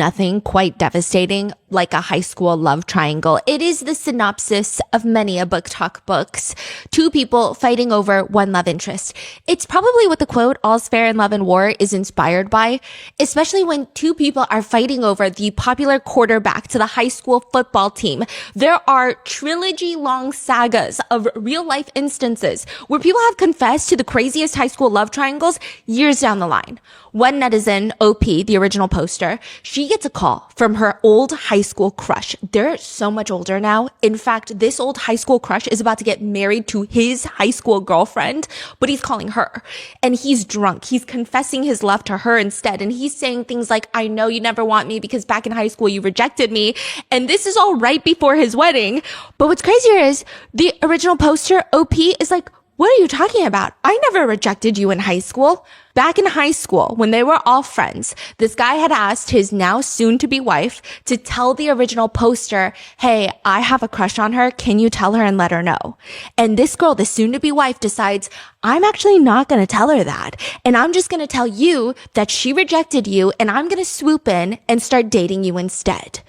Nothing quite devastating like a high school love triangle. It is the synopsis of many a book talk books. Two people fighting over one love interest. It's probably what the quote, "All's fair in love and war," is inspired by, especially when two people are fighting over the popular quarterback to the high school football team. There are trilogy-long sagas of real-life instances where people have confessed to the craziest high school love triangles years down the line. One netizen, OP, the original poster, she gets a call from her old high school crush. They're so much older now. In fact, this old high school crush is about to get married to his high school girlfriend, but he's calling her. And he's drunk. He's confessing his love to her instead. And he's saying things like, "I know you never want me because back in high school you rejected me." And this is all right before his wedding. But what's crazier is the original poster, OP, is like, "What are you talking about? I never rejected you in high school." Back in high school, when they were all friends, this guy had asked his now soon-to-be wife to tell the original poster, "Hey, I have a crush on her. Can you tell her and let her know?" And this girl, the soon-to-be wife, decides, "I'm actually not going to tell her that. And I'm just going to tell you that she rejected you, and I'm going to swoop in and start dating you instead."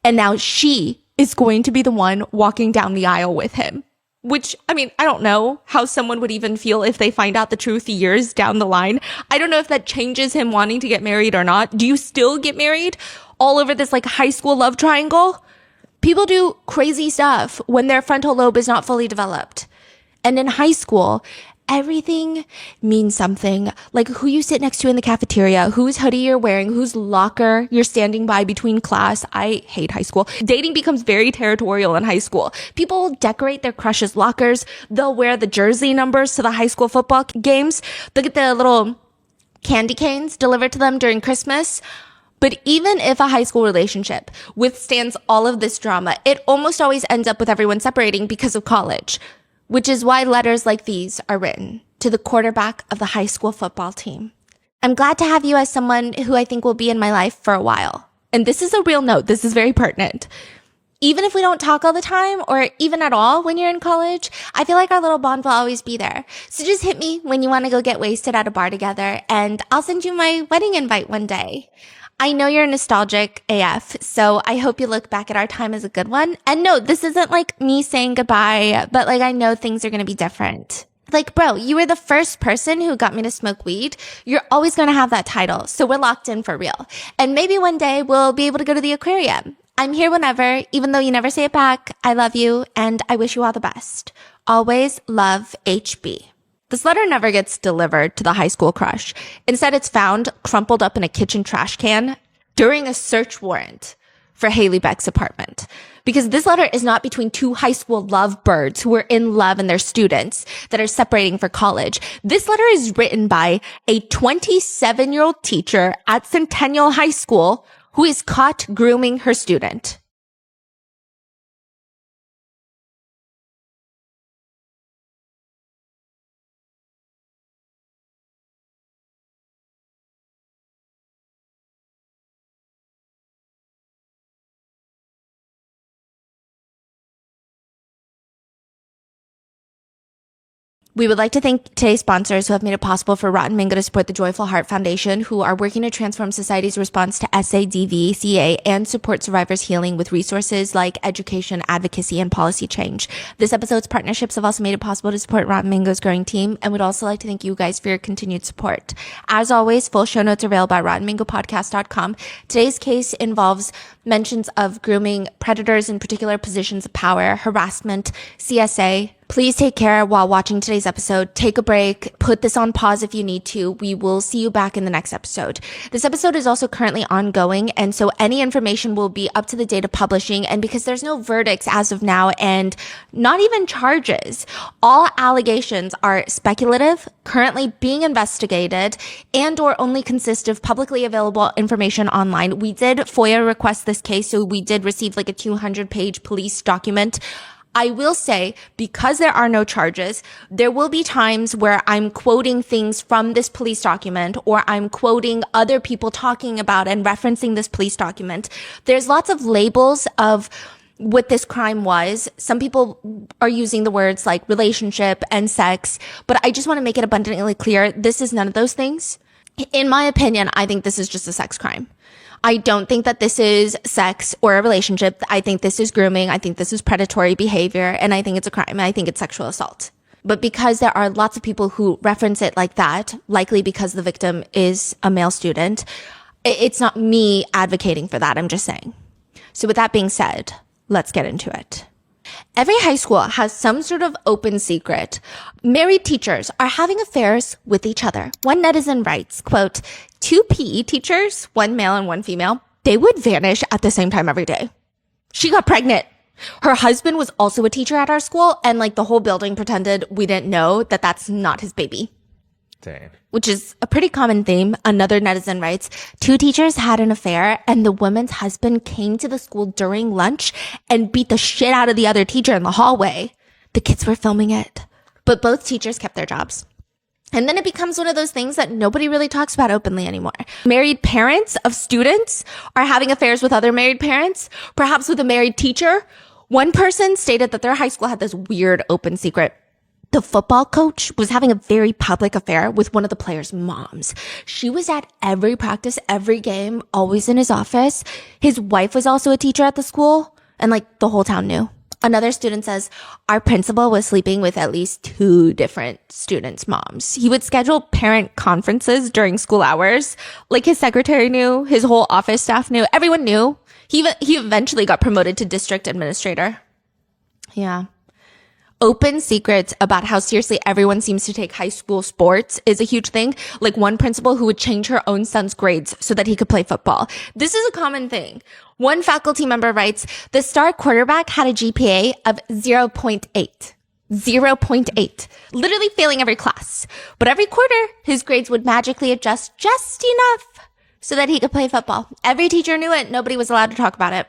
And now she is going to be the one walking down the aisle with him. Which, I mean, I don't know how someone would even feel if they find out the truth years down the line. I don't know if that changes him wanting to get married or not. Do you still get married all over this like high school love triangle? People do crazy stuff when their frontal lobe is not fully developed. And in high school, everything means something. Like who you sit next to in the cafeteria, whose hoodie you're wearing, whose locker you're standing by between class. I hate high school. Dating becomes very territorial in high school. People decorate their crushes' lockers. They'll wear the jersey numbers to the high school football games. They'll get the little candy canes delivered to them during Christmas. But even if a high school relationship withstands all of this drama, it almost always ends up with everyone separating because of college. Which is why letters like these are written to the quarterback of the high school football team. I'm glad to have you as someone who I think will be in my life for a while. And this is a real note. This is very pertinent. Even if we don't talk all the time or even at all when you're in college, I feel like our little bond will always be there. So just hit me when you want to go get wasted at a bar together and I'll send you my wedding invite one day. I know you're nostalgic AF, so I hope you look back at our time as a good one. And no, this isn't like me saying goodbye, but like I know things are going to be different. Like, bro, you were the first person who got me to smoke weed. You're always going to have that title, so we're locked in for real. And maybe one day we'll be able to go to the aquarium. I'm here whenever, even though you never say it back. I love you, and I wish you all the best. Always love, HB. This letter never gets delivered to the high school crush. Instead, it's found crumpled up in a kitchen trash can during a search warrant for Haley Beck's apartment. Because this letter is not between two high school lovebirds who are in love and their students that are separating for college. This letter is written by a 27-year-old teacher at Centennial High School who is caught grooming her student. We would like to thank today's sponsors who have made it possible for Rotten Mango to support the Joyful Heart Foundation, who are working to transform society's response to SADVCA and support survivors' healing with resources like education, advocacy, and policy change. This episode's partnerships have also made it possible to support Rotten Mango's growing team, and we'd also like to thank you guys for your continued support. As always, full show notes are available at RottenMangoPodcast.com. Today's case involves mentions of grooming, predators in particular positions of power, harassment, CSA. Please take care while watching today's episode. Take a break. Put this on pause if you need to. We will see you back in the next episode. This episode is also currently ongoing, and so any information will be up to the date of publishing. And because there's no verdicts as of now and not even charges, all allegations are speculative, currently being investigated, and or only consist of publicly available information online. We did FOIA request this case, so we did receive like a 200-page police document. I will say, because there are no charges, there will be times where I'm quoting things from this police document, or I'm quoting other people talking about and referencing this police document. There's lots of labels of what this crime was. Some people are using the words like relationship and sex, but I just want to make it abundantly clear, this is none of those things. In my opinion, I think this is just a sex crime. I don't think that this is sex or a relationship. I think this is grooming. I think this is predatory behavior. And I think it's a crime. I think it's sexual assault. But because there are lots of people who reference it like that, likely because the victim is a male student, it's not me advocating for that. I'm just saying. So with that being said, let's get into it. Every high school has some sort of open secret. Married teachers are having affairs with each other. One netizen writes, quote, 2 PE teachers, one male and one female, they would vanish at the same time every day. She got pregnant. Her husband was also a teacher at our school, and like the whole building pretended we didn't know that that's not his baby. Dang. Which is a pretty common theme. Another netizen writes, 2 teachers had an affair and the woman's husband came to the school during lunch and beat the shit out of the other teacher in the hallway. The kids were filming it, but both teachers kept their jobs. And then it becomes one of those things that nobody really talks about openly anymore. Married parents of students are having affairs with other married parents, perhaps with a married teacher. One person stated that their high school had this weird open secret. The football coach was having a very public affair with one of the players' moms. She was at every practice, every game, always in his office. His wife was also a teacher at the school, and like the whole town knew. Another student says, our principal was sleeping with at least 2 different students' moms. He would schedule parent conferences during school hours. Like his secretary knew, his whole office staff knew, everyone knew. He eventually got promoted to district administrator. Yeah. Open secrets about how seriously everyone seems to take high school sports is a huge thing. Like one principal who would change her own son's grades so that he could play football. This is a common thing. One faculty member writes, the star quarterback had a GPA of 0.8. 0.8. Literally failing every class. But every quarter, his grades would magically adjust just enough so that he could play football. Every teacher knew it. Nobody was allowed to talk about it.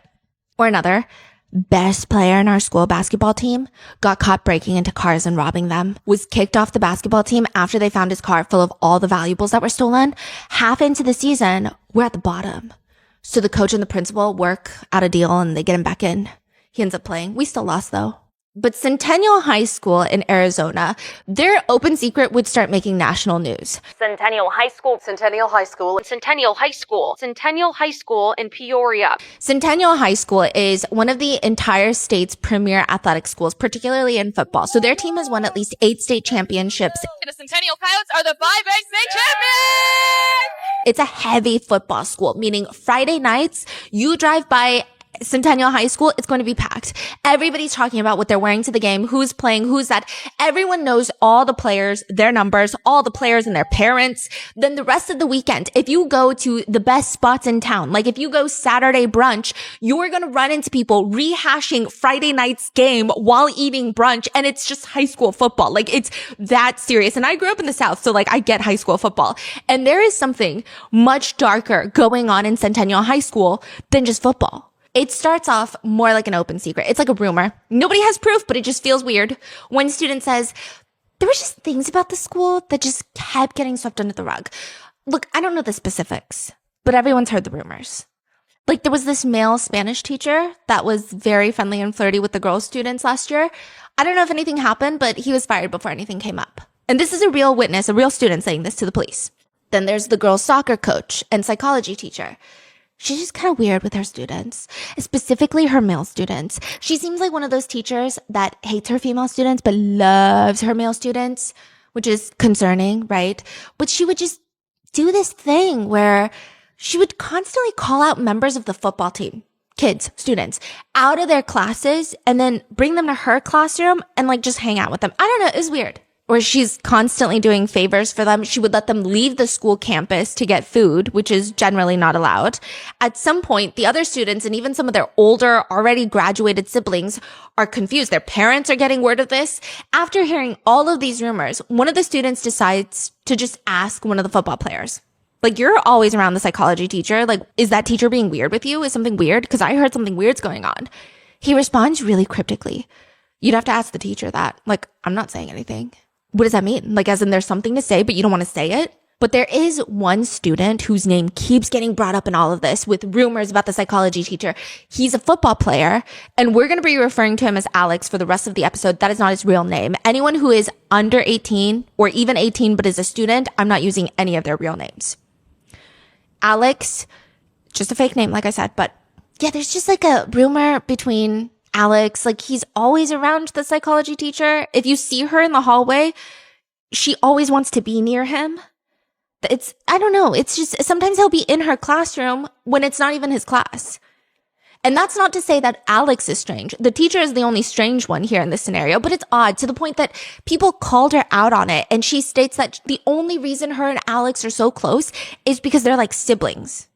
Or another. Best player in our school basketball team got caught breaking into cars and robbing them, was kicked off the basketball team after they found his car full of all the valuables that were stolen. Half into the season, we're at the bottom. So the coach and the principal work out a deal and they get him back in. He ends up playing. We still lost though. But Centennial High School in Arizona, their open secret would start making national news. Centennial High School, Centennial High School, Centennial High School, Centennial High School in Peoria. Centennial High School is one of the entire state's premier athletic schools, particularly in football. So their team has won at least 8 state championships. The Centennial Coyotes are the 5A state champions! It's a heavy football school, meaning Friday nights, you drive by Centennial High School, it's going to be packed. Everybody's talking about what they're wearing to the game, who's playing, who's that. Everyone knows all the players, their numbers, all the players and their parents. Then the rest of the weekend, if you go to the best spots in town, like if you go Saturday brunch, you're going to run into people rehashing Friday night's game while eating brunch. And it's just high school football. Like it's that serious. And I grew up in the South, so like I get high school football. And there is something much darker going on in Centennial High School than just football. It starts off more like an open secret. It's like a rumor. Nobody has proof, but it just feels weird. One student says, there were just things about the school that just kept getting swept under the rug. Look, I don't know the specifics, but everyone's heard the rumors. Like there was this male Spanish teacher that was very friendly and flirty with the girl students last year. I don't know if anything happened, but he was fired before anything came up. And this is a real witness, a real student saying this to the police. Then there's the girls' soccer coach and psychology teacher. She's just kind of weird with her students, specifically her male students. She seems like one of those teachers that hates her female students, but loves her male students, which is concerning, right? But she would just do this thing where she would constantly call out members of the football team, kids, students, out of their classes and then bring them to her classroom and like just hang out with them. I don't know. It was weird. Or she's constantly doing favors for them. She would let them leave the school campus to get food, which is generally not allowed. At some point, the other students and even some of their older, already graduated siblings are confused. Their parents are getting word of this. After hearing all of these rumors, one of the students decides to just ask one of the football players. Like, you're always around the psychology teacher. Like, is that teacher being weird with you? Is something weird? Because I heard something weird's going on. He responds really cryptically. You'd have to ask the teacher that. Like, I'm not saying anything. What does that mean? Like, as in there's something to say, but you don't want to say it? But there is one student whose name keeps getting brought up in all of this with rumors about the psychology teacher. He's a football player, and we're going to be referring to him as Alex for the rest of the episode. That is not his real name. Anyone who is under 18 or even 18 but is a student, I'm not using any of their real names. Alex Just a fake name, like I said. But yeah, there's just like a rumor between Alex. Like, he's always around the psychology teacher. If you see her in the hallway, she always wants to be near him. I don't know. It's just, sometimes he'll be in her classroom when it's not even his class. And that's not to say that Alex is strange. The teacher is the only strange one here in this scenario, but it's odd to the point that people called her out on it. And she states that the only reason her and Alex are so close is because they're like siblings.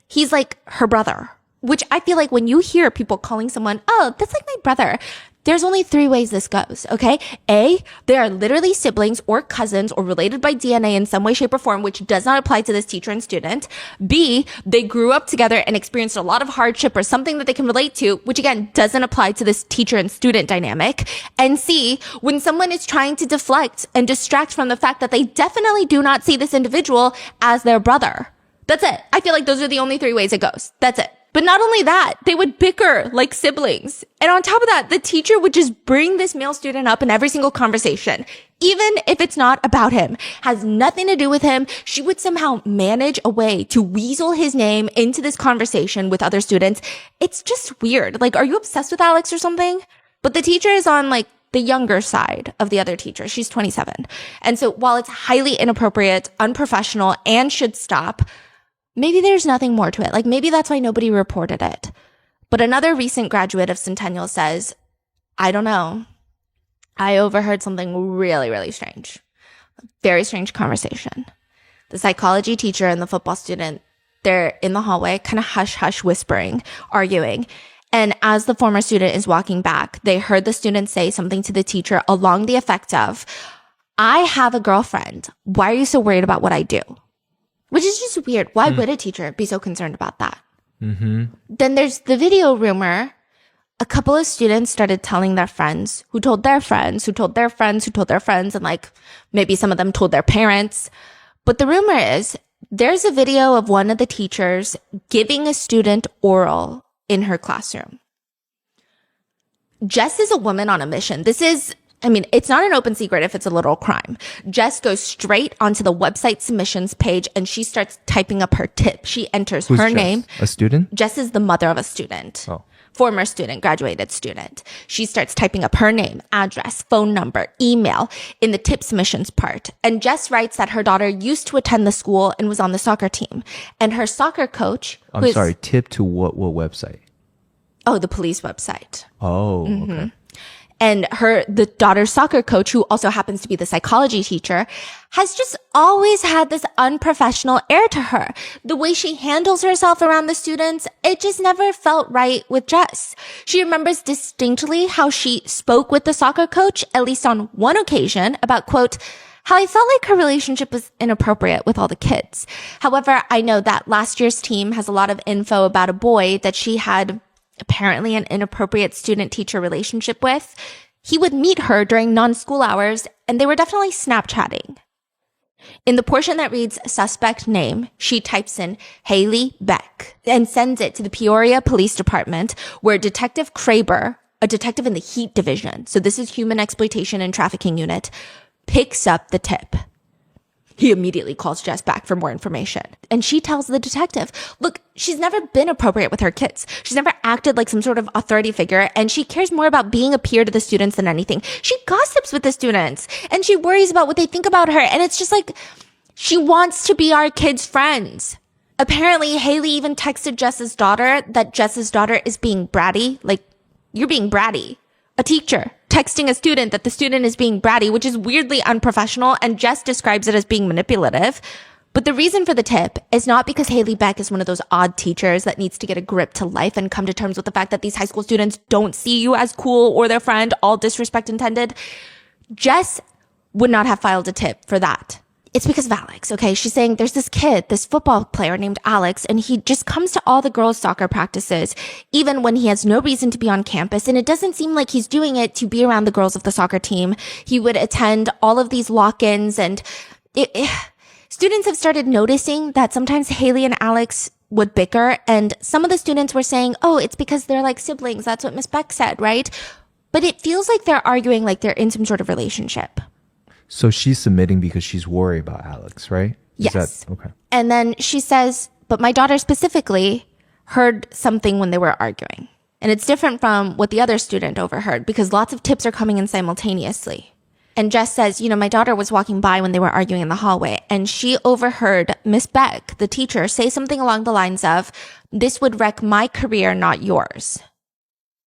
He's like her brother, which I feel like when you hear people calling someone, oh, that's like my brother, there's only 3 ways this goes, okay? A, they are literally siblings or cousins or related by DNA in some way, shape, or form, which does not apply to this teacher and student. B, they grew up together and experienced a lot of hardship or something that they can relate to, which again, doesn't apply to this teacher and student dynamic. And C, when someone is trying to deflect and distract from the fact that they definitely do not see this individual as their brother. That's it. I feel like those are the only 3 ways it goes. That's it. But not only that, they would bicker like siblings. And on top of that, the teacher would just bring this male student up in every single conversation. Even if it's not about him, has nothing to do with him, she would somehow manage a way to weasel his name into this conversation with other students. It's just weird. Like, are you obsessed with Alex or something? But the teacher is on like the younger side of the other teacher. She's 27. And so while it's highly inappropriate, unprofessional, and should stop, maybe there's nothing more to it. Like, maybe that's why nobody reported it. But another recent graduate of Centennial says, I don't know. I overheard something really, really strange. A very strange conversation. The psychology teacher and the football student, they're in the hallway, kind of hush-hush whispering, arguing. And as the former student is walking back, they heard the student say something to the teacher along the effect of, I have a girlfriend. Why are you so worried about what I do? Which is just weird. Why would a teacher be so concerned about that? Mm-hmm. Then there's the video rumor. A couple of students started telling their friends, who told their friends, who told their friends, who told their friends, and like maybe some of them told their parents. But the rumor is there's a video of one of the teachers giving a student oral in her classroom. Jess is a woman on a mission. It's not an open secret if it's a literal crime. Jess goes straight onto the website submissions page and she starts typing up her tip. She enters her Jess? name. A student? Jess is the mother of a student. Oh. Former student, graduated student. She starts typing up her name, address, phone number, email in the tip submissions part. And Jess writes that her daughter used to attend the school and was on the soccer team. And her soccer coach... Tip to what website? Oh, the police website. Oh, okay. And the daughter's soccer coach, who also happens to be the psychology teacher, has just always had this unprofessional air to her. The way she handles herself around the students, it just never felt right with Jess. She remembers distinctly how she spoke with the soccer coach, at least on one occasion, about, quote, how I felt like her relationship was inappropriate with all the kids. However, I know that last year's team has a lot of info about a boy that she had apparently an inappropriate student-teacher relationship with. He would meet her during non-school hours, and they were definitely Snapchatting. In the portion that reads suspect name, she types in Haley Beck and sends it to the Peoria Police Department, where Detective Kraber, a detective in the Heat Division, so this is Human Exploitation and Trafficking Unit, picks up the tip. He immediately calls Jess back for more information. And she tells the detective, look, she's never been appropriate with her kids. She's never acted like some sort of authority figure, and she cares more about being a peer to the students than anything. She gossips with the students, and she worries about what they think about her. And it's just like, she wants to be our kids' friends. Apparently, Haley even texted Jess's daughter that Jess's daughter is being bratty. Like, you're being bratty. A teacher texting a student that the student is being bratty, which is weirdly unprofessional, and Jess describes it as being manipulative. But the reason for the tip is not because Haley Beck is one of those odd teachers that needs to get a grip to life and come to terms with the fact that these high school students don't see you as cool or their friend, all disrespect intended. Jess would not have filed a tip for that. It's because of Alex, okay? She's saying there's this kid, this football player named Alex, and he just comes to all the girls' soccer practices, even when he has no reason to be on campus. And it doesn't seem like he's doing it to be around the girls of the soccer team. He would attend all of these lock-ins, and students have started noticing that sometimes Haley and Alex would bicker, and some of the students were saying, oh, it's because they're like siblings. That's what Miss Beck said, right? But it feels like they're arguing like they're in some sort of relationship. So she's submitting because she's worried about Alex, right? Yes. Okay. And then she says, but my daughter specifically heard something when they were arguing. And it's different from what the other student overheard because lots of tips are coming in simultaneously. And Jess says, my daughter was walking by when they were arguing in the hallway, and she overheard Miss Beck, the teacher, say something along the lines of, "This would wreck my career, not yours."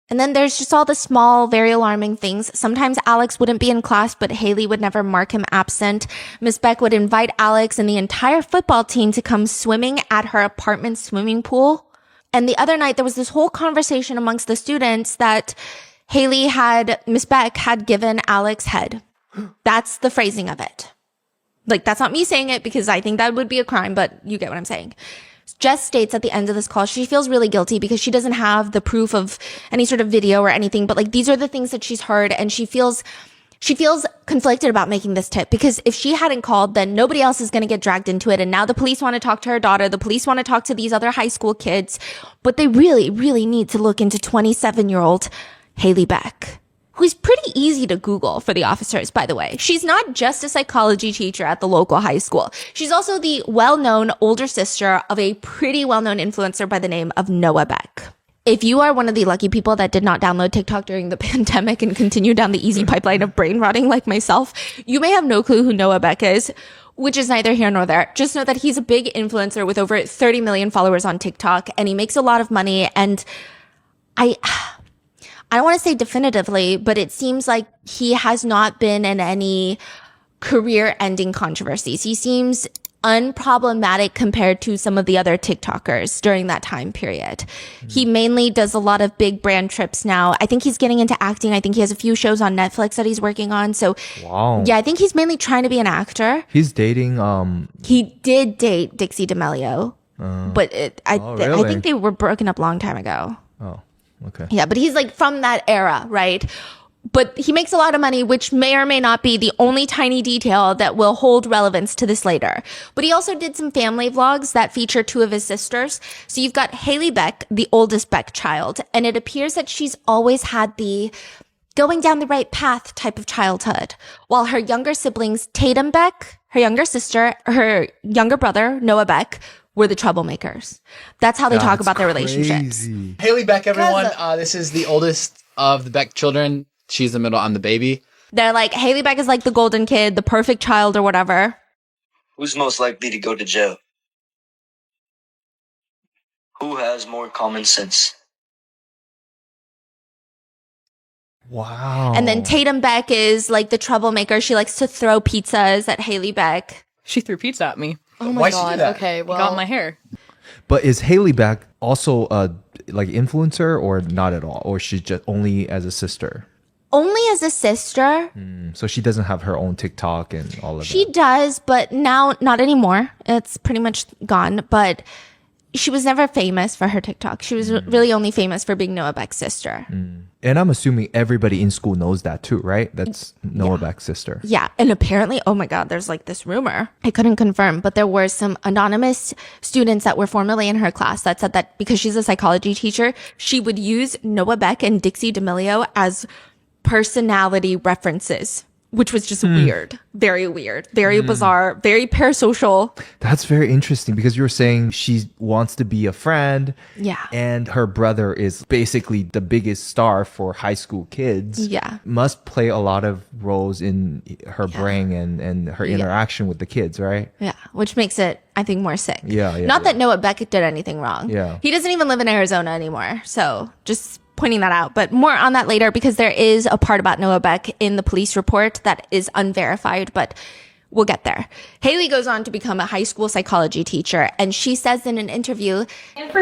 And then there's just all the small, very alarming things. Sometimes Alex wouldn't be in class, but Haley would never mark him absent. Miss Beck would invite Alex and the entire football team to come swimming at her apartment swimming pool. And the other night, there was this whole conversation amongst the students that Miss Beck had given Alex head. That's the phrasing of it. Like, that's not me saying it because I think that would be a crime, but you get what I'm saying. Jess states at the end of this call, she feels really guilty because she doesn't have the proof of any sort of video or anything, but like, these are the things that she's heard, and she feels conflicted about making this tip because if she hadn't called, then nobody else is going to get dragged into it. And now the police want to talk to her daughter. The police want to talk to these other high school kids, but they really, really need to look into 27-year-old Haley Beck, who's pretty easy to Google for the officers, by the way. She's not just a psychology teacher at the local high school. She's also the well-known older sister of a pretty well-known influencer by the name of Noah Beck. If you are one of the lucky people that did not download TikTok during the pandemic and continue down the easy pipeline of brain rotting like myself, you may have no clue who Noah Beck is, which is neither here nor there. Just know that he's a big influencer with over 30 million followers on TikTok, and he makes a lot of money. And I don't want to say definitively, but it seems like he has not been in any career-ending controversies. He seems unproblematic compared to some of the other TikTokers during that time period. He mainly does a lot of big brand trips now. I think he's getting into acting. I think he has a few shows on Netflix that he's working on. So Wow. yeah, I think he's mainly trying to be an actor. He's dating He did date Dixie D'Amelio, but I really? think they were broken up a long time ago. Oh, okay. Yeah, but he's like from that era, right? But he makes a lot of money, which may or may not be the only tiny detail that will hold relevance to this later. But he also did some family vlogs that feature two of his sisters. So you've got Haley Beck, the oldest Beck child, and it appears that she's always had the going down the right path type of childhood, while her younger siblings, Tatum Beck, her younger sister, her younger brother, Noah Beck, were the troublemakers. That's how they talk about their relationships. Crazy. Haley Beck, everyone. This is the oldest of the Beck children. She's the middle. I'm the baby. They're like, Haley Beck is like the golden kid, the perfect child or whatever. Who's most likely to go to jail? Who has more common sense? Wow. And then Tatum Beck is like the troublemaker. She likes to throw pizzas at Haley Beck. She threw pizza at me. Oh my God. Okay, well, got my hair. But is Haley Beck also a like influencer or not at all? Or she's just only as a sister? Only as a sister. So she doesn't have her own TikTok and all of She that. does, but now not anymore. It's pretty much gone. But she was never famous for her TikTok. She was really only famous for being Noah Beck's sister. And I'm assuming everybody in school knows that too, right? That's Noah Beck's sister. Yeah. And apparently, oh my God, there's like this rumor. I couldn't confirm, but there were some anonymous students that were formerly in her class that said that because she's a psychology teacher, she would use Noah Beck and Dixie D'Amelio as personality references, which was just weird, very bizarre, very parasocial. That's very interesting because you were saying she wants to be a friend. Yeah. And her brother is basically the biggest star for high school kids. Yeah. Must play a lot of roles in her brain and her interaction with the kids, right? Yeah, which makes it, I think, more sick. Yeah, Not that Noah Beck did anything wrong. Yeah. He doesn't even live in Arizona anymore. So just pointing that out. But more on that later because there is a part about Noah Beck in the police report that is unverified, but we'll get there. Haley goes on to become a high school psychology teacher, and she says in an interview,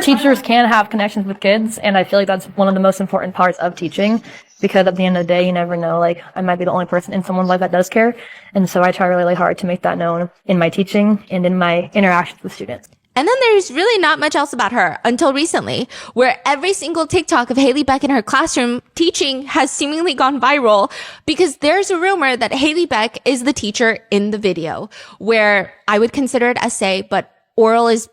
Teachers can have connections with kids, and I feel like that's one of the most important parts of teaching, because at the end of the day, you never know, like, I might be the only person in someone's life that does care, and so I try really hard to make that known in my teaching and in my interactions with students. and then there's really not much else about her until recently, where every single TikTok of Haley Beck in her classroom teaching has seemingly gone viral because there's a rumor that Haley Beck is the teacher in the video, where I would consider it essay, but oral is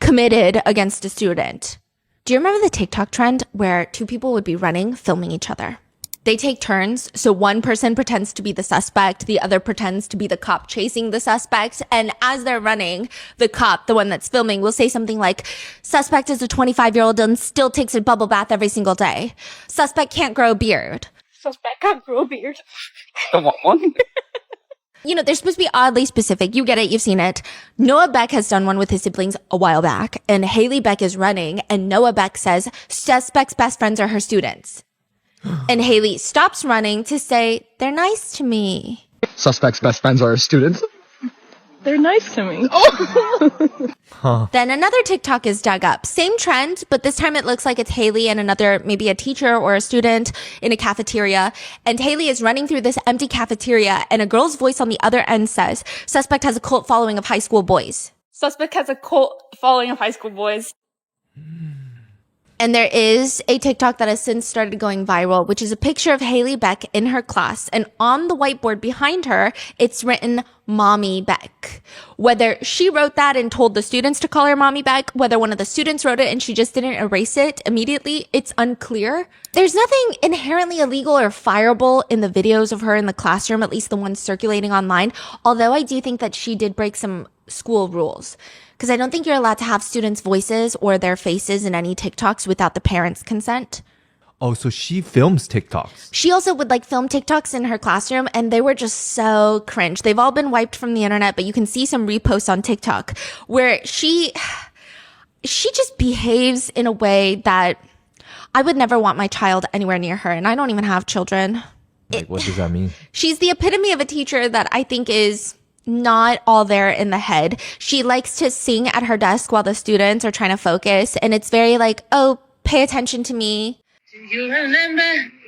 committed against a student. Do you remember the TikTok trend where two people would be running, filming each other? They take turns. So one person pretends to be the suspect. The other pretends to be the cop chasing the suspect. And as they're running, the cop, the one that's filming, will say something like, suspect is a 25-year-old and still takes a bubble bath every single day. Suspect can't grow a beard. Suspect can't grow a beard. You know, they're supposed to be oddly specific. You get it. You've seen it. Noah Beck has done one with his siblings a while back, and Haley Beck is running, and Noah Beck says, suspect's best friends are her students. And Haley stops running to say, they're nice to me. Suspect's best friends are her students. They're nice to me. Then another TikTok is dug up. Same trend, but this time it looks like it's Haley and another, maybe a teacher or a student in a cafeteria. And Haley is running through this empty cafeteria, and a girl's voice on the other end says, suspect has a cult following of high school boys. Suspect has a cult following of high school boys. And there is a TikTok that has since started going viral, which is a picture of Haley Beck in her class. And on the whiteboard behind her, it's written Mommy Beck. Whether she wrote that and told the students to call her Mommy Beck, whether one of the students wrote it and she just didn't erase it immediately, it's unclear. There's nothing inherently illegal or fireable in the videos of her in the classroom, at least the ones circulating online. Although I do think that she did break some school rules. Because I don't think you're allowed to have students' voices or their faces in any TikToks without the parents' consent. Oh, so she films TikToks. She also would like film TikToks in her classroom, and they were just so cringe. They've all been wiped from the internet, but you can see some reposts on TikTok where she just behaves in a way that I would never want my child anywhere near her, and I don't even have children. Like, what does that mean? She's the epitome of a teacher that I think is not all there in the head. She likes to sing at her desk while the students are trying to focus, and it's very like, oh, pay attention to me. Do you remember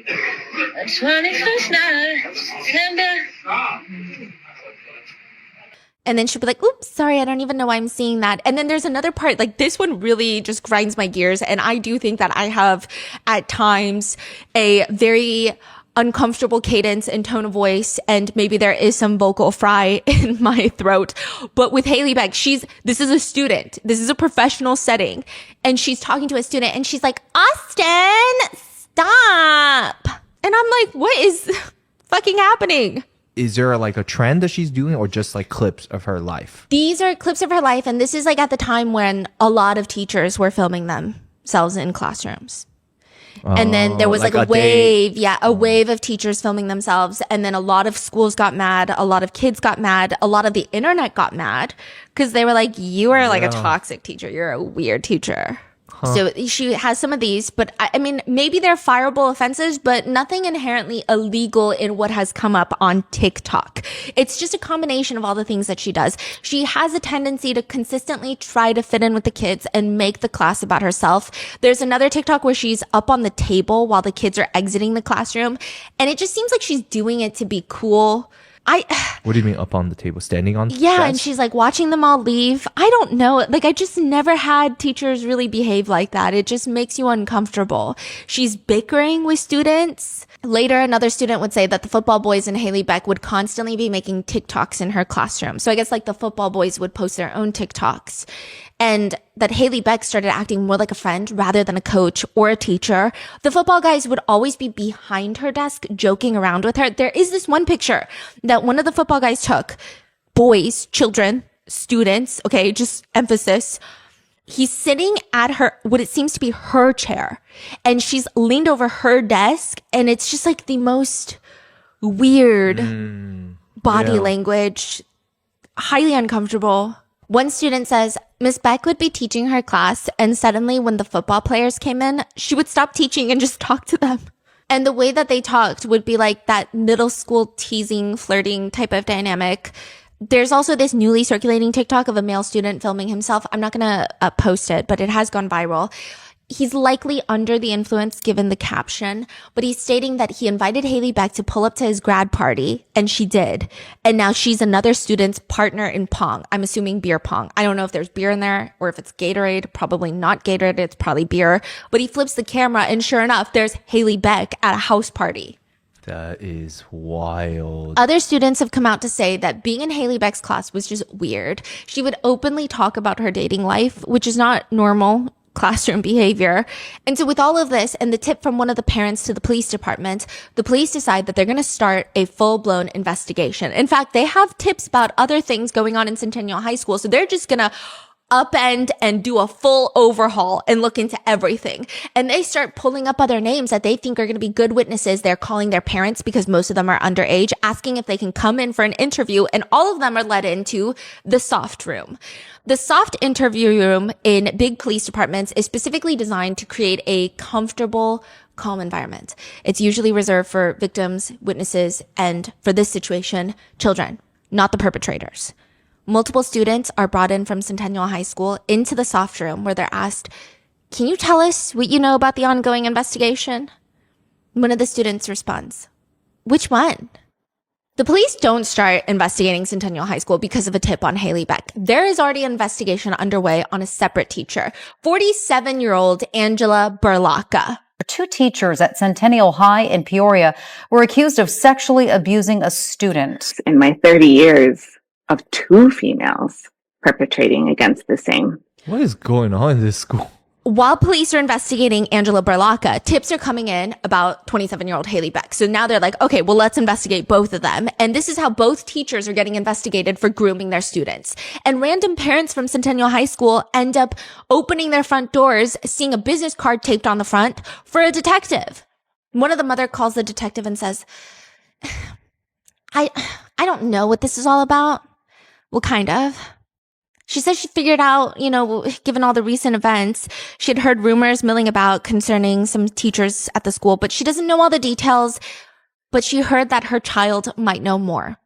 the 21st night of September? And then she'll be like, oops, sorry, I don't even know why I'm seeing that. And then there's another part, like this one really just grinds my gears. And I do think that I have at times a very uncomfortable cadence and tone of voice, and maybe there is some vocal fry in my throat. But with Haley Beck, this is a student. This is a professional setting. And she's talking to a student and she's like, Austin, stop. And I'm like, what is fucking happening? Is there like a trend that she's doing, or just like clips of her life? These are clips of her life. And this is like at the time when a lot of teachers were filming themselves in classrooms. And then there was like a wave, a wave of teachers filming themselves. And then a lot of schools got mad. A lot of kids got mad. A lot of the internet got mad because they were like, you are like a toxic teacher. You're a weird teacher. So she has some of these, but I mean, maybe they're fireable offenses, but nothing inherently illegal in what has come up on TikTok. It's just a combination of all the things that she does. She has a tendency to consistently try to fit in with the kids and make the class about herself. There's another TikTok where she's up on the table while the kids are exiting the classroom, and it just seems like she's doing it to be cool. What do you mean up on the table? Standing on? Yeah, desk? and she's like watching them all leave. I don't know. Like, I just never had teachers really behave like that. It just makes you uncomfortable. She's bickering with students. Later, another student would say that the football boys and Haley Beck would constantly be making TikToks in her classroom. So I guess like the football boys would post their own TikToks. And that Haley Beck started acting more like a friend rather than a coach or a teacher. The football guys would always be behind her desk joking around with her. There is this one picture that one of the football guys took. Boys, children, students, okay, just emphasis. He's sitting at her, what it seems to be her chair, and she's leaned over her desk, and it's just like the most weird body language, highly uncomfortable. One student says, Miss Beck would be teaching her class, and suddenly when the football players came in, she would stop teaching and just talk to them. And the way that they talked would be like that middle school teasing, flirting type of dynamic. There's also this newly circulating TikTok of a male student filming himself. I'm not going to post it, but it has gone viral. He's likely under the influence given the caption, but he's stating that he invited Haley Beck to pull up to his grad party, and she did. And now she's another student's partner in pong. I'm assuming beer pong. I don't know if there's beer in there or if it's Gatorade. Probably not Gatorade. It's probably beer. But he flips the camera, and sure enough, there's Haley Beck at a house party. That is wild. Other students have come out to say that being in Haley Beck's class was just weird. She would openly talk about her dating life, which is not normal classroom behavior. And so with all of this and the tip from one of the parents to the police department, the police decide that they're going to start a full-blown investigation. In fact, they have tips about other things going on in Centennial High School. So they're just going to upend and do a full overhaul and look into everything. And they start pulling up other names that they think are going to be good witnesses. They're calling their parents because most of them are underage, asking if they can come in for an interview. And all of them are led into the soft room. The soft interview room in big police departments is specifically designed to create a comfortable, calm environment. It's usually reserved for victims, witnesses, and for this situation, children, not the perpetrators. Multiple students are brought in from Centennial High School into the soft room where they're asked, "Can you tell us what you know about the ongoing investigation?" One of the students responds, "Which one?" The police don't start investigating Centennial High School because of a tip on Haley Beck. There is already an investigation underway on a separate teacher, 47-year-old Angela Berlacca. Two teachers at Centennial High in Peoria were accused of sexually abusing a student. In my 30 years of two females perpetrating against the same. What is going on in this school? While police are investigating Angela Berlacca, tips are coming in about 27-year-old Haley Beck. So now they're like, okay, well, let's investigate both of them. And this is how both teachers are getting investigated for grooming their students. And random parents from Centennial High School end up opening their front doors, seeing a business card taped on the front for a detective. One of the mother calls the detective and says, I don't know what this is all about. Well, kind of. She says she figured out, given all the recent events, she had heard rumors milling about concerning some teachers at the school, but she doesn't know all the details, but she heard that her child might know more.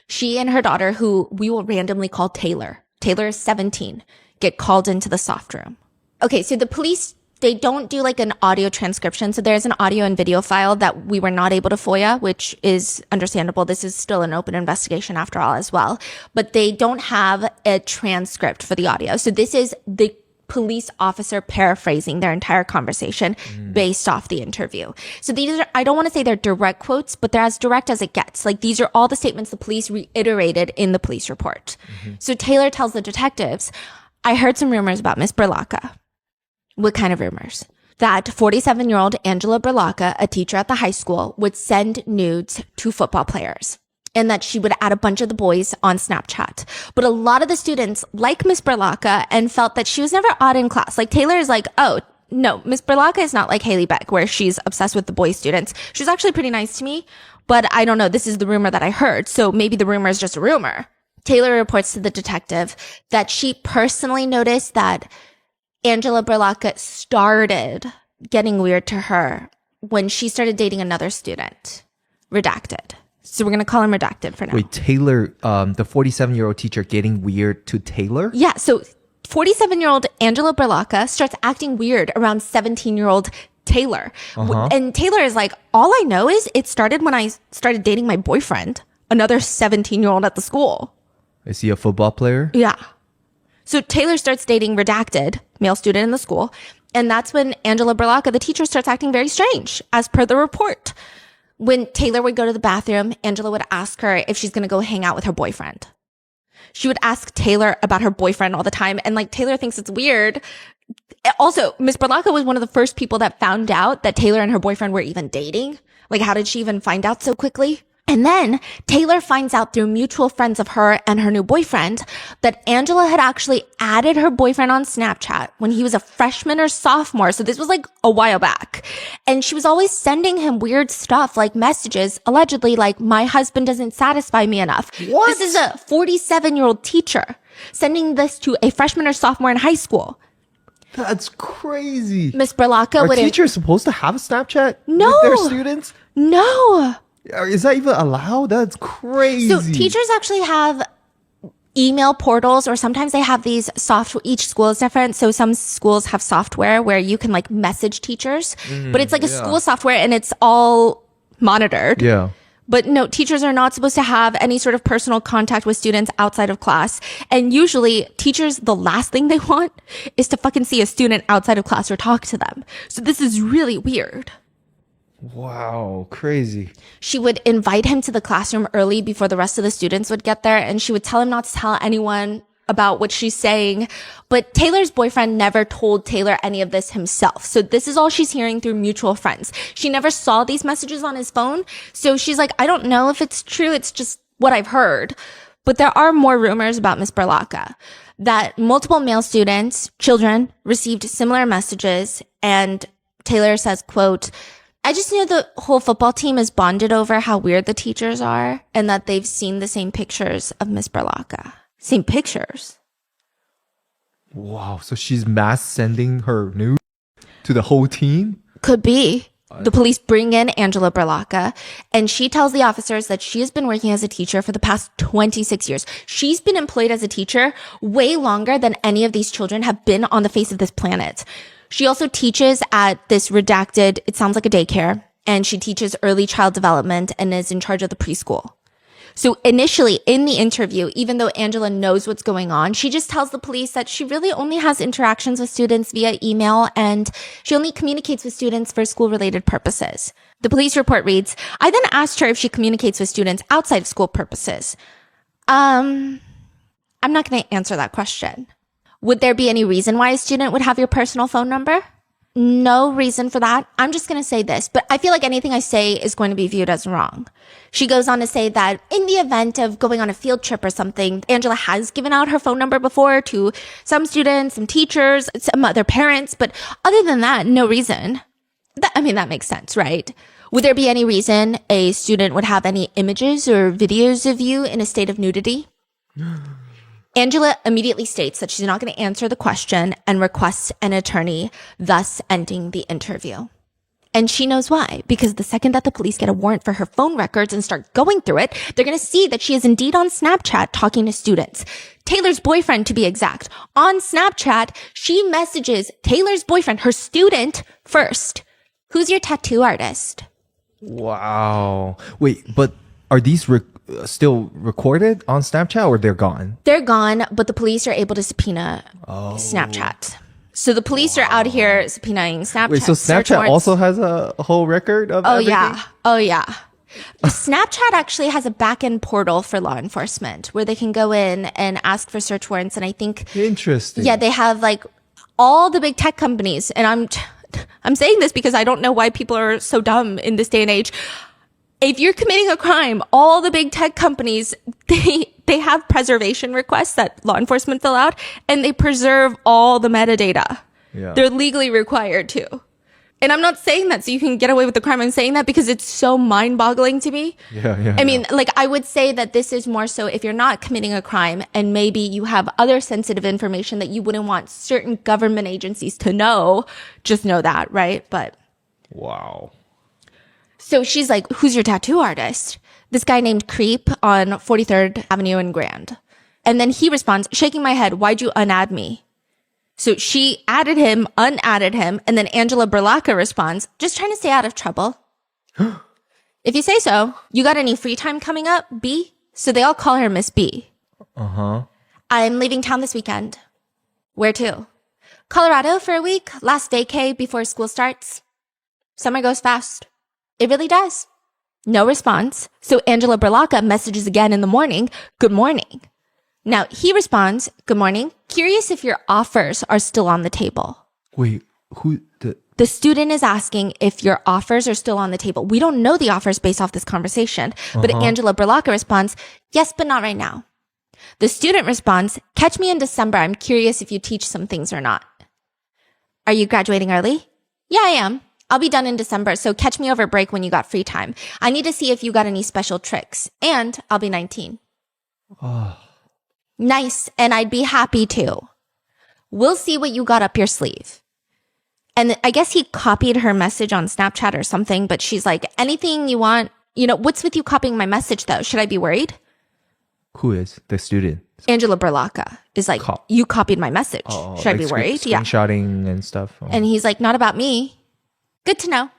She and her daughter, who we will randomly call Taylor is 17, get called into the soft room. Okay, so the police, they don't do like an audio transcription. So there's an audio and video file that we were not able to FOIA, which is understandable. This is still an open investigation after all as well. But they don't have a transcript for the audio. So this is the police officer paraphrasing their entire conversation based off the interview. So these are, I don't want to say they're direct quotes, but they're as direct as it gets. Like these are all the statements the police reiterated in the police report. So Taylor tells the detectives, "I heard some rumors about Miss Berlacca." What kind of rumors? That 47-year-old Angela Berlacca, a teacher at the high school, would send nudes to football players and that she would add a bunch of the boys on Snapchat. But a lot of the students like Miss Berlacca and felt that she was never odd in class. Like Taylor is like, oh, no, Miss Berlacca is not like Haley Beck, where she's obsessed with the boy students. She's actually pretty nice to me, but I don't know. This is the rumor that I heard. So maybe the rumor is just a rumor. Taylor reports to the detective that she personally noticed that Angela Berlacca started getting weird to her when she started dating another student. Redacted. So we're going to call him Redacted for now. Wait, Taylor, the 47-year-old teacher getting weird to Taylor? Yeah, so 47-year-old Angela Berlacca starts acting weird around 17-year-old Taylor. And Taylor is like, all I know is it started when I started dating my boyfriend, another 17-year-old at the school. Is he a football player? Yeah. So Taylor starts dating Redacted, male student in the school. And that's when Angela Berlacca, the teacher, starts acting very strange, as per the report. When Taylor would go to the bathroom, Angela would ask her if she's going to go hang out with her boyfriend. She would ask Taylor about her boyfriend all the time. And like Taylor thinks it's weird. Also, Miss Berlacca was one of the first people that found out that Taylor and her boyfriend were even dating. Like, how did she even find out so quickly? And then Taylor finds out through mutual friends of her and her new boyfriend that Angela had actually added her boyfriend on Snapchat when he was a freshman or sophomore. So this was like a while back. And she was always sending him weird stuff, like messages, allegedly like, "My husband doesn't satisfy me enough." What? This is a 47-year-old teacher sending this to a freshman or sophomore in high school. That's crazy. Miss Berlacca Are would teachers supposed to have a Snapchat No. with their students? No. Is that even allowed? That's crazy. So teachers actually have email portals, or sometimes they have these each school is different. So some schools have software where you can like message teachers, but it's like a school software and it's all monitored. Yeah. But no, teachers are not supposed to have any sort of personal contact with students outside of class. And usually teachers, the last thing they want is to fucking see a student outside of class or talk to them. So this is really weird. Wow, crazy. She would invite him to the classroom early before the rest of the students would get there, and she would tell him not to tell anyone about what she's saying. But Taylor's boyfriend never told Taylor any of this himself. So this is all she's hearing through mutual friends. She never saw these messages on his phone. So she's like, I don't know if it's true. It's just what I've heard. But there are more rumors about Miss Berlocka, that multiple male students, children, received similar messages. And Taylor says, quote, I just knew the whole football team is bonded over how weird the teachers are and that they've seen the same pictures of Miss Berlocka. Same pictures. Wow. So she's mass sending her news to the whole team? Could be. The police bring in Angela Berlocka, and she tells the officers that she has been working as a teacher for the past 26 years. She's been employed as a teacher way longer than any of these children have been on the face of this planet. She also teaches at this redacted, it sounds like a daycare, and she teaches early child development and is in charge of the preschool. So initially in the interview, even though Angela knows what's going on, she just tells the police that she really only has interactions with students via email and she only communicates with students for school-related purposes. The police report reads, I then asked her if she communicates with students outside of school purposes. I'm not going to answer that question. Would there be any reason why a student would have your personal phone number? No reason for that. I'm just going to say this, but I feel like anything I say is going to be viewed as wrong. She goes on to say that in the event of going on a field trip or something, Angela has given out her phone number before to some students, some teachers, some other parents, but other than that, no reason. That makes sense, right? Would there be any reason a student would have any images or videos of you in a state of nudity? Angela immediately states that she's not going to answer the question and requests an attorney, thus ending the interview. And she knows why, because the second that the police get a warrant for her phone records and start going through it, they're going to see that she is indeed on Snapchat talking to students. Taylor's boyfriend, to be exact. On Snapchat, she messages Taylor's boyfriend, her student, first. Who's your tattoo artist? Wow. Wait, but are these still recorded on Snapchat or they're gone? They're gone, but the police are able to subpoena Snapchat. So the police are out here subpoenaing Snapchat. Wait, so Snapchat also has a whole record of everything? Oh, yeah. Snapchat actually has a back-end portal for law enforcement where they can go in and ask for search warrants. And I think... Interesting. Yeah, they have like all the big tech companies. And I'm saying this because I don't know why people are so dumb in this day and age. If you're committing a crime, all the big tech companies, they have preservation requests that law enforcement fill out, and they preserve all the metadata. Yeah. They're legally required to. And I'm not saying that so you can get away with the crime. I'm saying that because it's so mind-boggling to me. I mean, like, I would say that this is more so if you're not committing a crime and maybe you have other sensitive information that you wouldn't want certain government agencies to know, just know that, right? But... Wow. So she's like, who's your tattoo artist? This guy named Creep on 43rd Avenue in Grand. And then he responds, shaking my head, why'd you unadd me? So she added him, unadded him, and then Angela Berlocka responds, just trying to stay out of trouble. If you say so. You got any free time coming up, B? So they all call her Miss B. I'm leaving town this weekend. Where to? Colorado for a week, last vacay before school starts. Summer goes fast. It really does. No response. So Angela Berlocka messages again in the morning, good morning. Now he responds, good morning. Curious if your offers are still on the table. Wait, The student is asking if your offers are still on the table. We don't know the offers based off this conversation, but Angela Berlocka responds, yes, but not right now. The student responds, catch me in December. I'm curious if you teach some things or not. Are you graduating early? Yeah, I am. I'll be done in December, so catch me over break when you got free time. I need to see if you got any special tricks. And I'll be 19. Nice, and I'd be happy to. We'll see what you got up your sleeve. And I guess he copied her message on Snapchat or something, but she's like, anything you want. You know, what's with you copying my message, though? Should I be worried? Who is the student? Angela Berlocka is like, you copied my message. Should I be worried? Screenshotting and stuff. And he's like, not about me. Good to know.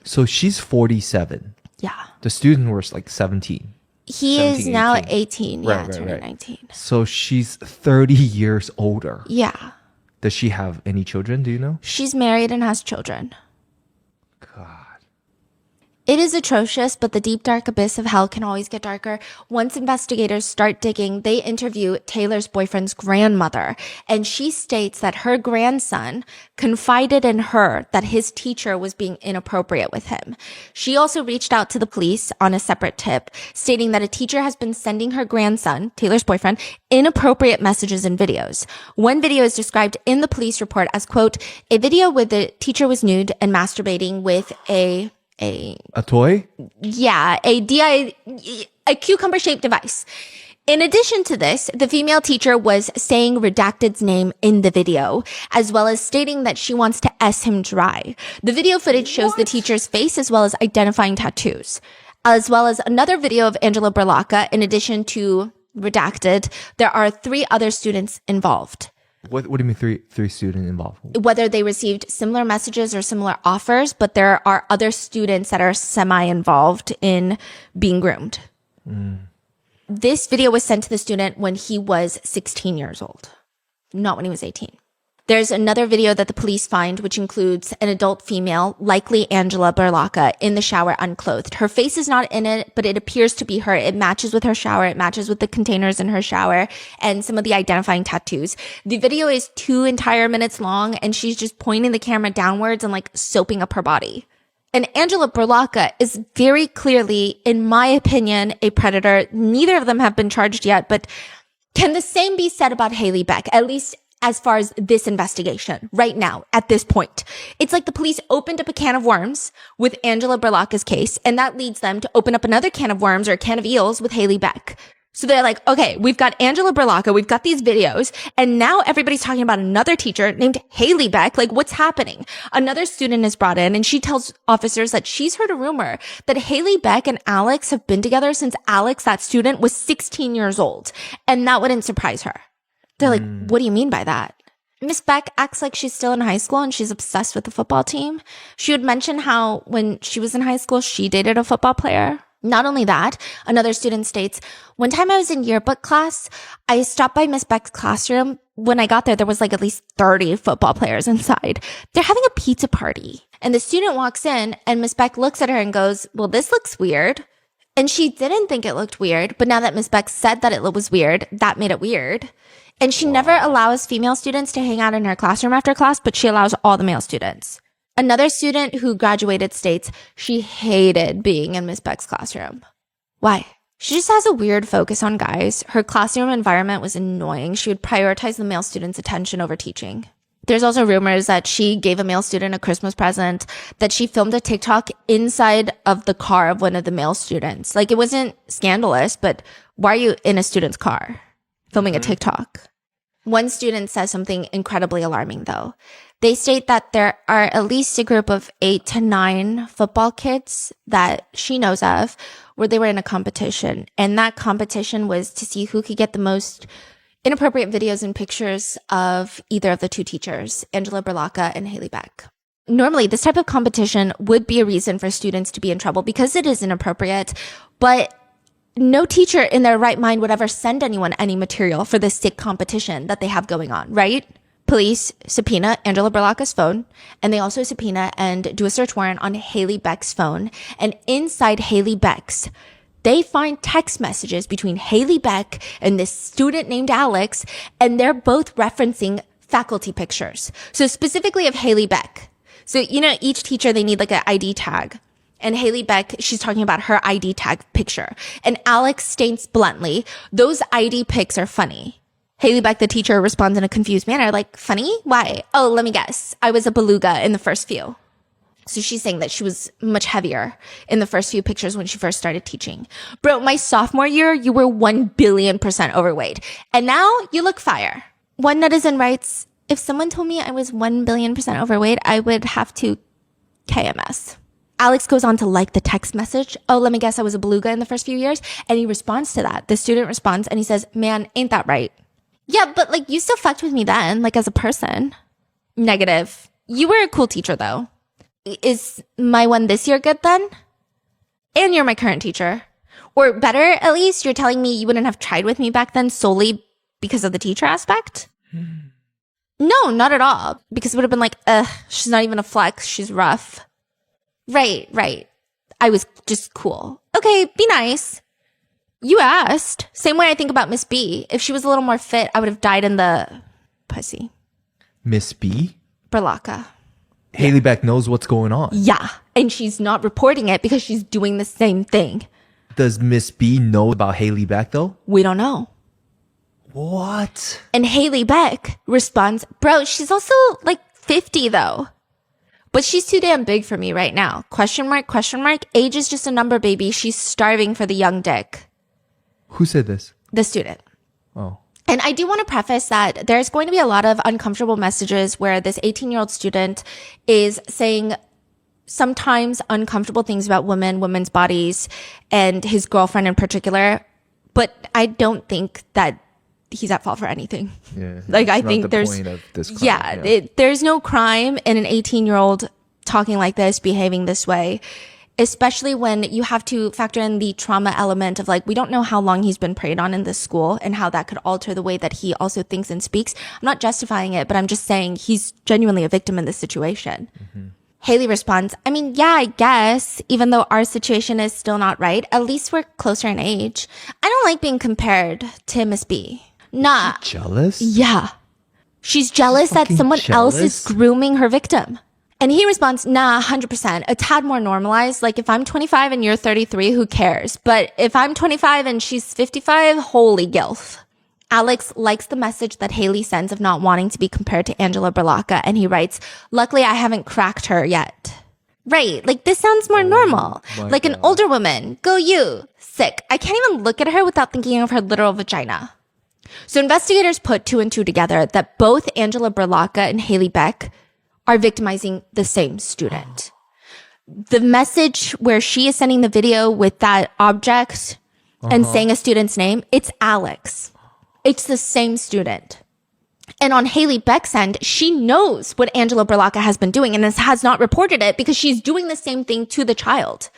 So she's 47. Yeah. The student was like 17. He 17, is now 18. Yeah, turning 19. So she's 30 years older. Yeah. Does she have any children? Do you know? She's married and has children. God. It is atrocious, but the deep, dark abyss of hell can always get darker. Once investigators start digging, they interview Taylor's boyfriend's grandmother, and she states that her grandson confided in her that his teacher was being inappropriate with him. She also reached out to the police on a separate tip, stating that a teacher has been sending her grandson, Taylor's boyfriend, inappropriate messages and videos. One video is described in the police report as, quote, a video where the teacher was nude and masturbating with a toy? Yeah, a cucumber-shaped device. In addition to this, the female teacher was saying Redacted's name in the video, as well as stating that she wants to S him dry. The video footage shows the teacher's face as well as identifying tattoos, as well as another video of Angela Berlocca. In addition to Redacted, there are 3 other students involved. What do you mean three students involved? Whether they received similar messages or similar offers, but there are other students that are semi-involved in being groomed. This video was sent to the student when he was 16 years old, not when he was 18. There's another video that the police find, which includes an adult female, likely Angela Berlocca, in the shower unclothed. Her face is not in it, but it appears to be her. It matches with her shower. It matches with the containers in her shower and some of the identifying tattoos. The video is 2 entire minutes long, and she's just pointing the camera downwards and like soaping up her body. And Angela Berlocca is very clearly, in my opinion, a predator. Neither of them have been charged yet, but can the same be said about Haley Beck, at least as far as this investigation right now, at this point? It's like the police opened up a can of worms with Angela Berlocca's case, and that leads them to open up another can of worms or a can of eels with Haley Beck. So they're like, okay, we've got Angela Berlocca, we've got these videos, and now everybody's talking about another teacher named Haley Beck. Like, what's happening? Another student is brought in, and she tells officers that she's heard a rumor that Haley Beck and Alex have been together since Alex, that student, was 16 years old. And that wouldn't surprise her. They're like, what do you mean by that? Miss Beck acts like she's still in high school and she's obsessed with the football team. She would mention how when she was in high school, she dated a football player. Not only that, another student states, one time I was in yearbook class, I stopped by Miss Beck's classroom. When I got there was like at least 30 football players inside. They're having a pizza party. And the student walks in and Miss Beck looks at her and goes, well, this looks weird. And she didn't think it looked weird, but now that Miss Beck said that it was weird, that made it weird. And she never allows female students to hang out in her classroom after class, but she allows all the male students. Another student who graduated states she hated being in Miss Beck's classroom. Why? She just has a weird focus on guys. Her classroom environment was annoying. She would prioritize the male students' attention over teaching. There's also rumors that she gave a male student a Christmas present, that she filmed a TikTok inside of the car of one of the male students. Like, it wasn't scandalous, but why are you in a student's car filming a TikTok? One student says something incredibly alarming, though. They state that there are at least a group of 8 to 9 football kids that she knows of where they were in a competition. And that competition was to see who could get the most inappropriate videos and pictures of either of the 2 teachers, Angela Berlocca and Haley Beck. Normally, this type of competition would be a reason for students to be in trouble because it is inappropriate, but no teacher in their right mind would ever send anyone any material for this sick competition that they have going on, right? Police subpoena Angela Berlocca's phone, and they also subpoena and do a search warrant on Haley Beck's phone. And inside Haley Beck's, they find text messages between Haley Beck and this student named Alex, and they're both referencing faculty pictures. So specifically of Haley Beck. So, you know, each teacher, they need like an ID tag. And Haley Beck, she's talking about her ID tag picture. And Alex states bluntly, those ID pics are funny. Haley Beck, the teacher, responds in a confused manner, like, funny? Why? Oh, let me guess. I was a beluga in the first few. So she's saying that she was much heavier in the first few pictures when she first started teaching. Bro, my sophomore year, you were 1,000,000,000% overweight. And now you look fire. One netizen writes, if someone told me I was 1,000,000,000% overweight, I would have to KMS. Alex goes on to like the text message. Oh, let me guess, I was a beluga in the first few years. And he responds to that. The student responds and he says, man, ain't that right? Yeah, but like you still fucked with me then, like as a person. Negative. You were a cool teacher though. Is my one this year good then? And you're my current teacher. Or better, at least, you're telling me you wouldn't have tried with me back then solely because of the teacher aspect? No, not at all. Because it would have been like, ugh, she's not even a flex. She's rough. Right. I was just cool. Okay, be nice. You asked. Same way I think about Miss B. If she was a little more fit, I would have died in the pussy. Miss B? Berlaka. Haley Beck knows what's going on. Yeah. And she's not reporting it because she's doing the same thing. Does Miss B know about Haley Beck though? We don't know. What? And Haley Beck responds, bro, she's also like 50 though. But she's too damn big for me right now. Question mark, question mark. Age is just a number, baby. She's starving for the young dick. Who said this? The student. Oh. And I do want to preface that there's going to be a lot of uncomfortable messages where this 18-year-old student is saying sometimes uncomfortable things about women, women's bodies, and his girlfriend in particular. But I don't think that he's at fault for anything. Yeah. Like, I not think the there's, point of this crime. yeah. There's no crime in an 18-year-old talking like this, behaving this way, especially when you have to factor in the trauma element of like, we don't know how long he's been preyed on in this school and how that could alter the way that he also thinks and speaks. I'm not justifying it, but I'm just saying he's genuinely a victim in this situation. Mm-hmm. Haley responds, I mean, yeah, I guess, even though our situation is still not right, at least we're closer in age. I don't like being compared to Miss B. Nah. Jealous? Yeah. She's jealous that someone else is grooming her victim. And he responds, nah, 100%. A tad more normalized. Like, if I'm 25 and you're 33, who cares? But if I'm 25 and she's 55, holy gilf. Alex likes the message that Haley sends of not wanting to be compared to Angela Berlaka. And he writes, luckily, I haven't cracked her yet. Right. Like, this sounds more normal. Like an older woman. Go you. Sick. I can't even look at her without thinking of her literal vagina. So investigators put two and two together that both Angela Berlaka and Haley Beck are victimizing the same student. The message where she is sending the video with that object and saying a student's name, it's Alex. It's the same student. And on Haley Beck's end, she knows what Angela Berlaka has been doing and has not reported it because she's doing the same thing to the child.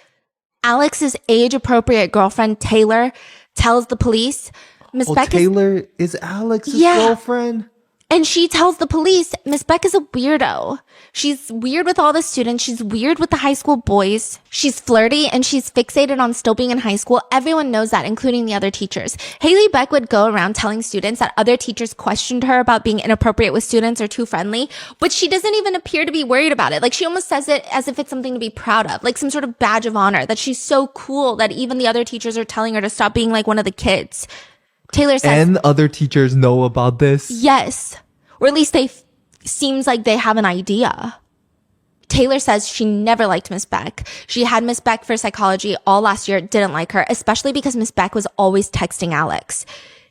Alex's age-appropriate girlfriend, Taylor, tells the police, Miss Beck Taylor is Alex's girlfriend? And she tells the police, Miss Beck is a weirdo. She's weird with all the students. She's weird with the high school boys. She's flirty and she's fixated on still being in high school. Everyone knows that, including the other teachers. Haley Beck would go around telling students that other teachers questioned her about being inappropriate with students or too friendly, but she doesn't even appear to be worried about it. Like, she almost says it as if it's something to be proud of, like some sort of badge of honor, that she's so cool that even the other teachers are telling her to stop being like one of the kids. Taylor says, and other teachers know about this? Yes. Or at least seems like they have an idea. Taylor says she never liked Miss Beck. She had Miss Beck for psychology all last year, didn't like her, especially because Miss Beck was always texting Alex.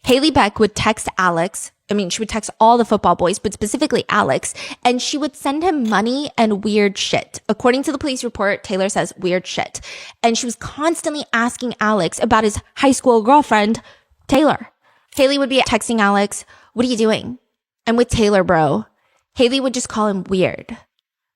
Haley Beck would text Alex. I mean, she would text all the football boys, but specifically Alex, and she would send him money and weird shit. According to the police report, Taylor says weird shit. And she was constantly asking Alex about his high school girlfriend, Taylor. Haley would be texting Alex, what are you doing? And with Taylor, bro, Haley would just call him weird,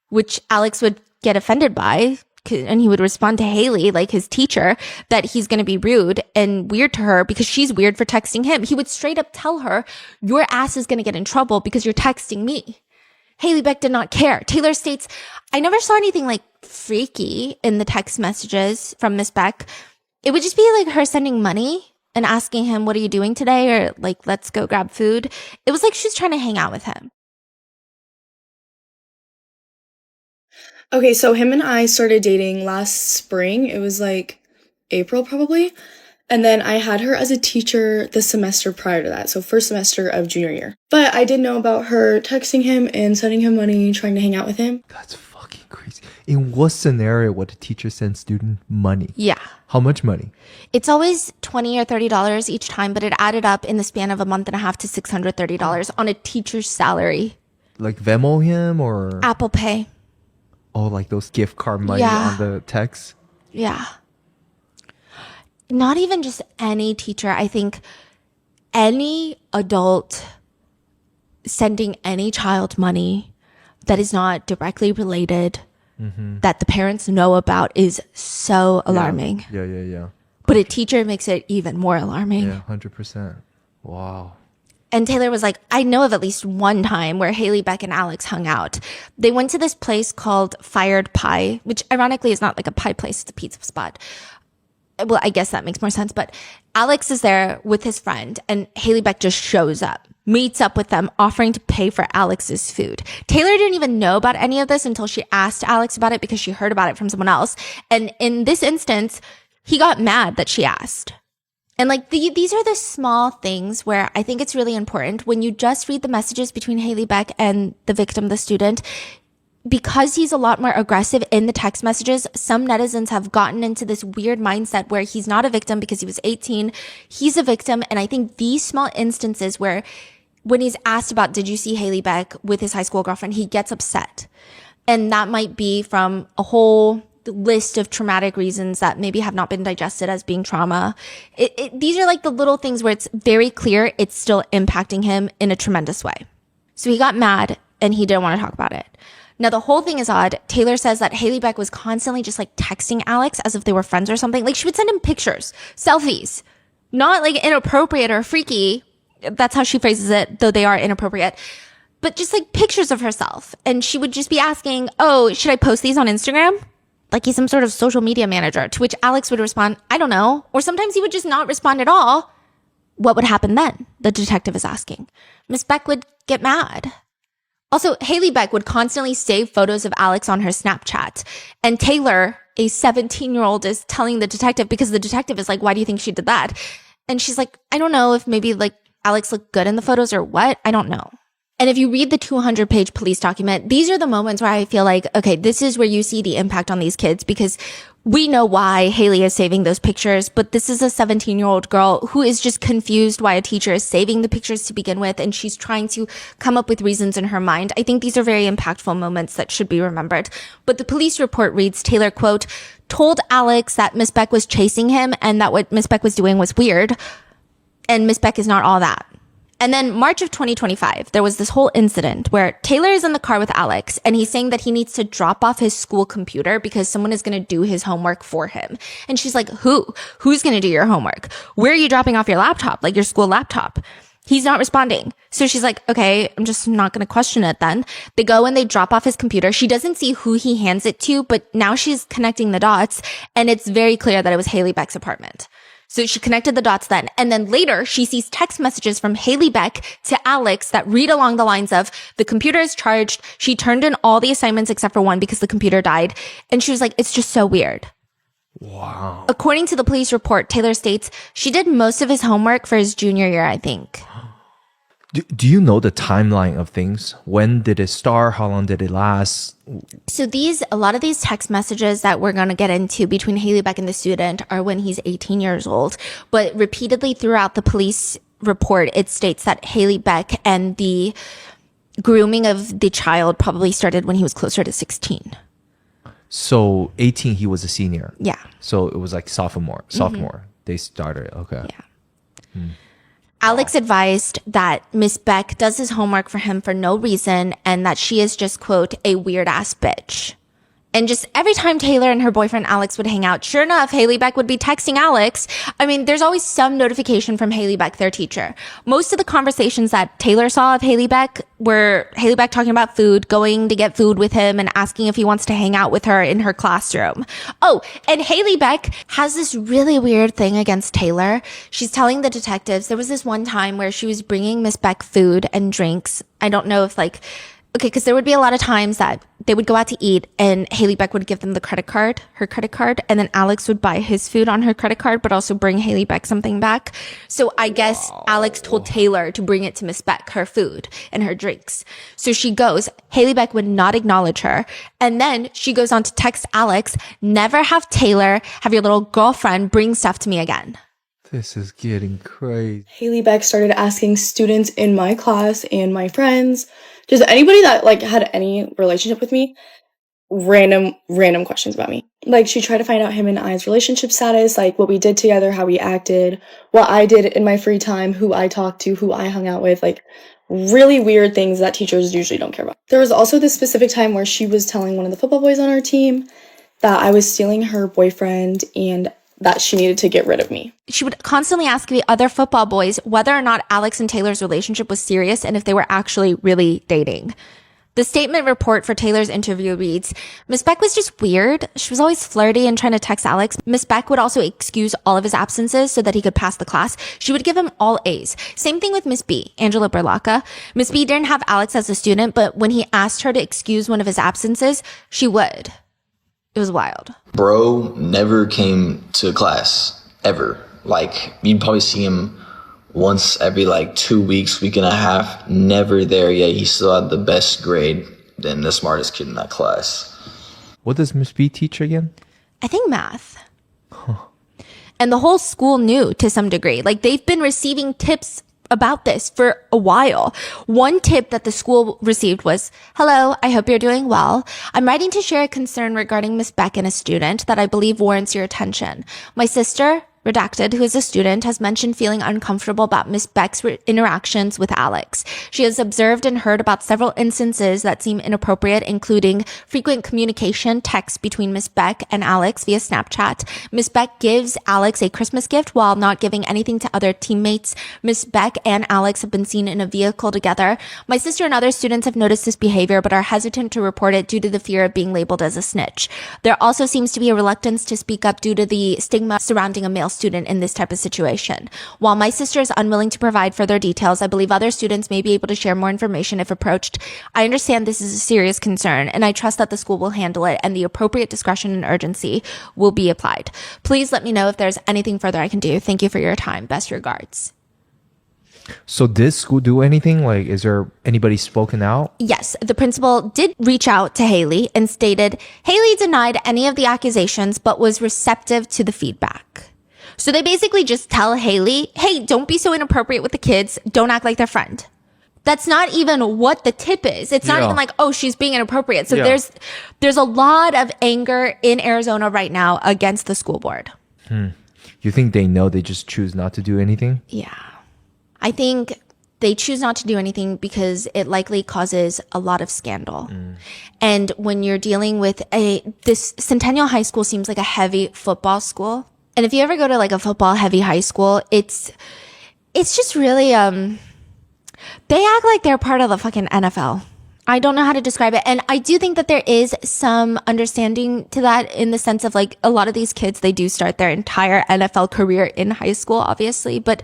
which Alex would get offended by. And he would respond to Haley, like his teacher, that he's going to be rude and weird to her because she's weird for texting him. He would straight up tell her, your ass is going to get in trouble because you're texting me. Haley Beck did not care. Taylor states, I never saw anything like freaky in the text messages from Miss Beck. It would just be like her sending money and asking him, what are you doing today? Or like, let's go grab food. It was like she was trying to hang out with him. Okay, so him and I started dating last spring. It was like April probably. And then I had her as a teacher the semester prior to that. So first semester of junior year. But I did know about her texting him and sending him money, trying to hang out with him. That's fucking crazy. In what scenario would a teacher send student money? Yeah. How much money? It's always $20 or $30 each time, but it added up in the span of a month and a half to $630 on a teacher's salary. Like Venmo him or? Apple Pay. Oh, like those gift card money on the text? Yeah. Not even just any teacher. I think any adult sending any child money that is not directly related, that the parents know about, is so alarming. Yeah. But a teacher makes it even more alarming. Yeah, 100%. Wow. And Taylor was like, I know of at least one time where Haley, Beck, and Alex hung out. They went to this place called Fired Pie, which ironically is not like a pie place, it's a pizza spot. Well, I guess that makes more sense. But Alex is there with his friend, and Haley Beck just shows up, meets up with them, offering to pay for Alex's food. Taylor didn't even know about any of this until she asked Alex about it because she heard about it from someone else. And in this instance, he got mad that she asked. And like these are the small things where I think it's really important when you just read the messages between Haley Beck and the victim, the student. Because he's a lot more aggressive in the text messages, some netizens have gotten into this weird mindset where he's not a victim because he was 18. He's a victim. And I think these small instances where when he's asked about, did you see Haley Beck with his high school girlfriend, he gets upset. And that might be from a whole list of traumatic reasons that maybe have not been digested as being trauma. These are like the little things where it's very clear it's still impacting him in a tremendous way. So he got mad and he didn't want to talk about it. Now, the whole thing is odd. Taylor says that Haley Beck was constantly just like texting Alex as if they were friends or something. Like she would send him pictures, selfies, not like inappropriate or freaky. That's how she phrases it, though they are inappropriate, but just like pictures of herself. And she would just be asking, oh, should I post these on Instagram? Like he's some sort of social media manager, to which Alex would respond, I don't know. Or sometimes he would just not respond at all. What would happen then? The detective is asking. Miss Beck would get mad. Also, Haley Beck would constantly save photos of Alex on her Snapchat. And Taylor, a 17-year-old, is telling the detective, because the detective is like, why do you think she did that? And she's like, I don't know if maybe like Alex looked good in the photos or what. I don't know. And if you read the 200-page police document, these are the moments where I feel like, okay, this is where you see the impact on these kids, because we know why Haley is saving those pictures, but this is a 17-year-old girl who is just confused why a teacher is saving the pictures to begin with, and she's trying to come up with reasons in her mind. I think these are very impactful moments that should be remembered. But the police report reads, Taylor, quote, told Alex that Miss Beck was chasing him and that what Miss Beck was doing was weird, and Miss Beck is not all that. And then March of 2025, there was this whole incident where Taylor is in the car with Alex and he's saying that he needs to drop off his school computer because someone is going to do his homework for him. And she's like, who? Who's going to do your homework? Where are you dropping off your laptop? Like your school laptop? He's not responding. So she's like, okay, I'm just not going to question it then. They go and they drop off his computer. She doesn't see who he hands it to, but now she's connecting the dots and it's very clear that it was Haley Beck's apartment. So she connected the dots then. And then later she sees text messages from Haley Beck to Alex that read along the lines of, the computer is charged. She turned in all the assignments except for one because the computer died. And she was like, it's just so weird. Wow. According to the police report, Taylor states she did most of his homework for his junior year, I think. Do you know the timeline of things? When did it start? How long did it last? So a lot of these text messages that we're going to get into between Haley Beck and the student are when he's 18 years old. But repeatedly throughout the police report, it states that Haley Beck and the grooming of the child probably started when he was closer to 16. So 18, he was a senior. Yeah. So it was like sophomore. They started. Okay. Yeah. Alex advised that Miss Beck does his homework for him for no reason and that she is just, quote, a weird ass bitch. And just every time Taylor and her boyfriend Alex would hang out, sure enough, Haley Beck would be texting Alex. I mean, there's always some notification from Haley Beck, their teacher. Most of the conversations that Taylor saw of Haley Beck were Haley Beck talking about food, going to get food with him and asking if he wants to hang out with her in her classroom. Oh, and Haley Beck has this really weird thing against Taylor. She's telling the detectives there was this one time where she was bringing Miss Beck food and drinks. I don't know if because there would be a lot of times that they would go out to eat and Haley Beck would give them her credit card, and then Alex would buy his food on her credit card, but also bring Haley Beck something back. So I guess Alex told Taylor to bring it to Miss Beck, her food and her drinks. So she goes, Haley Beck would not acknowledge her. And then she goes on to text Alex, never have Taylor have your little girlfriend bring stuff to me again. This is getting crazy. Haley Beck started asking students in my class and my friends, just anybody that had any relationship with me, random questions about me. She tried to find out him and I's relationship status, what we did together, how we acted, what I did in my free time, who I talked to, who I hung out with, really weird things that teachers usually don't care about. There was also this specific time where she was telling one of the football boys on our team that I was stealing her boyfriend and that she needed to get rid of me. She would constantly ask the other football boys whether or not Alex and Taylor's relationship was serious and if they were actually really dating. The statement report for Taylor's interview reads, Miss Beck was just weird. She was always flirty and trying to text Alex. Miss Beck would also excuse all of his absences so that he could pass the class. She would give him all A's. Same thing with Miss B, Angela Berlacca. Miss B didn't have Alex as a student, but when he asked her to excuse one of his absences, she would. It was wild. Bro never came to class, ever. Like, you'd probably see him once every 2 weeks, week and a half, never there yet. He still had the best grade than the smartest kid in that class. What does Miss B teach again? I think math. And the whole school knew to some degree. Like, they've been receiving tips about this for a while. One tip that the school received was, hello, I hope you're doing well. I'm writing to share a concern regarding Miss Beck and a student that I believe warrants your attention. My sister, redacted, who is a student, has mentioned feeling uncomfortable about Miss Beck's interactions with Alex. She has observed and heard about several instances that seem inappropriate, including frequent communication texts between Miss Beck and Alex via Snapchat. Miss Beck gives Alex a Christmas gift while not giving anything to other teammates. Miss Beck and Alex have been seen in a vehicle together. My sister and other students have noticed this behavior but are hesitant to report it due to the fear of being labeled as a snitch. There also seems to be a reluctance to speak up due to the stigma surrounding a male student in this type of situation. While my sister is unwilling to provide further details, I believe other students may be able to share more information if approached. I understand this is a serious concern, and I trust that the school will handle it and the appropriate discretion and urgency will be applied. Please let me know if there's anything further I can do. Thank you for your time. Best regards. So did school do anything? Like, is there anybody spoken out? Yes, the principal did reach out to Haley and stated Haley denied any of the accusations but was receptive to the feedback. So they basically just tell Haley, hey, don't be so inappropriate with the kids. Don't act like their friend. That's not even what the tip is. It's not even like, oh, she's being inappropriate. So there's a lot of anger in Arizona right now against the school board. You think they know, they just choose not to do anything? Yeah. I think they choose not to do anything because it likely causes a lot of scandal. And when you're dealing with this Centennial High School seems like a heavy football school. And if you ever go to like a football heavy high school, it's just really, they act like they're part of the fucking NFL. I don't know how to describe it. And I do think that there is some understanding to that in the sense of like a lot of these kids, they do start their entire NFL career in high school, obviously, but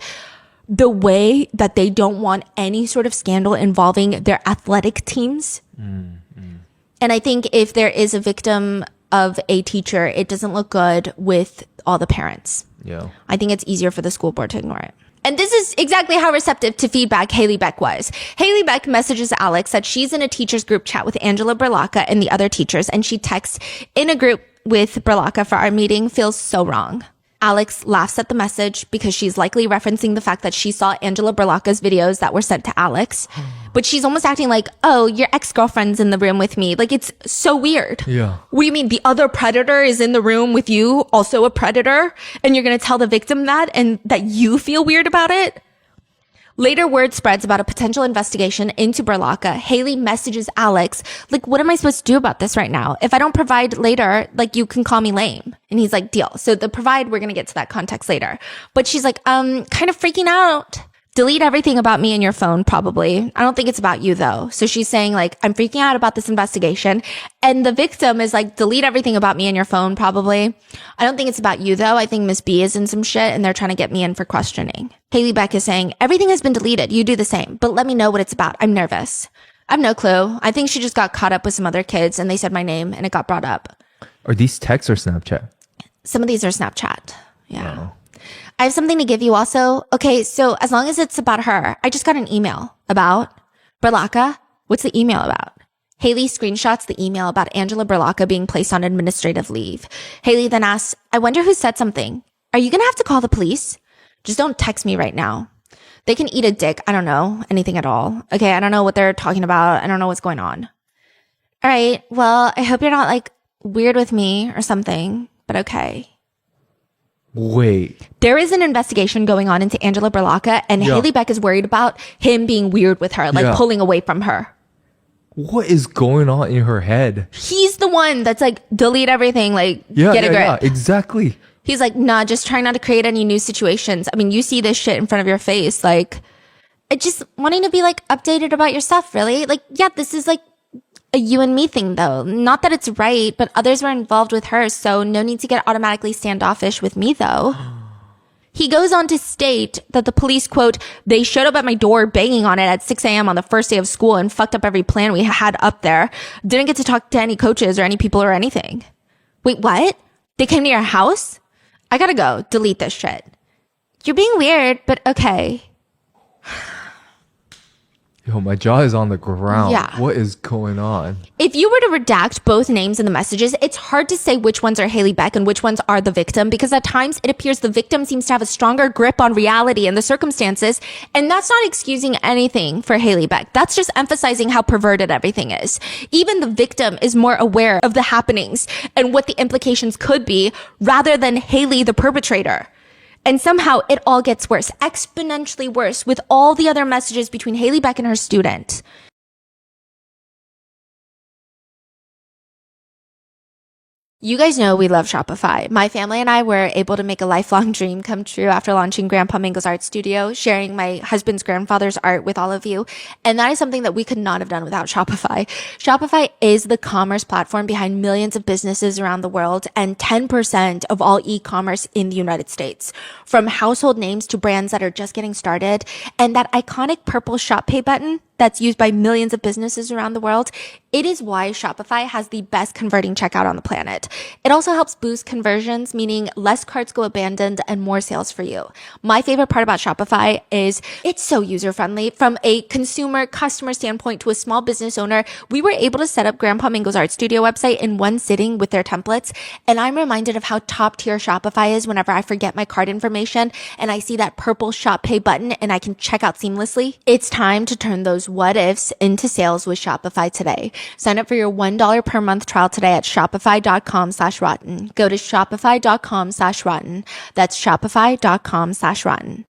the way that they don't want any sort of scandal involving their athletic teams. And I think if there is a victim of a teacher, it doesn't look good with all the parents. Yeah. I think it's easier for the school board to ignore it. And this is exactly how receptive to feedback Haley Beck was. Haley Beck messages Alex that she's in a teacher's group chat with Angela Berlacca and the other teachers, and she texts, in a group with Berlacca for our meeting feels so wrong. Alex laughs at the message because she's likely referencing the fact that she saw Angela Berlacca's videos that were sent to Alex. But she's almost acting like, oh, your ex-girlfriend's in the room with me. Like, it's so weird. Yeah. What do you mean? The other predator is in the room with you, also a predator? And you're going to tell the victim that and that you feel weird about it? Later, word spreads about a potential investigation into Berlacca. Haley messages Alex, like, what am I supposed to do about this right now? If I don't provide later, like, you can call me lame. And he's like, deal. So the provide, we're going to get to that context later. But she's like, kind of freaking out. Delete everything about me in your phone, probably. I don't think it's about you, though. So she's saying, like, I'm freaking out about this investigation. And the victim is like, delete everything about me in your phone, probably. I don't think it's about you, though. I think Miss B is in some shit, and they're trying to get me in for questioning. Haley Beck is saying, everything has been deleted. You do the same. But let me know what it's about. I'm nervous. I have no clue. I think she just got caught up with some other kids, and they said my name, and it got brought up. Are these texts or Snapchat? Some of these are Snapchat. Yeah. Oh. I have something to give you also. Okay, so as long as it's about her, I just got an email about Berlacca. What's the email about? Haley screenshots the email about Angela Berlacca being placed on administrative leave. Haley then asks, I wonder who said something. Are you going to have to call the police? Just don't text me right now. They can eat a dick. I don't know anything at all. Okay, I don't know what they're talking about. I don't know what's going on. All right, well, I hope you're not like weird with me or something, but okay. Wait. There is an investigation going on into Angela Berlacca, and Haley Beck is worried about him being weird with her, like pulling away from her. What is going on in her head? He's the one that's like, delete everything, like, get a grip. Yeah, exactly. He's like, nah, just trying not to create any new situations. I mean, you see this shit in front of your face. Like, just wanting to be like updated about your stuff, really. Like, yeah, this is like a you and me thing though. Not that it's right, but others were involved with her. So no need to get automatically standoffish with me though. He goes on to state that the police, quote, they showed up at my door banging on it at 6 a.m. on the first day of school and fucked up every plan we had up there. Didn't get to talk to any coaches or any people or anything. Wait, what? They came to your house? I gotta go. Delete this shit. You're being weird, but okay. Yo, my jaw is on the ground. Yeah. What is going on? If you were to redact both names in the messages, it's hard to say which ones are Haley Beck and which ones are the victim, because at times it appears the victim seems to have a stronger grip on reality and the circumstances. And that's not excusing anything for Haley Beck. That's just emphasizing how perverted everything is. Even the victim is more aware of the happenings and what the implications could be rather than Haley, the perpetrator. And somehow it all gets worse, exponentially worse, with all the other messages between Haley Beck and her student. You guys know we love Shopify. My family and I were able to make a lifelong dream come true after launching Grandpa Mingo's art studio, sharing my husband's grandfather's art with all of you. And that is something that we could not have done without Shopify. Shopify is the commerce platform behind millions of businesses around the world and 10% of all e-commerce in the United States. From household names to brands that are just getting started. And that iconic purple Shop Pay button that's used by millions of businesses around the world. It is why Shopify has the best converting checkout on the planet. It also helps boost conversions, meaning less carts go abandoned and more sales for you. My favorite part about Shopify is it's so user-friendly. From a consumer customer standpoint to a small business owner, we were able to set up Grandpa Mingo's art studio website in one sitting with their templates. And I'm reminded of how top tier Shopify is whenever I forget my card information and I see that purple Shop Pay button and I can check out seamlessly. It's time to turn those what ifs into sales with Shopify today. Sign up for your $1 per month trial today at shopify.com/rotten. Go to shopify.com/rotten. That's shopify.com/rotten.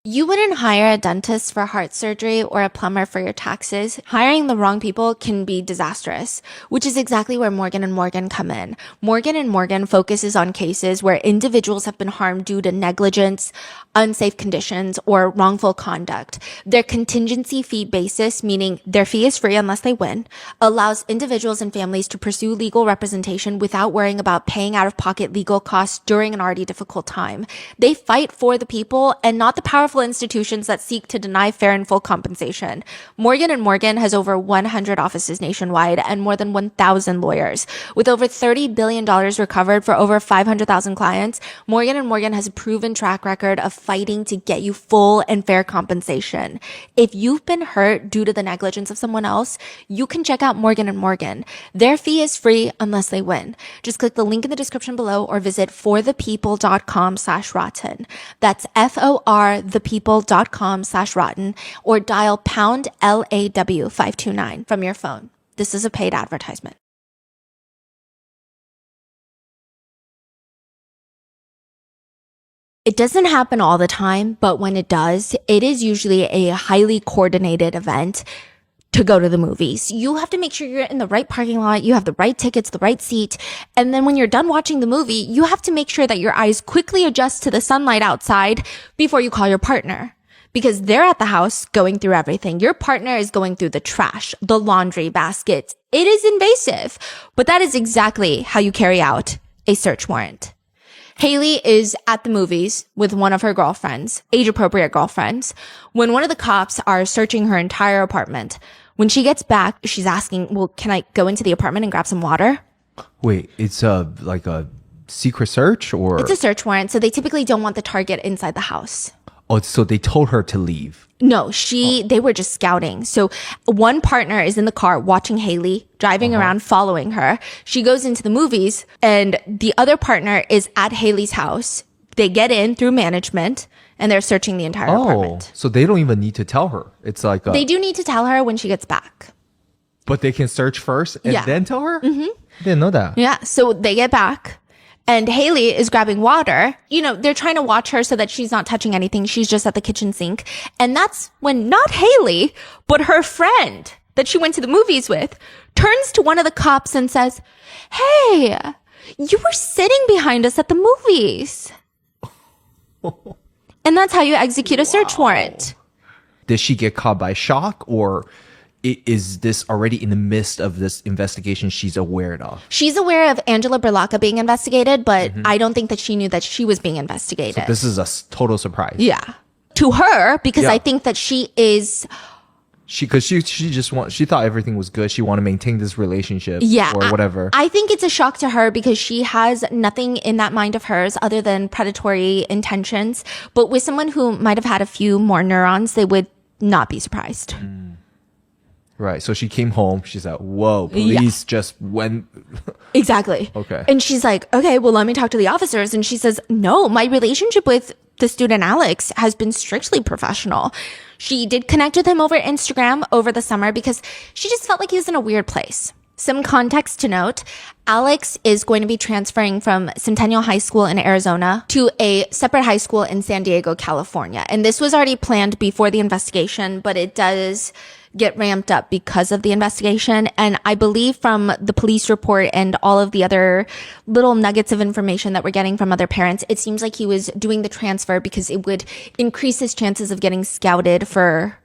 You wouldn't hire a dentist for heart surgery or a plumber for your taxes. Hiring the wrong people can be disastrous, which is exactly where Morgan & Morgan come in. Morgan & Morgan focuses on cases where individuals have been harmed due to negligence, unsafe conditions, or wrongful conduct. Their contingency fee basis, meaning their fee is free unless they win, allows individuals and families to pursue legal representation without worrying about paying out-of-pocket legal costs during an already difficult time. They fight for the people and not the powerful institutions that seek to deny fair and full compensation. Morgan & Morgan has over 100 offices nationwide and more than 1,000 lawyers. With over $30 billion recovered for over 500,000 clients, Morgan & Morgan has a proven track record of fighting to get you full and fair compensation. If you've been hurt due to the negligence of someone else, you can check out Morgan & Morgan. Their fee is free unless they win. Just click the link in the description below or visit forthepeople.com/rotten. That's forthepeople.com/rotten or dial pound LAW 529 from your phone. This is a paid advertisement. It doesn't happen all the time, but when it does, it is usually a highly coordinated event to go to the movies. You have to make sure you're in the right parking lot, you have the right tickets, the right seat, and then when you're done watching the movie, you have to make sure that your eyes quickly adjust to the sunlight outside before you call your partner. Because they're at the house going through everything. Your partner is going through the trash, the laundry basket. It is invasive, but that is exactly how you carry out a search warrant. Haley is at the movies with one of her girlfriends, age-appropriate girlfriends, when one of the cops are searching her entire apartment. When she gets back, she's asking, well, can I go into the apartment and grab some water? Wait, it's like a secret search or? It's a search warrant, so they typically don't want the target inside the house. Oh, so they told her to leave. No, they were just scouting. So one partner is in the car watching Haley, driving around, following her. She goes into the movies and the other partner is at Haley's house. They get in through management and they're searching the entire apartment. So they don't even need to tell her. It's like they do need to tell her when she gets back. But they can search first and then tell her? Mm-hmm. Didn't know that. Yeah. So they get back. And Haley is grabbing water. You know, they're trying to watch her so that she's not touching anything. She's just at the kitchen sink. And that's when not Haley, but her friend that she went to the movies with turns to one of the cops and says, "Hey, you were sitting behind us at the movies." And that's how you execute a search warrant. Did she get caught by shock, or is this already in the midst of this investigation she's aware of? She's aware of Angela Berlocca being investigated, but I don't think that she knew that she was being investigated. So this is a total surprise. Yeah. To her, because Yeah. I think that she is... She thought everything was good. She wanted to maintain this relationship, Yeah, or whatever. I think it's a shock to her because she has nothing in that mind of hers other than predatory intentions. But with someone who might have had a few more neurons, they would not be surprised. Right. So she came home. She's like, "Whoa, police just went." Exactly. Okay. And she's like, "Okay, well, let me talk to the officers." And she says, "No, my relationship with the student Alex has been strictly professional." She did connect with him over Instagram over the summer because she just felt like he was in a weird place. Some context to note, Alex is going to be transferring from Centennial High School in Arizona to a separate high school in San Diego, California. And this was already planned before the investigation, but it does get ramped up because of the investigation. And I believe from the police report and all of the other little nuggets of information that we're getting from other parents, it seems like he was doing the transfer because it would increase his chances of getting scouted for,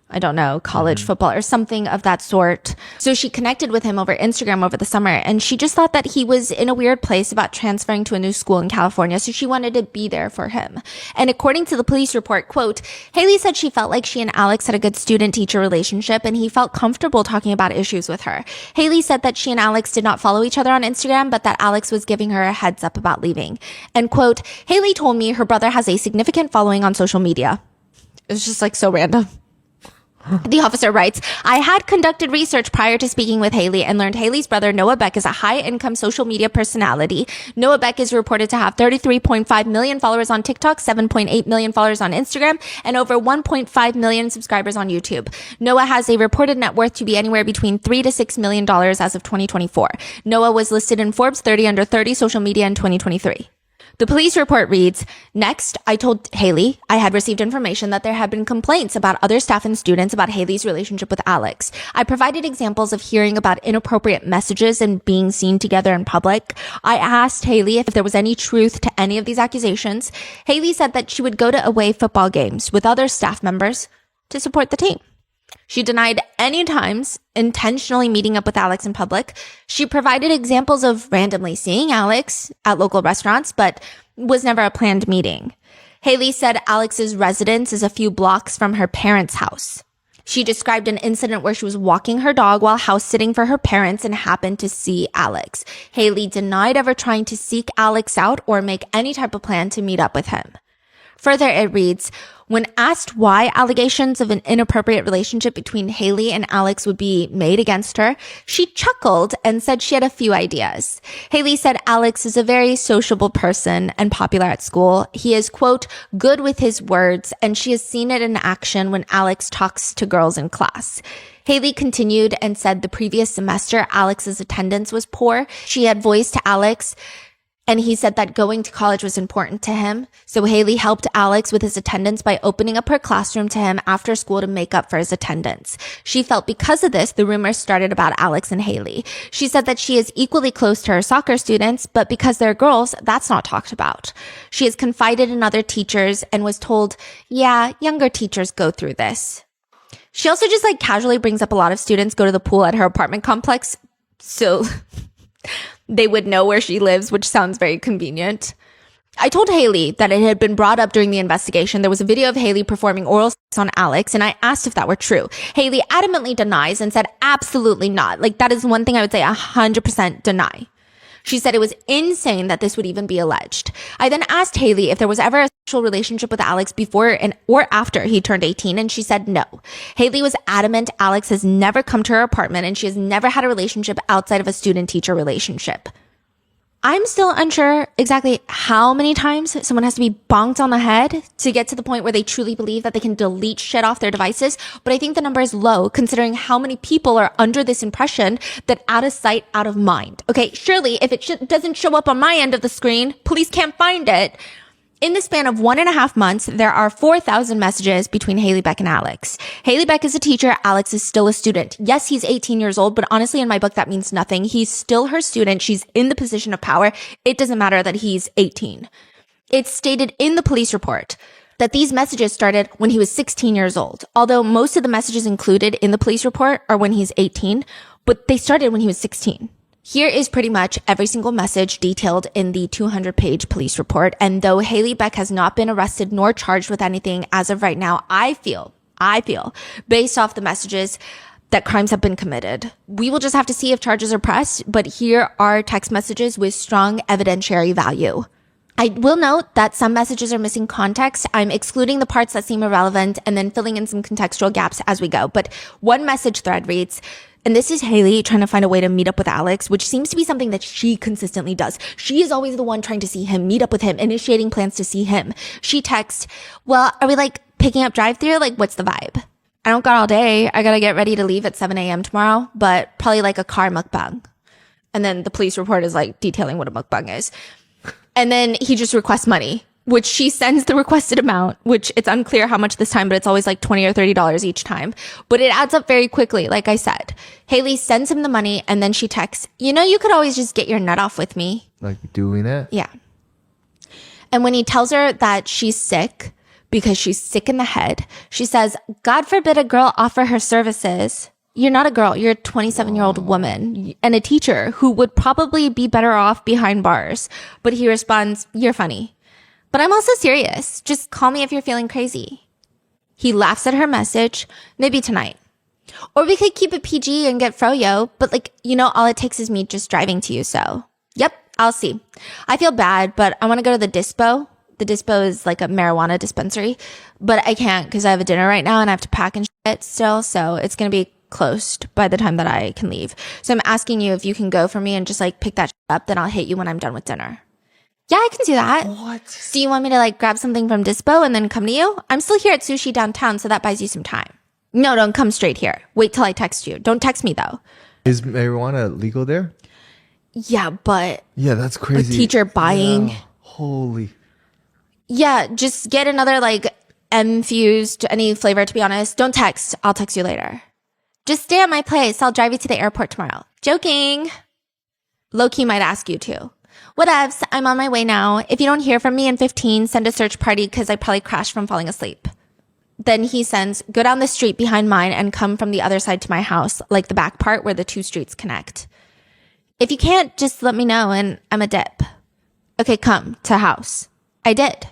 I don't know, college football or something of that sort. So she connected with him over Instagram over the summer, and she just thought that he was in a weird place about transferring to a new school in California. So she wanted to be there for him. And according to the police report, quote, Haley said she felt like she and Alex had a good student-teacher relationship, and he felt comfortable talking about issues with her. Haley said that she and Alex did not follow each other on Instagram, but that Alex was giving her a heads up about leaving. And quote, Haley told me her brother has a significant following on social media. It's just like so random. The officer writes, I had conducted research prior to speaking with Haley and learned Haley's brother, Noah Beck, is a high-income social media personality. Noah Beck is reported to have 33.5 million followers on TikTok, 7.8 million followers on Instagram, and over 1.5 million subscribers on YouTube. Noah has a reported net worth to be anywhere between $3 to $6 million as of 2024. Noah was listed in Forbes 30 under 30 social media in 2023. The police report reads, next, I told Haley I had received information that there had been complaints about other staff and students about Haley's relationship with Alex. I provided examples of hearing about inappropriate messages and being seen together in public. I asked Haley if there was any truth to any of these accusations. Haley said that she would go to away football games with other staff members to support the team. She denied any times intentionally meeting up with Alex in public. She provided examples of randomly seeing Alex at local restaurants, but was never a planned meeting. Haley said Alex's residence is a few blocks from her parents' house. She described an incident where she was walking her dog while house sitting for her parents and happened to see Alex. Haley denied ever trying to seek Alex out or make any type of plan to meet up with him. Further, it reads, when asked why allegations of an inappropriate relationship between Haley and Alex would be made against her, she chuckled and said she had a few ideas. Haley said Alex is a very sociable person and popular at school. He is, quote, good with his words, and she has seen it in action when Alex talks to girls in class. Haley continued and said the previous semester, Alex's attendance was poor. She had voiced to Alex, and he said that going to college was important to him. So Haley helped Alex with his attendance by opening up her classroom to him after school to make up for his attendance. She felt because of this, the rumors started about Alex and Haley. She said that she is equally close to her soccer students, but because they're girls, that's not talked about. She has confided in other teachers and was told, yeah, younger teachers go through this. She also just like casually brings up a lot of students go to the pool at her apartment complex. So they would know where she lives, which sounds very convenient. I told Haley that it had been brought up during the investigation. There was a video of Haley performing oral sex on Alex, and I asked if that were true. Haley adamantly denies and said absolutely not. Like, that is one thing I would say 100% deny. She said it was insane that this would even be alleged. I then asked Haley if there was ever a sexual relationship with Alex before and or after he turned 18, and she said no. Haley was adamant Alex has never come to her apartment and she has never had a relationship outside of a student-teacher relationship. I'm still unsure exactly how many times someone has to be bonked on the head to get to the point where they truly believe that they can delete shit off their devices. But I think the number is low considering how many people are under this impression that out of sight, out of mind. Okay, surely if it doesn't show up on my end of the screen, police can't find it. In the span of 1.5 months, there are 4,000 messages between Haley, Beck, and Alex. Haley Beck is a teacher. Alex is still a student. Yes, he's 18 years old, but honestly, in my book, that means nothing. He's still her student. She's in the position of power. It doesn't matter that he's 18. It's stated in the police report that these messages started when he was 16 years old. Although most of the messages included in the police report are when he's 18, but they started when he was 16. Here is pretty much every single message detailed in the 200-page police report. And though Haley Beck has not been arrested nor charged with anything as of right now, I feel, based off the messages, that crimes have been committed. We will just have to see if charges are pressed, but here are text messages with strong evidentiary value. I will note that some messages are missing context. I'm excluding the parts that seem irrelevant and then filling in some contextual gaps as we go. But one message thread reads, and this is Haley trying to find a way to meet up with Alex, which seems to be something that she consistently does. She is always the one trying to see him, meet up with him, initiating plans to see him. She texts, well, are we like picking up drive-thru? Like, what's the vibe? I don't got all day. I gotta get ready to leave at 7 a.m. tomorrow, but probably like a car mukbang. And then the police report is like detailing what a mukbang is. And then he just requests money, which she sends the requested amount, which it's unclear how much this time, but it's always like $20 or $30 each time. But it adds up very quickly. Like I said, Haley sends him the money and then she texts, you know, you could always just get your nut off with me. Like doing it? Yeah. And when he tells her that she's sick because she's sick in the head, she says, God forbid a girl offer her services. You're not a girl. You're a 27-year-old woman and a teacher who would probably be better off behind bars. But he responds, you're funny. But I'm also serious. Just call me if you're feeling crazy. He laughs at her message, maybe tonight. Or we could keep it PG and get froyo, but like, you know, all it takes is me just driving to you, so. Yep, I'll see. I feel bad, but I want to go to the dispo. The dispo is like a marijuana dispensary, but I can't because I have a dinner right now and I have to pack and shit still, so it's going to be closed by the time that I can leave. So I'm asking you if you can go for me and just like pick that shit up, then I'll hit you when I'm done with dinner. Yeah, I can do that. What? Do you want me to like grab something from Dispo and then come to you? I'm still here at Sushi downtown, so that buys you some time. No, don't come straight here. Wait till I text you. Don't text me though. Is marijuana legal there? Yeah, but Yeah, that's crazy. a teacher buying. Yeah. Holy. Yeah, just get another like infused, any flavor to be honest. Don't text. I'll text you later. Just stay at my place. I'll drive you to the airport tomorrow. Joking. Low-key might ask you to. Whatevs, I'm on my way now. If you don't hear from me in 15, send a search party because I probably crashed from falling asleep. Then he sends, go down the street behind mine and come from the other side to my house, like the back part where the two streets connect. If you can't, just let me know and I'm a dip. Okay, come to house. I did.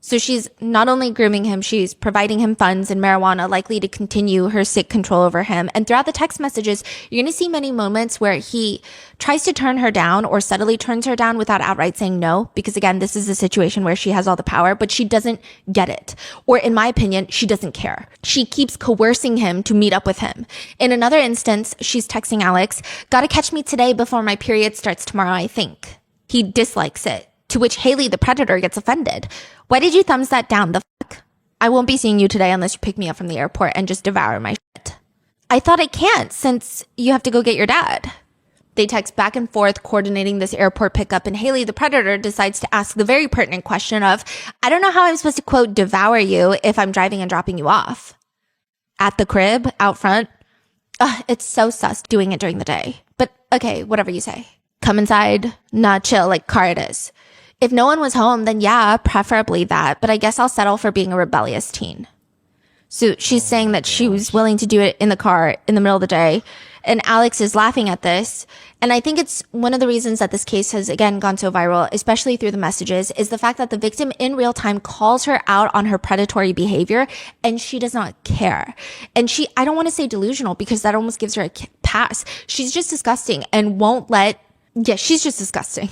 So she's not only grooming him, she's providing him funds and marijuana likely to continue her sick control over him. And throughout the text messages, you're going to see many moments where he tries to turn her down or subtly turns her down without outright saying no. Because again, this is a situation where she has all the power, but she doesn't get it. Or in my opinion, she doesn't care. She keeps coercing him to meet up with him. In another instance, she's texting Alex, gotta catch me today before my period starts tomorrow, I think. He dislikes it. To which Haley, the predator, gets offended. Why did you thumbs that down? The fuck? I won't be seeing you today unless you pick me up from the airport and just devour my shit. I thought I can't since you have to go get your dad. They text back and forth coordinating this airport pickup, and Haley, the predator, decides to ask the very pertinent question of, I don't know how I'm supposed to, quote, devour you if I'm driving and dropping you off. At the crib, out front. It's so sus doing it during the day. But okay, whatever you say. Come inside, nah, chill, like car it is. If no one was home, then yeah, preferably that, but I guess I'll settle for being a rebellious teen. So she's saying that she was willing to do it in the car in the middle of the day, and Alex is laughing at this. And I think it's one of the reasons that this case has again gone so viral, especially through the messages, is the fact that the victim in real time calls her out on her predatory behavior and she does not care. And I don't want to say delusional because that almost gives her a pass. She's just disgusting and she's just disgusting.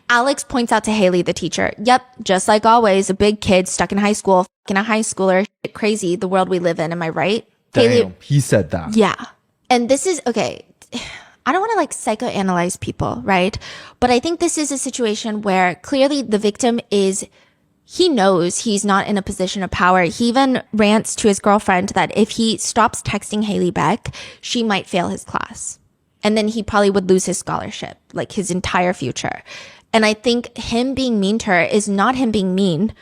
Alex points out to Haley, the teacher, yep, just like always, a big kid stuck in high school, fucking a high schooler, crazy, the world we live in, am I right? Damn, Haley, he said that. Yeah. And this is, okay, I don't want to like psychoanalyze people, right? But I think this is a situation where clearly the victim he knows he's not in a position of power. He even rants to his girlfriend that if he stops texting Haley Beck, she might fail his class. And then he probably would lose his scholarship, like his entire future. And I think him being mean to her is not him being mean.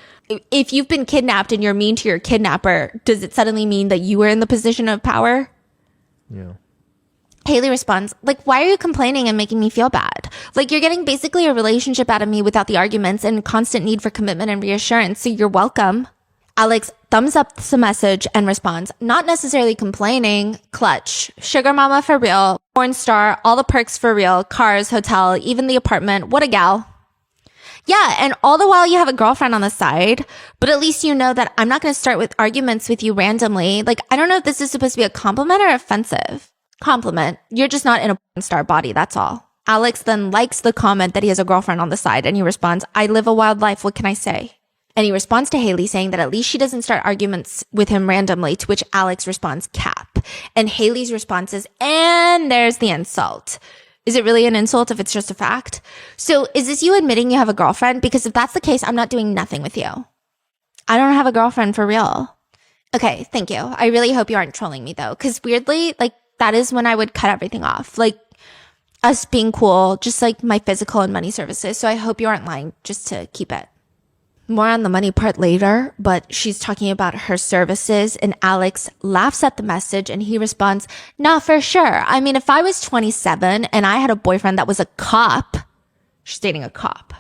If you've been kidnapped and you're mean to your kidnapper, does it suddenly mean that you were in the position of power? Yeah. Haley responds, like, why are you complaining and making me feel bad? Like, you're getting basically a relationship out of me without the arguments and constant need for commitment and reassurance, so you're welcome. Alex thumbs up the message and responds, not necessarily complaining, clutch, sugar mama for real, porn star, all the perks for real, cars, hotel, even the apartment, what a gal. Yeah, and all the while you have a girlfriend on the side, but at least you know that I'm not going to start with arguments with you randomly. Like, I don't know if this is supposed to be a compliment or offensive. Compliment. You're just not in a porn star body, that's all. Alex then likes the comment that he has a girlfriend on the side, and he responds, I live a wild life, what can I say? And he responds to Haley saying that at least she doesn't start arguments with him randomly, to which Alex responds, cap. And Haley's response is, and there's the insult. Is it really an insult if it's just a fact? So is this you admitting you have a girlfriend? Because if that's the case, I'm not doing nothing with you. I don't have a girlfriend for real. Okay, thank you. I really hope you aren't trolling me though. Because weirdly, like, that is when I would cut everything off. Like, us being cool, just like my physical and money services. So I hope you aren't lying just to keep it. More on the money part later, but she's talking about her services and Alex laughs at the message and he responds, nah, for sure. I mean, if I was 27 and I had a boyfriend that was a cop, she's dating a cop.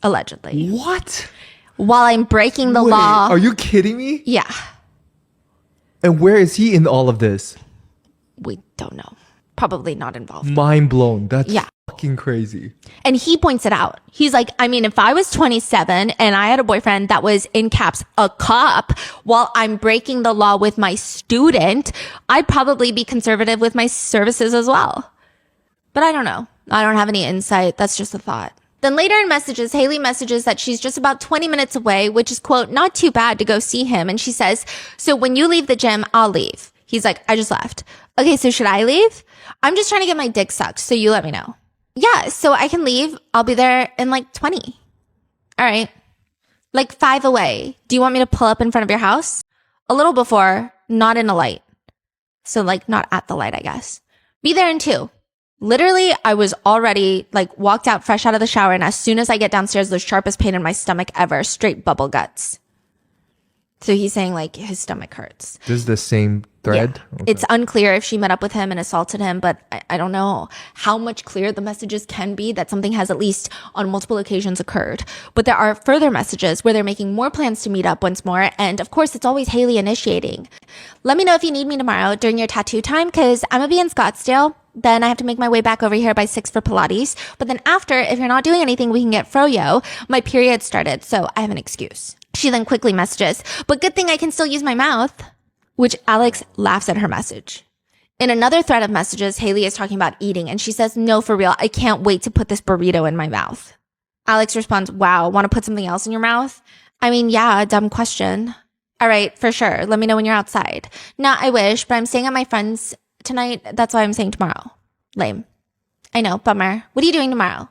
Allegedly. What? While I'm breaking the Wait, law. Are you kidding me? Yeah. And where is he in all of this? We don't know. Probably not involved. Mind blown. That's yeah. fucking crazy. And he points it out. He's like, I mean, if I was 27 and I had a boyfriend that was in caps, a cop, while I'm breaking the law with my student, I'd probably be conservative with my services as well. But I don't know. I don't have any insight. That's just a thought. Then later in messages, Haley messages that she's just about 20 minutes away, which is, quote, not too bad to go see him. And she says, so when you leave the gym, I'll leave. He's like, I just left. Okay, so should I leave? I'm just trying to get my dick sucked, so you let me know. Yeah, so I can leave. I'll be there in like 20. All right. Like 5 away. Do you want me to pull up in front of your house? A little before, not in a light. So like not at the light, I guess. Be there in 2. Literally, I was already like walked out fresh out of the shower. And as soon as I get downstairs, the sharpest pain in my stomach ever, straight bubble guts. So he's saying like his stomach hurts. This is the same thread? Yeah. Okay. It's unclear if she met up with him and assaulted him, but I don't know how much clearer the messages can be that something has at least on multiple occasions occurred. But there are further messages where they're making more plans to meet up once more. And of course, it's always Haley initiating. Let me know if you need me tomorrow during your tattoo time, because I'm going to be in Scottsdale. Then I have to make my way back over here by 6 for Pilates. But then after, if you're not doing anything, we can get froyo. My period started, so I have an excuse. She then quickly messages, but good thing I can still use my mouth, which Alex laughs at her message. In another thread of messages, Haley is talking about eating, and she says, no, for real, I can't wait to put this burrito in my mouth. Alex responds, wow, want to put something else in your mouth? I mean, yeah, dumb question. All right, for sure. Let me know when you're outside. Nah, I wish, but I'm staying at my friend's tonight. That's why I'm saying tomorrow. Lame. I know, bummer. What are you doing tomorrow?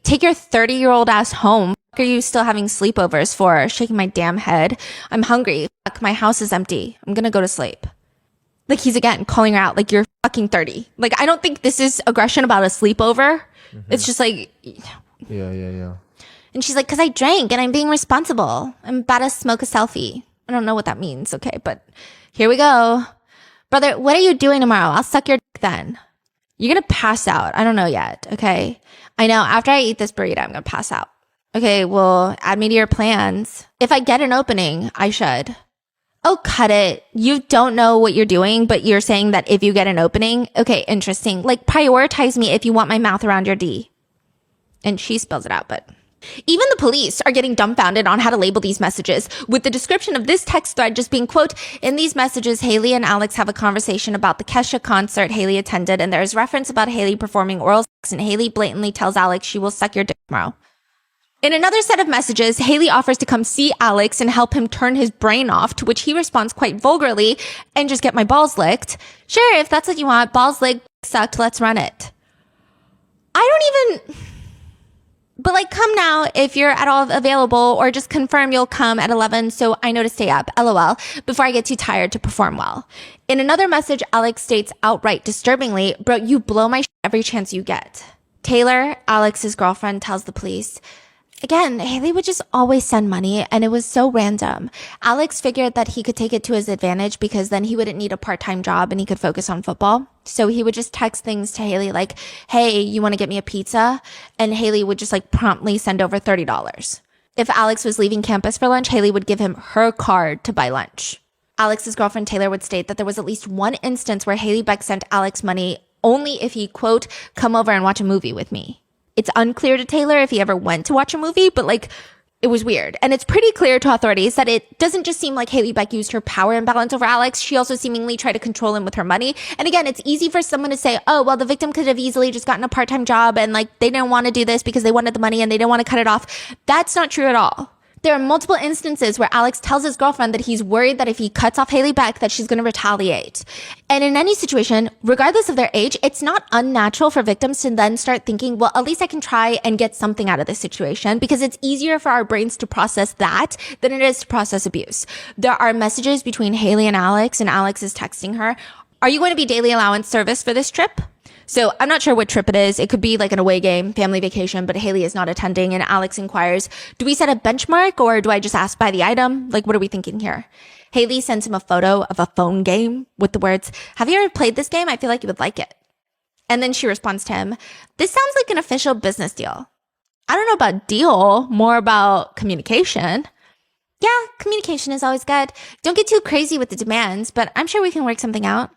Take your 30-year-old ass home. What are you still having sleepovers for? Shaking my damn head. I'm hungry. Fuck, my house is empty. I'm gonna go to sleep. Like, he's again calling her out like, you're fucking 30. Like, I don't think this is aggression about a sleepover. Mm-hmm. It's just like... Yeah. And she's like, because I drank and I'm being responsible. I'm about to smoke a selfie. I don't know what that means, okay? But here we go. Brother, what are you doing tomorrow? I'll suck your dick then. You're gonna pass out. I don't know yet, okay? I know, after I eat this burrito, I'm gonna pass out. Okay, well, add me to your plans. If I get an opening, I should. Oh, cut it. You don't know what you're doing, but you're saying that if you get an opening, okay, interesting. Like, prioritize me if you want my mouth around your D. And she spells it out, but... Even the police are getting dumbfounded on how to label these messages, with the description of this text thread just being, quote, in these messages, Haley and Alex have a conversation about the Kesha concert Haley attended, and there is reference about Haley performing oral sex, and Haley blatantly tells Alex she will suck your dick tomorrow. In another set of messages, Haley offers to come see Alex and help him turn his brain off, to which he responds quite vulgarly, and just get my balls licked. Sure, if that's what you want, balls licked, sucked, let's run it. I don't even... But like, come now if you're at all available, or just confirm you'll come at 11 so I know to stay up, LOL, before I get too tired to perform well. In another message, Alex states outright disturbingly, bro, you blow my shit every chance you get. Taylor, Alex's girlfriend, tells the police, again, Haley would just always send money, and it was so random. Alex figured that he could take it to his advantage because then he wouldn't need a part-time job and he could focus on football. So he would just text things to Haley like, hey, you want to get me a pizza? And Haley would just like promptly send over $30. If Alex was leaving campus for lunch, Haley would give him her card to buy lunch. Alex's girlfriend Taylor would state that there was at least one instance where Haley Beck sent Alex money only if he, quote, come over and watch a movie with me. It's unclear to Taylor if he ever went to watch a movie, but like, it was weird. And it's pretty clear to authorities that it doesn't just seem like Haley Beck used her power imbalance over Alex. She also seemingly tried to control him with her money. And again, it's easy for someone to say, oh, well, the victim could have easily just gotten a part-time job and like they didn't want to do this because they wanted the money and they didn't want to cut it off. That's not true at all. There are multiple instances where Alex tells his girlfriend that he's worried that if he cuts off Haley Beck, that she's going to retaliate. And in any situation, regardless of their age, it's not unnatural for victims to then start thinking, well, at least I can try and get something out of this situation, because it's easier for our brains to process that than it is to process abuse. There are messages between Haley and Alex is texting her, are you going to be daily allowance service for this trip? So I'm not sure what trip it is. It could be like an away game, family vacation, but Haley is not attending. And Alex inquires, do we set a benchmark or do I just ask by the item? Like, what are we thinking here? Haley sends him a photo of a phone game with the words, have you ever played this game? I feel like you would like it. And then she responds to him, this sounds like an official business deal. I don't know about deal, more about communication. Yeah, communication is always good. Don't get too crazy with the demands, but I'm sure we can work something out.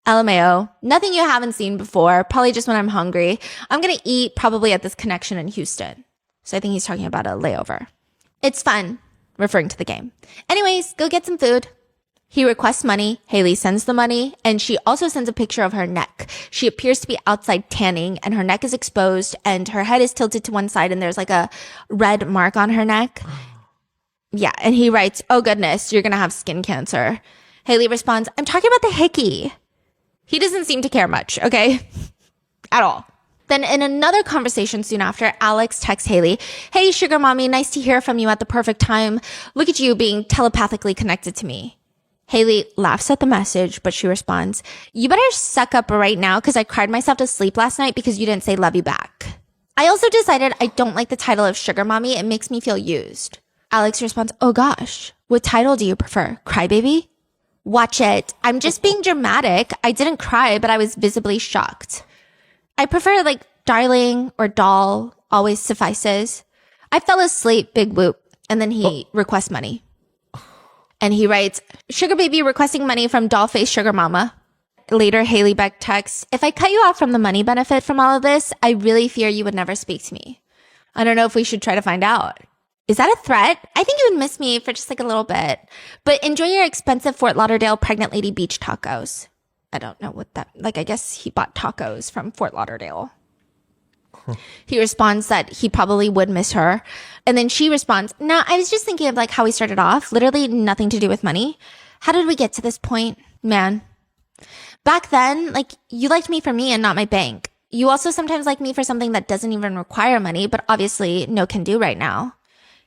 LMAO, nothing you haven't seen before, probably just when I'm hungry. I'm going to eat probably at this connection in Houston. So I think he's talking about a layover. It's fun, referring to the game. Anyways, go get some food. He requests money. Haley sends the money, and she also sends a picture of her neck. She appears to be outside tanning, and her neck is exposed, and her head is tilted to one side, and there's like a red mark on her neck. Yeah, and he writes, oh goodness, you're going to have skin cancer. Haley responds, I'm talking about the hickey. He doesn't seem to care much, okay? At all. Then in another conversation soon after, Alex texts Haley, hey, sugar mommy, nice to hear from you at the perfect time. Look at you being telepathically connected to me. Haley laughs at the message, but she responds, you better suck up right now because I cried myself to sleep last night because you didn't say love you back. I also decided I don't like the title of sugar mommy. It makes me feel used. Alex responds, oh gosh, what title do you prefer? Crybaby? Watch it. I'm just being dramatic. I didn't cry, but I was visibly shocked. I prefer like darling or doll, always suffices. I fell asleep, big whoop. And then he requests money. And he writes, sugar baby requesting money from doll-face sugar mama. Later, Haley Beck texts, if I cut you off from the money benefit from all of this, I really fear you would never speak to me. I don't know if we should try to find out. Is that a threat? I think you would miss me for just like a little bit. But enjoy your expensive Fort Lauderdale pregnant lady beach tacos. I don't know what that, like, I guess he bought tacos from Fort Lauderdale. He responds that he probably would miss her. And then she responds, no, I was just thinking of like how we started off. Literally nothing to do with money. How did we get to this point? Man. Back then, like, you liked me for me and not my bank. You also sometimes like me for something that doesn't even require money, but obviously no can do right now.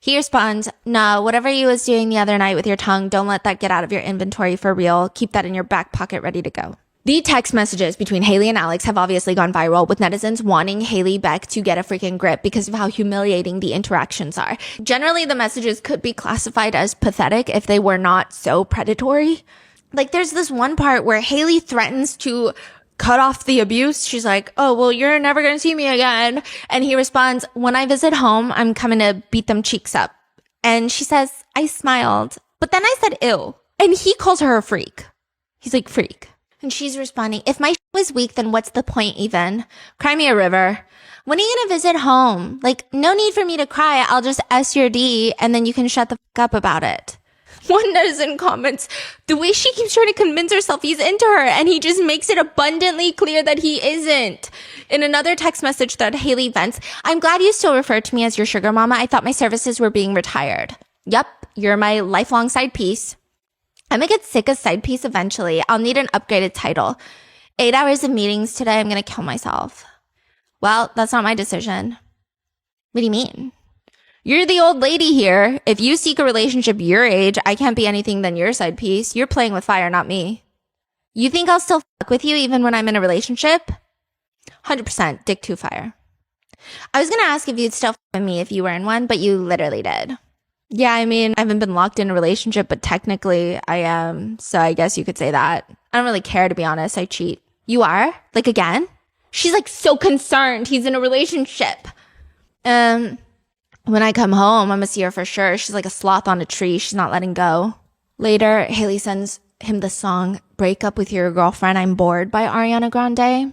He responds, no, whatever you was doing the other night with your tongue, don't let that get out of your inventory for real. Keep that in your back pocket ready to go. The text messages between Haley and Alex have obviously gone viral, with netizens wanting Haley Beck to get a freaking grip because of how humiliating the interactions are. Generally, the messages could be classified as pathetic if they were not so predatory. Like, there's this one part where Haley threatens to cut off the abuse. She's like, oh, well, you're never going to see me again. And he responds, when I visit home, I'm coming to beat them cheeks up. And she says, I smiled, but then I said, ew. And he calls her a freak. He's like, freak. And she's responding, if my was weak, then what's the point even? Cry me a river. When are you going to visit home? Like, no need for me to cry. I'll just S your D and then you can shut the fuck up about it. One netizen comments, the way she keeps trying to convince herself he's into her and he just makes it abundantly clear that he isn't. In another text message thread, Haley vents, I'm glad you still refer to me as your sugar mama. I thought my services were being retired. Yep, you're my lifelong side piece. I'm gonna get sick of side piece eventually. I'll need an upgraded title. 8 hours of meetings today. I'm gonna kill myself. Well, that's not my decision. What do you mean? You're the old lady here. If you seek a relationship your age, I can't be anything than your side piece. You're playing with fire, not me. You think I'll still fuck with you even when I'm in a relationship? 100% dick to fire. I was going to ask if you'd still f with me if you were in one, but you literally did. Yeah, I mean, I haven't been locked in a relationship, but technically I am. So I guess you could say that. I don't really care, to be honest. I cheat. You are? Like again? She's like so concerned he's in a relationship. When I come home, I'm gonna see her for sure. She's like a sloth on a tree. She's not letting go. Later, Haley sends him the song Break Up With Your Girlfriend, I'm Bored by Ariana Grande.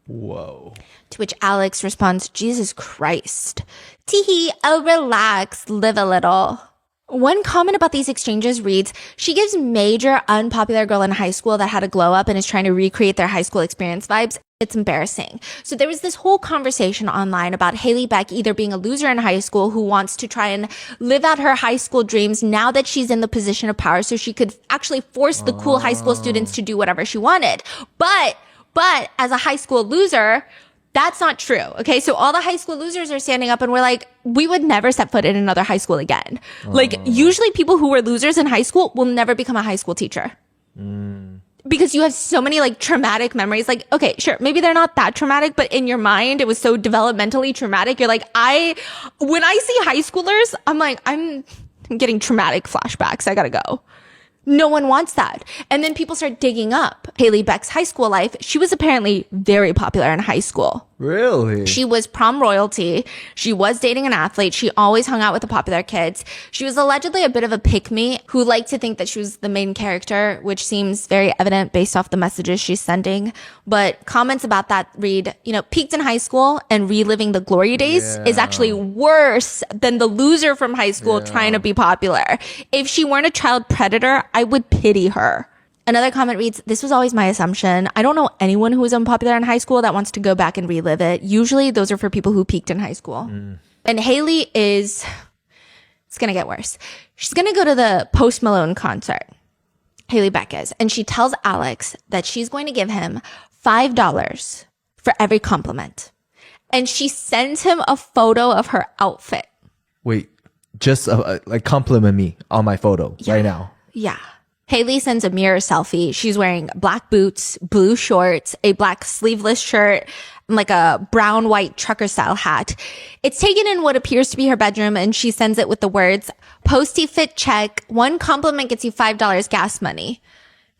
Whoa. To which Alex responds, Jesus Christ. Teehee, oh, relax, live a little. One comment about these exchanges reads, she gives major unpopular girl in high school that had a glow up and is trying to recreate their high school experience vibes. It's embarrassing. So there was this whole conversation online about Haley Beck either being a loser in high school who wants to try and live out her high school dreams now that she's in the position of power so she could actually force the cool high school students to do whatever she wanted. But as a high school loser, that's not true. Okay. So all the high school losers are standing up and we're like, we would never set foot in another high school again. Like usually people who were losers in high school will never become a high school teacher. Because you have so many like traumatic memories. Like, okay, sure, maybe they're not that traumatic, but in your mind, it was so developmentally traumatic. You're like, when I see high schoolers, I'm like, I'm getting traumatic flashbacks. I gotta go. No one wants that. And then people start digging up Haley Beck's high school life. She was apparently very popular in high school. Really? She was prom royalty. She was dating an athlete. She always hung out with the popular kids. She was allegedly a bit of a pick-me who liked to think that she was the main character, which seems very evident based off the messages she's sending. But comments about that read, peaked in high school and reliving the glory days is actually worse than the loser from high school trying to be popular. If she weren't a child predator, I would pity her. Another comment reads, this was always my assumption. I don't know anyone who was unpopular in high school that wants to go back and relive it. Usually those are for people who peaked in high school. And Haley it's going to get worse. She's going to go to the Post Malone concert. Haley Beck is. And she tells Alex that she's going to give him $5 for every compliment. And she sends him a photo of her outfit. Wait, just like compliment me on my photo right now. Yeah. Haley sends a mirror selfie. She's wearing black boots, blue shorts, a black sleeveless shirt, and like a brown white trucker style hat. It's taken in what appears to be her bedroom, and she sends it with the words, posty fit check. One compliment gets you $5 gas money.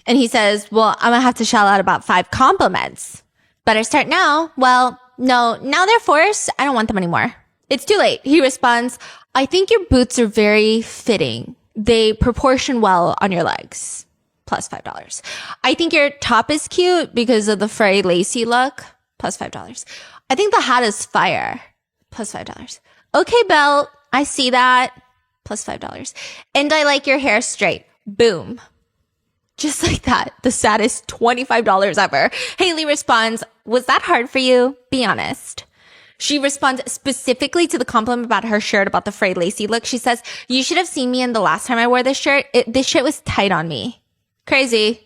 And he says, well, I'm gonna have to shell out about 5 compliments. Better start now. Well, no, now they're forced. I don't want them anymore. It's too late. He responds, I think your boots are very fitting. They proportion well on your legs. Plus $5. I think your top is cute because of the furry lacy look. Plus $5. I think the hat is fire. Plus $5. Okay, belt. I see that. Plus $5. And I like your hair straight. Boom. Just like that. The saddest $25 ever. Haley responds, was that hard for you? Be honest. She responds specifically to the compliment about her shirt, about the frayed lacy look. She says, you should have seen me in the last time I wore this shirt. This shit was tight on me. Crazy.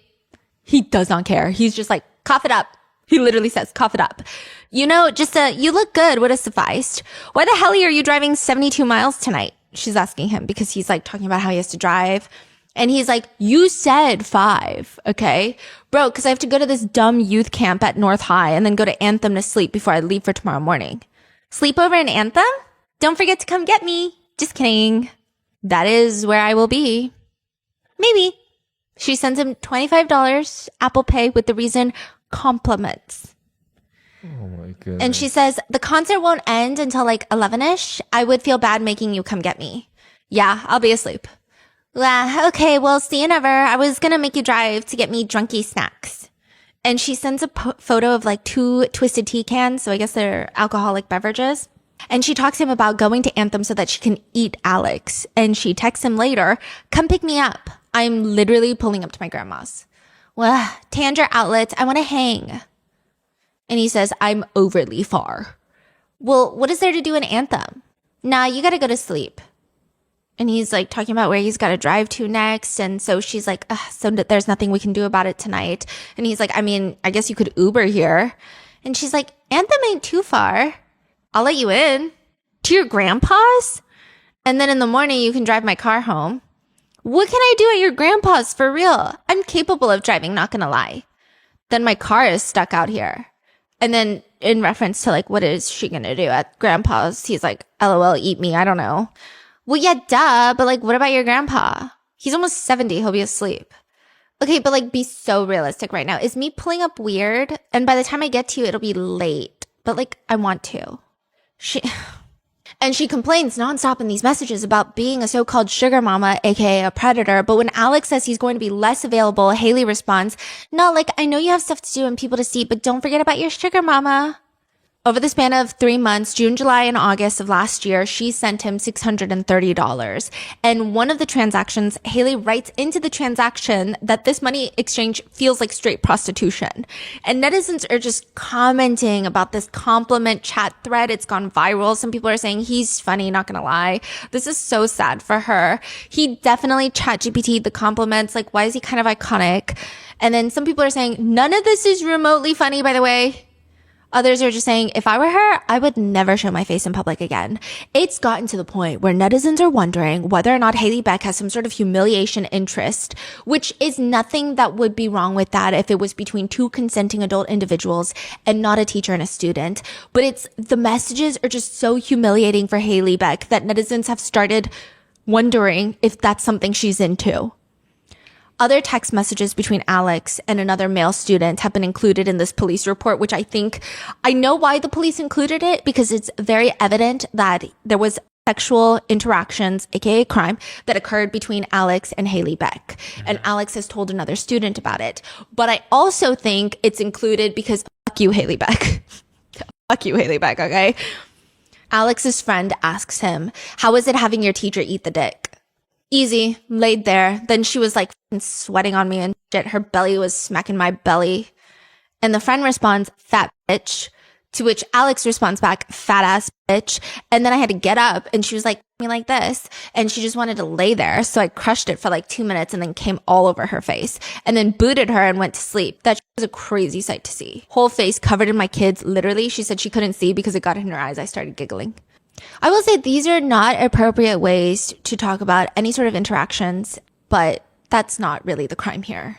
He does not care. He's just like, cough it up. He literally says, cough it up. You look good would have sufficed. Why the hell are you driving 72 miles tonight? She's asking him because he's like talking about how he has to drive. And he's like, you said 5, okay? Bro, because I have to go to this dumb youth camp at North High and then go to Anthem to sleep before I leave for tomorrow morning. Sleepover in Anthem? Don't forget to come get me. Just kidding. That is where I will be. Maybe. She sends him $25 Apple Pay with the reason compliments. Oh my goodness. And she says, the concert won't end until like 11ish. I would feel bad making you come get me. Yeah, I'll be asleep. Okay, well, see you never. I was gonna make you drive to get me drunky snacks. And she sends a photo of like 2 twisted tea cans, so I guess they're alcoholic beverages. And she talks to him about going to Anthem so that she can eat Alex. And she texts him later, come pick me up. I'm literally pulling up to my grandma's. Well, Tanger Outlet, I want to hang. And he says, I'm overly far. Well, what is there to do in Anthem? Nah, you gotta go to sleep. And he's like talking about where he's got to drive to next. And so she's like, so there's nothing we can do about it tonight. And he's like, I mean, I guess you could Uber here. And she's like, Anthem ain't too far. I'll let you in. To your grandpa's? And then in the morning, you can drive my car home. What can I do at your grandpa's for real? I'm capable of driving, not gonna lie. Then my car is stuck out here. And then in reference to like, what is she gonna do at grandpa's? He's like, LOL, eat me. I don't know. Well, yeah, duh. But like, what about your grandpa? He's almost 70. He'll be asleep. Okay, but like, be so realistic right now. Is me pulling up weird? And by the time I get to you, it'll be late. But like, I want to. And she complains nonstop in these messages about being a so-called sugar mama, aka a predator. But when Alex says he's going to be less available, Haley responds, no, like, I know you have stuff to do and people to see, but don't forget about your sugar mama. Over the span of 3 months, June, July, and August of last year, she sent him $630. And one of the transactions, Haley writes into the transaction that this money exchange feels like straight prostitution. And netizens are just commenting about this compliment chat thread. It's gone viral. Some people are saying he's funny, not gonna lie. This is so sad for her. He definitely chat GPT'd the compliments. Like, why is he kind of iconic? And then some people are saying, none of this is remotely funny, by the way. Others are just saying, if I were her, I would never show my face in public again. It's gotten to the point where netizens are wondering whether or not Haley Beck has some sort of humiliation interest, which is nothing that would be wrong with that if it was between two consenting adult individuals and not a teacher and a student. But the messages are just so humiliating for Haley Beck that netizens have started wondering if that's something she's into. Other text messages between Alex and another male student have been included in this police report, which I know why the police included it, because it's very evident that there was sexual interactions, aka crime, that occurred between Alex and Haley Beck. And Alex has told another student about it. But I also think it's included because fuck you, Haley Beck. Fuck you, Haley Beck, okay? Alex's friend asks him, how is it having your teacher eat the dick? Easy, laid there. Then she was like sweating on me and shit. Her belly was smacking my belly. And the friend responds, fat bitch. To which Alex responds back, fat ass bitch. And then I had to get up and she was like, me like this. And she just wanted to lay there. So I crushed it for like 2 minutes and then came all over her face and then booted her and went to sleep. That was a crazy sight to see. Whole face covered in my kids. Literally, she said she couldn't see because it got in her eyes. I started giggling. I will say these are not appropriate ways to talk about any sort of interactions, but that's not really the crime here.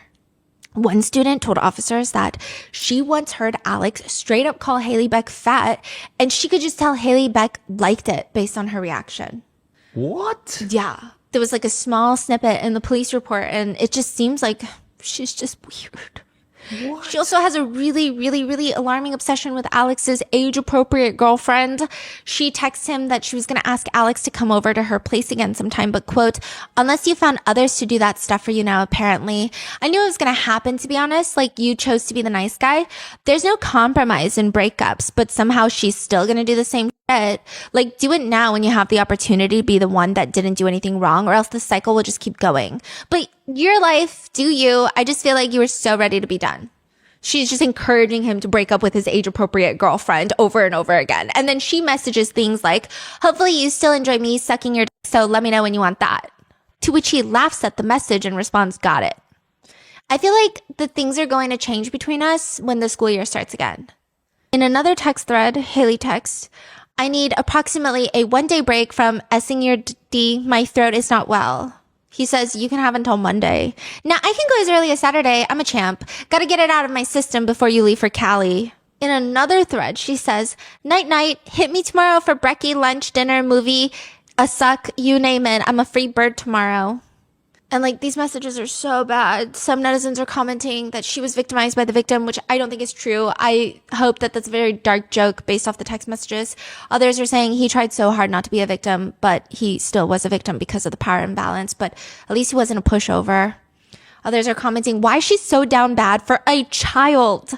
One student told officers that she once heard Alex straight up call Haley Beck fat, and she could just tell Haley Beck liked it based on her reaction. What? Yeah. There was like a small snippet in the police report, and it just seems like she's just weird. What? She also has a really, really, really alarming obsession with Alex's age-appropriate girlfriend. She texts him that she was going to ask Alex to come over to her place again sometime, but quote, unless you found others to do that stuff for you now, apparently. I knew it was going to happen, to be honest. Like, you chose to be the nice guy. There's no compromise in breakups, but somehow she's still going to do the same shit. Like, do it now when you have the opportunity to be the one that didn't do anything wrong, or else the cycle will just keep going. But your life, do you. I just feel like you were so ready to be done. She's just encouraging him to break up with his age-appropriate girlfriend over and over again. And then she messages things like, hopefully you still enjoy me sucking your dick, so let me know when you want that. To which he laughs at the message and responds, got it. I feel like the things are going to change between us when the school year starts again. In another text thread, Haley texts, I need approximately a 1-day break from S-ing your D. My throat is not well. He says, you can have until Monday. Now, I can go as early as Saturday. I'm a champ. Gotta get it out of my system before you leave for Cali. In another thread, she says, night, night. Hit me tomorrow for brekkie, lunch, dinner, movie, a suck, you name it. I'm a free bird tomorrow. And like, these messages are so bad. Some netizens are commenting that she was victimized by the victim, which I don't think is true. I hope that that's a very dark joke based off the text messages. Others are saying he tried so hard not to be a victim, but he still was a victim because of the power imbalance. But at least he wasn't a pushover. Others are commenting, why is she so down bad for a child?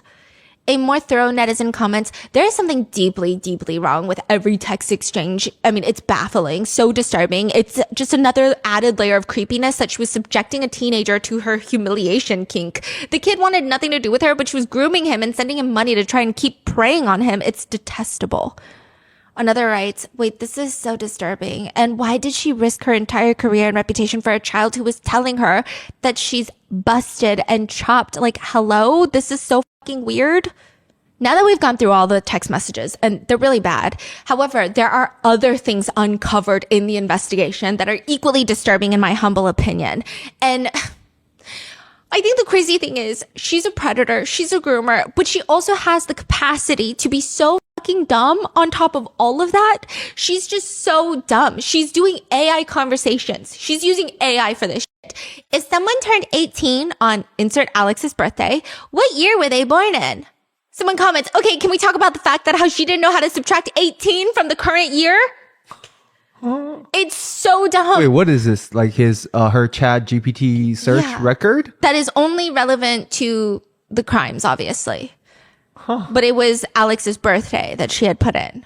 A more thorough netizen comments, there is something deeply, deeply wrong with every text exchange. I mean, it's baffling, so disturbing. It's just another added layer of creepiness that she was subjecting a teenager to her humiliation kink. The kid wanted nothing to do with her, but she was grooming him and sending him money to try and keep preying on him. It's detestable. Another writes, wait, this is so disturbing. And why did she risk her entire career and reputation for a child who was telling her that she's busted and chopped? Like, hello? This is so fucking weird. Now that we've gone through all the text messages, and they're really bad. However, there are other things uncovered in the investigation that are equally disturbing in my humble opinion. And I think the crazy thing is she's a predator, she's a groomer, but she also has the capacity to be so fucking dumb on top of all of that. She's just so dumb. She's doing AI conversations. She's using AI for this shit. If someone turned 18 on insert Alex's birthday, what year were they born in? Someone comments, okay, can we talk about the fact that how she didn't know how to subtract 18 from the current year? It's so dumb. Wait, what is this? Like her Chat GPT search record? That is only relevant to the crimes, obviously. But it was Alex's birthday that she had put in.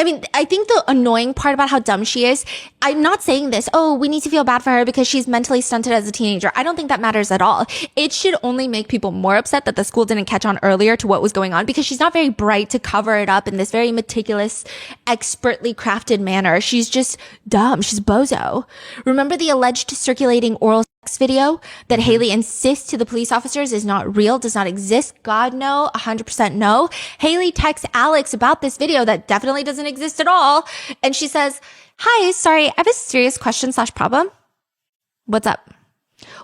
I mean, I think the annoying part about how dumb she is, I'm not saying this, oh, we need to feel bad for her because she's mentally stunted as a teenager. I don't think that matters at all. It should only make people more upset that the school didn't catch on earlier to what was going on because she's not very bright to cover it up in this very meticulous, expertly crafted manner. She's just dumb. She's bozo. Remember the alleged circulating oral sex video that Haley insists to the police officers is not real, does not exist? God, no. 100% no. Haley texts Alex about this video that definitely doesn't exist at all. And she says, hi, sorry, I have a serious question / problem. What's up?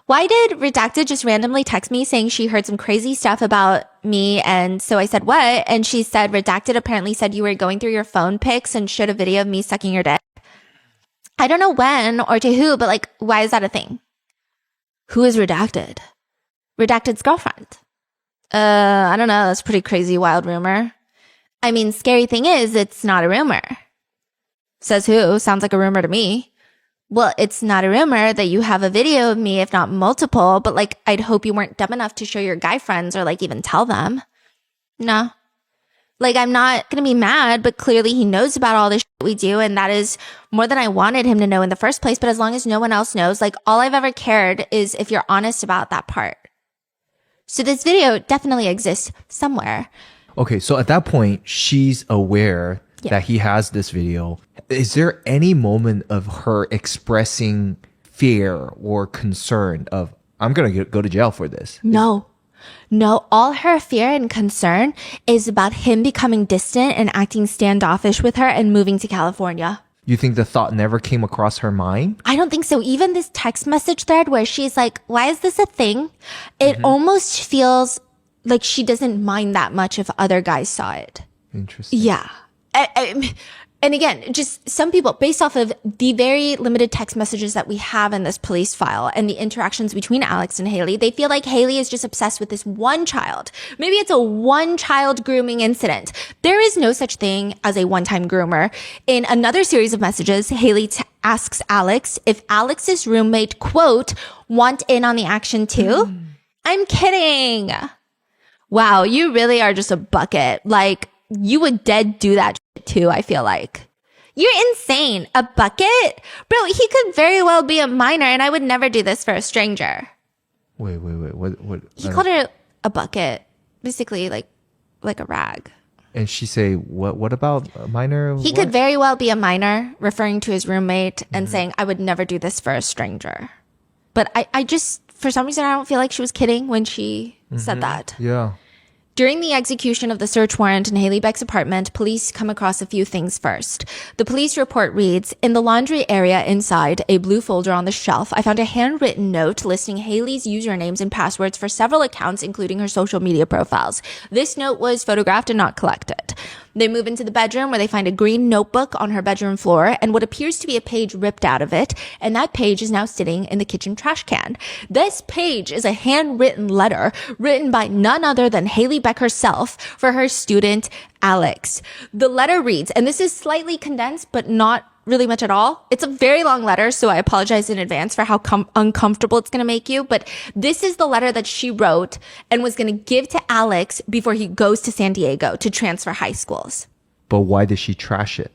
Why did Redacted just randomly text me saying she heard some crazy stuff about me? And so I said, what? And she said, Redacted apparently said you were going through your phone pics and showed a video of me sucking your dick. I don't know when or to who, but like, why is that a thing? Who is Redacted? Redacted's girlfriend. I don't know. That's a pretty crazy, wild rumor. I mean, scary thing is, it's not a rumor. Says who? Sounds like a rumor to me. Well, it's not a rumor that you have a video of me, if not multiple, but like, I'd hope you weren't dumb enough to show your guy friends or like even tell them. No. Like, I'm not going to be mad, but clearly he knows about all this shit we do. And that is more than I wanted him to know in the first place. But as long as no one else knows, like all I've ever cared is if you're honest about that part. So this video definitely exists somewhere. Okay, so at that point, she's aware that he has this video. Is there any moment of her expressing fear or concern of, I'm going to go to jail for this? No. All her fear and concern is about him becoming distant and acting standoffish with her and moving to California. You think the thought never came across her mind? I don't think so. Even this text message thread where she's like, why is this a thing? It almost feels like she doesn't mind that much if other guys saw it. Interesting. Yeah. And again, just some people, based off of the very limited text messages that we have in this police file and the interactions between Alex and Haley, they feel like Haley is just obsessed with this one child. Maybe it's a one-child grooming incident. There is no such thing as a one-time groomer. In another series of messages, Haley asks Alex if Alex's roommate, quote, want in on the action too? I'm kidding. Wow, you really are just a bucket. Like, you would dead do that shit too, I feel like. You're insane. A bucket? Bro, he could very well be a minor and I would never do this for a stranger. Wait. What? He called her a bucket. Basically like a rag. And she say, what about a minor? He could very well be a minor, referring to his roommate and saying, I would never do this for a stranger. But I just, for some reason, I don't feel like she was kidding when she said that. Yeah. During the execution of the search warrant in Haley Beck's apartment, police come across a few things first. The police report reads, in the laundry area inside a blue folder on the shelf, I found a handwritten note listing Haley's usernames and passwords for several accounts, including her social media profiles. This note was photographed and not collected. They move into the bedroom where they find a green notebook on her bedroom floor and what appears to be a page ripped out of it. And that page is now sitting in the kitchen trash can. This page is a handwritten letter written by none other than Haley Beck herself for her student, Alex. The letter reads, and this is slightly condensed, but not really much at all. It's a very long letter, so I apologize in advance for how uncomfortable it's going to make you. But this is the letter that she wrote and was going to give to Alex before he goes to San Diego to transfer high schools. But why did she trash it?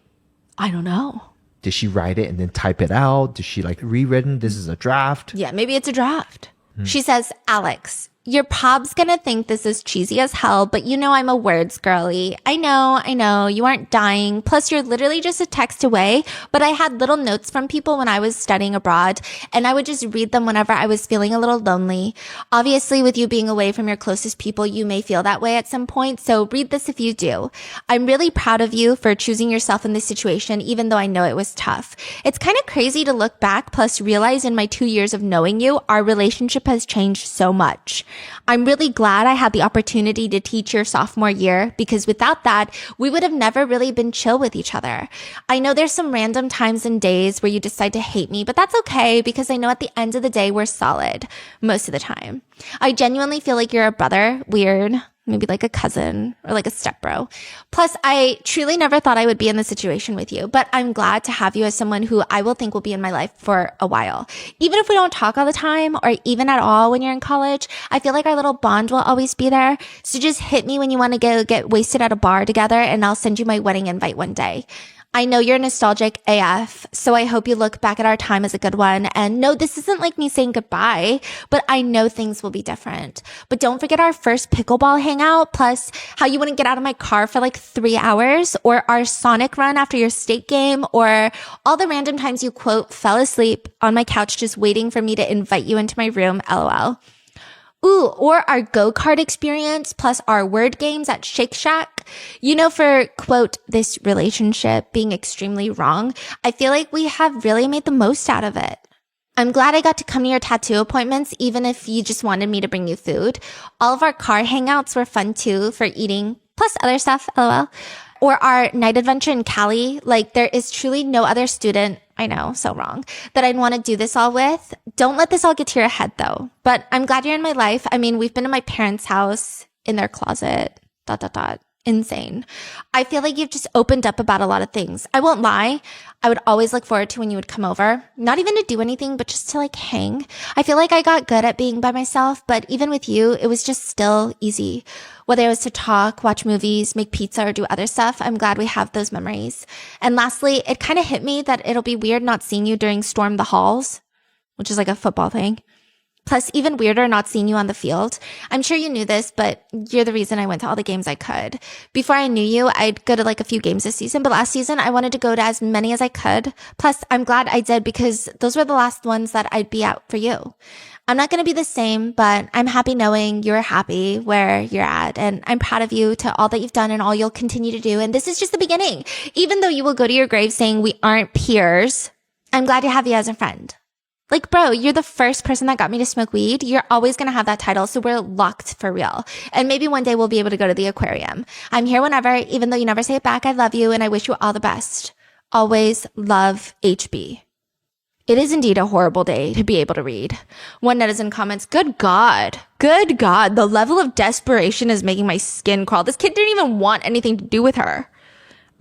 I don't know. Did she write it and then type it out? Did she like rewritten? This is a draft. Yeah, maybe it's a draft. She says, Alex, Your pob's gonna think this is cheesy as hell, but you know I'm a words girly. I know, you aren't dying. Plus, you're literally just a text away, but I had little notes from people when I was studying abroad, and I would just read them whenever I was feeling a little lonely. Obviously, with you being away from your closest people, you may feel that way at some point, so read this if you do. I'm really proud of you for choosing yourself in this situation, even though I know it was tough. It's kind of crazy to look back, plus realize in my 2 years of knowing you, our relationship has changed so much. I'm really glad I had the opportunity to teach your sophomore year, because without that, we would have never really been chill with each other. I know there's some random times and days where you decide to hate me, but that's okay because I know at the end of the day, we're solid most of the time. I genuinely feel like you're a brother. Weird. Maybe like a cousin or like a stepbro. Plus, I truly never thought I would be in this situation with you, but I'm glad to have you as someone who I will think will be in my life for a while. Even if we don't talk all the time or even at all when you're in college, I feel like our little bond will always be there. So just hit me when you want to go get wasted at a bar together and I'll send you my wedding invite one day. I know you're nostalgic AF, so I hope you look back at our time as a good one. And no, this isn't like me saying goodbye, but I know things will be different. But don't forget our first pickleball hangout, plus how you wouldn't get out of my car for like 3 hours, or our Sonic run after your state game, or all the random times you quote fell asleep on my couch just waiting for me to invite you into my room, LOL. Ooh, or our go-kart experience plus our word games at Shake Shack. You know, for, quote, this relationship being extremely wrong, I feel like we have really made the most out of it. I'm glad I got to come to your tattoo appointments, even if you just wanted me to bring you food. All of our car hangouts were fun too for eating, plus other stuff, LOL. Or our night adventure in Cali. Like, there is truly no other student, I know, so wrong, that I'd want to do this all with. Don't let this all get to your head though. But I'm glad you're in my life. I mean, we've been in my parents' house, in their closet, ... Insane. I feel like you've just opened up about a lot of things. I won't lie. I would always look forward to when you would come over. Not even to do anything, but just to like hang. I feel like I got good at being by myself, but even with you, it was just still easy. Whether it was to talk, watch movies, make pizza, or do other stuff, I'm glad we have those memories. And lastly, it kind of hit me that it'll be weird not seeing you during Storm the Halls, which is like a football thing. Plus, even weirder not seeing you on the field. I'm sure you knew this, but you're the reason I went to all the games I could. Before I knew you, I'd go to like a few games this season, but last season I wanted to go to as many as I could. Plus, I'm glad I did because those were the last ones that I'd be out for you. I'm not going to be the same, but I'm happy knowing you're happy where you're at. And I'm proud of you to all that you've done and all you'll continue to do. And this is just the beginning. Even though you will go to your grave saying we aren't peers, I'm glad to have you as a friend. Like, bro, you're the first person that got me to smoke weed. You're always going to have that title, so we're locked for real. And maybe one day we'll be able to go to the aquarium. I'm here whenever, even though you never say it back. I love you, and I wish you all the best. Always love, HB. It is indeed a horrible day to be able to read. One netizen comments, good God, the level of desperation is making my skin crawl. This kid didn't even want anything to do with her.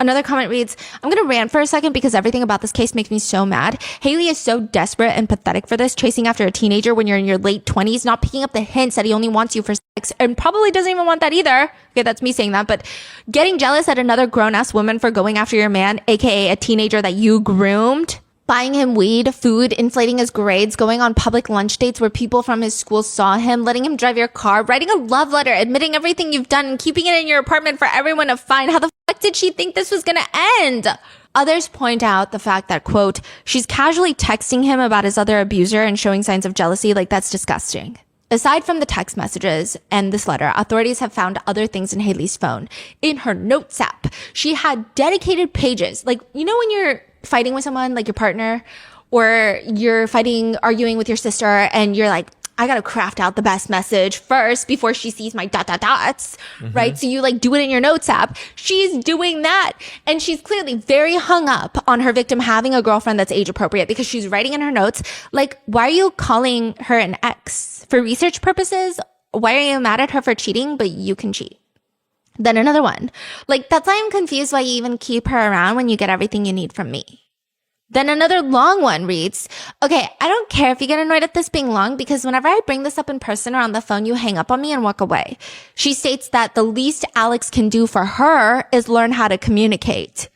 Another comment reads, I'm going to rant for a second because everything about this case makes me so mad. Haley is so desperate and pathetic for this, chasing after a teenager when you're in your late 20s, not picking up the hints that he only wants you for sex, and probably doesn't even want that either. Okay, that's me saying that, but getting jealous at another grown-ass woman for going after your man, aka a teenager that you groomed. Buying him weed, food, inflating his grades, going on public lunch dates where people from his school saw him, letting him drive your car, writing a love letter, admitting everything you've done and keeping it in your apartment for everyone to find. How the fuck did she think this was gonna end? Others point out the fact that, quote, she's casually texting him about his other abuser and showing signs of jealousy. Like, that's disgusting. Aside from the text messages and this letter, authorities have found other things in Haley's phone. In her notes app, she had dedicated pages. Like, you know when you're fighting with someone, like your partner, or you're arguing with your sister, and you're like, I gotta craft out the best message first before she sees my ... right? So you like do it in your notes app. She's doing that. And she's clearly very hung up on her victim having a girlfriend that's age appropriate because she's writing in her notes, like, why are you calling her an ex? For research purposes? Why are you mad at her for cheating, but you can cheat? Then another one. Like, that's why I'm confused why you even keep her around when you get everything you need from me. Then another long one reads, okay, I don't care if you get annoyed at this being long because whenever I bring this up in person or on the phone, you hang up on me and walk away. She states that the least Alex can do for her is learn how to communicate.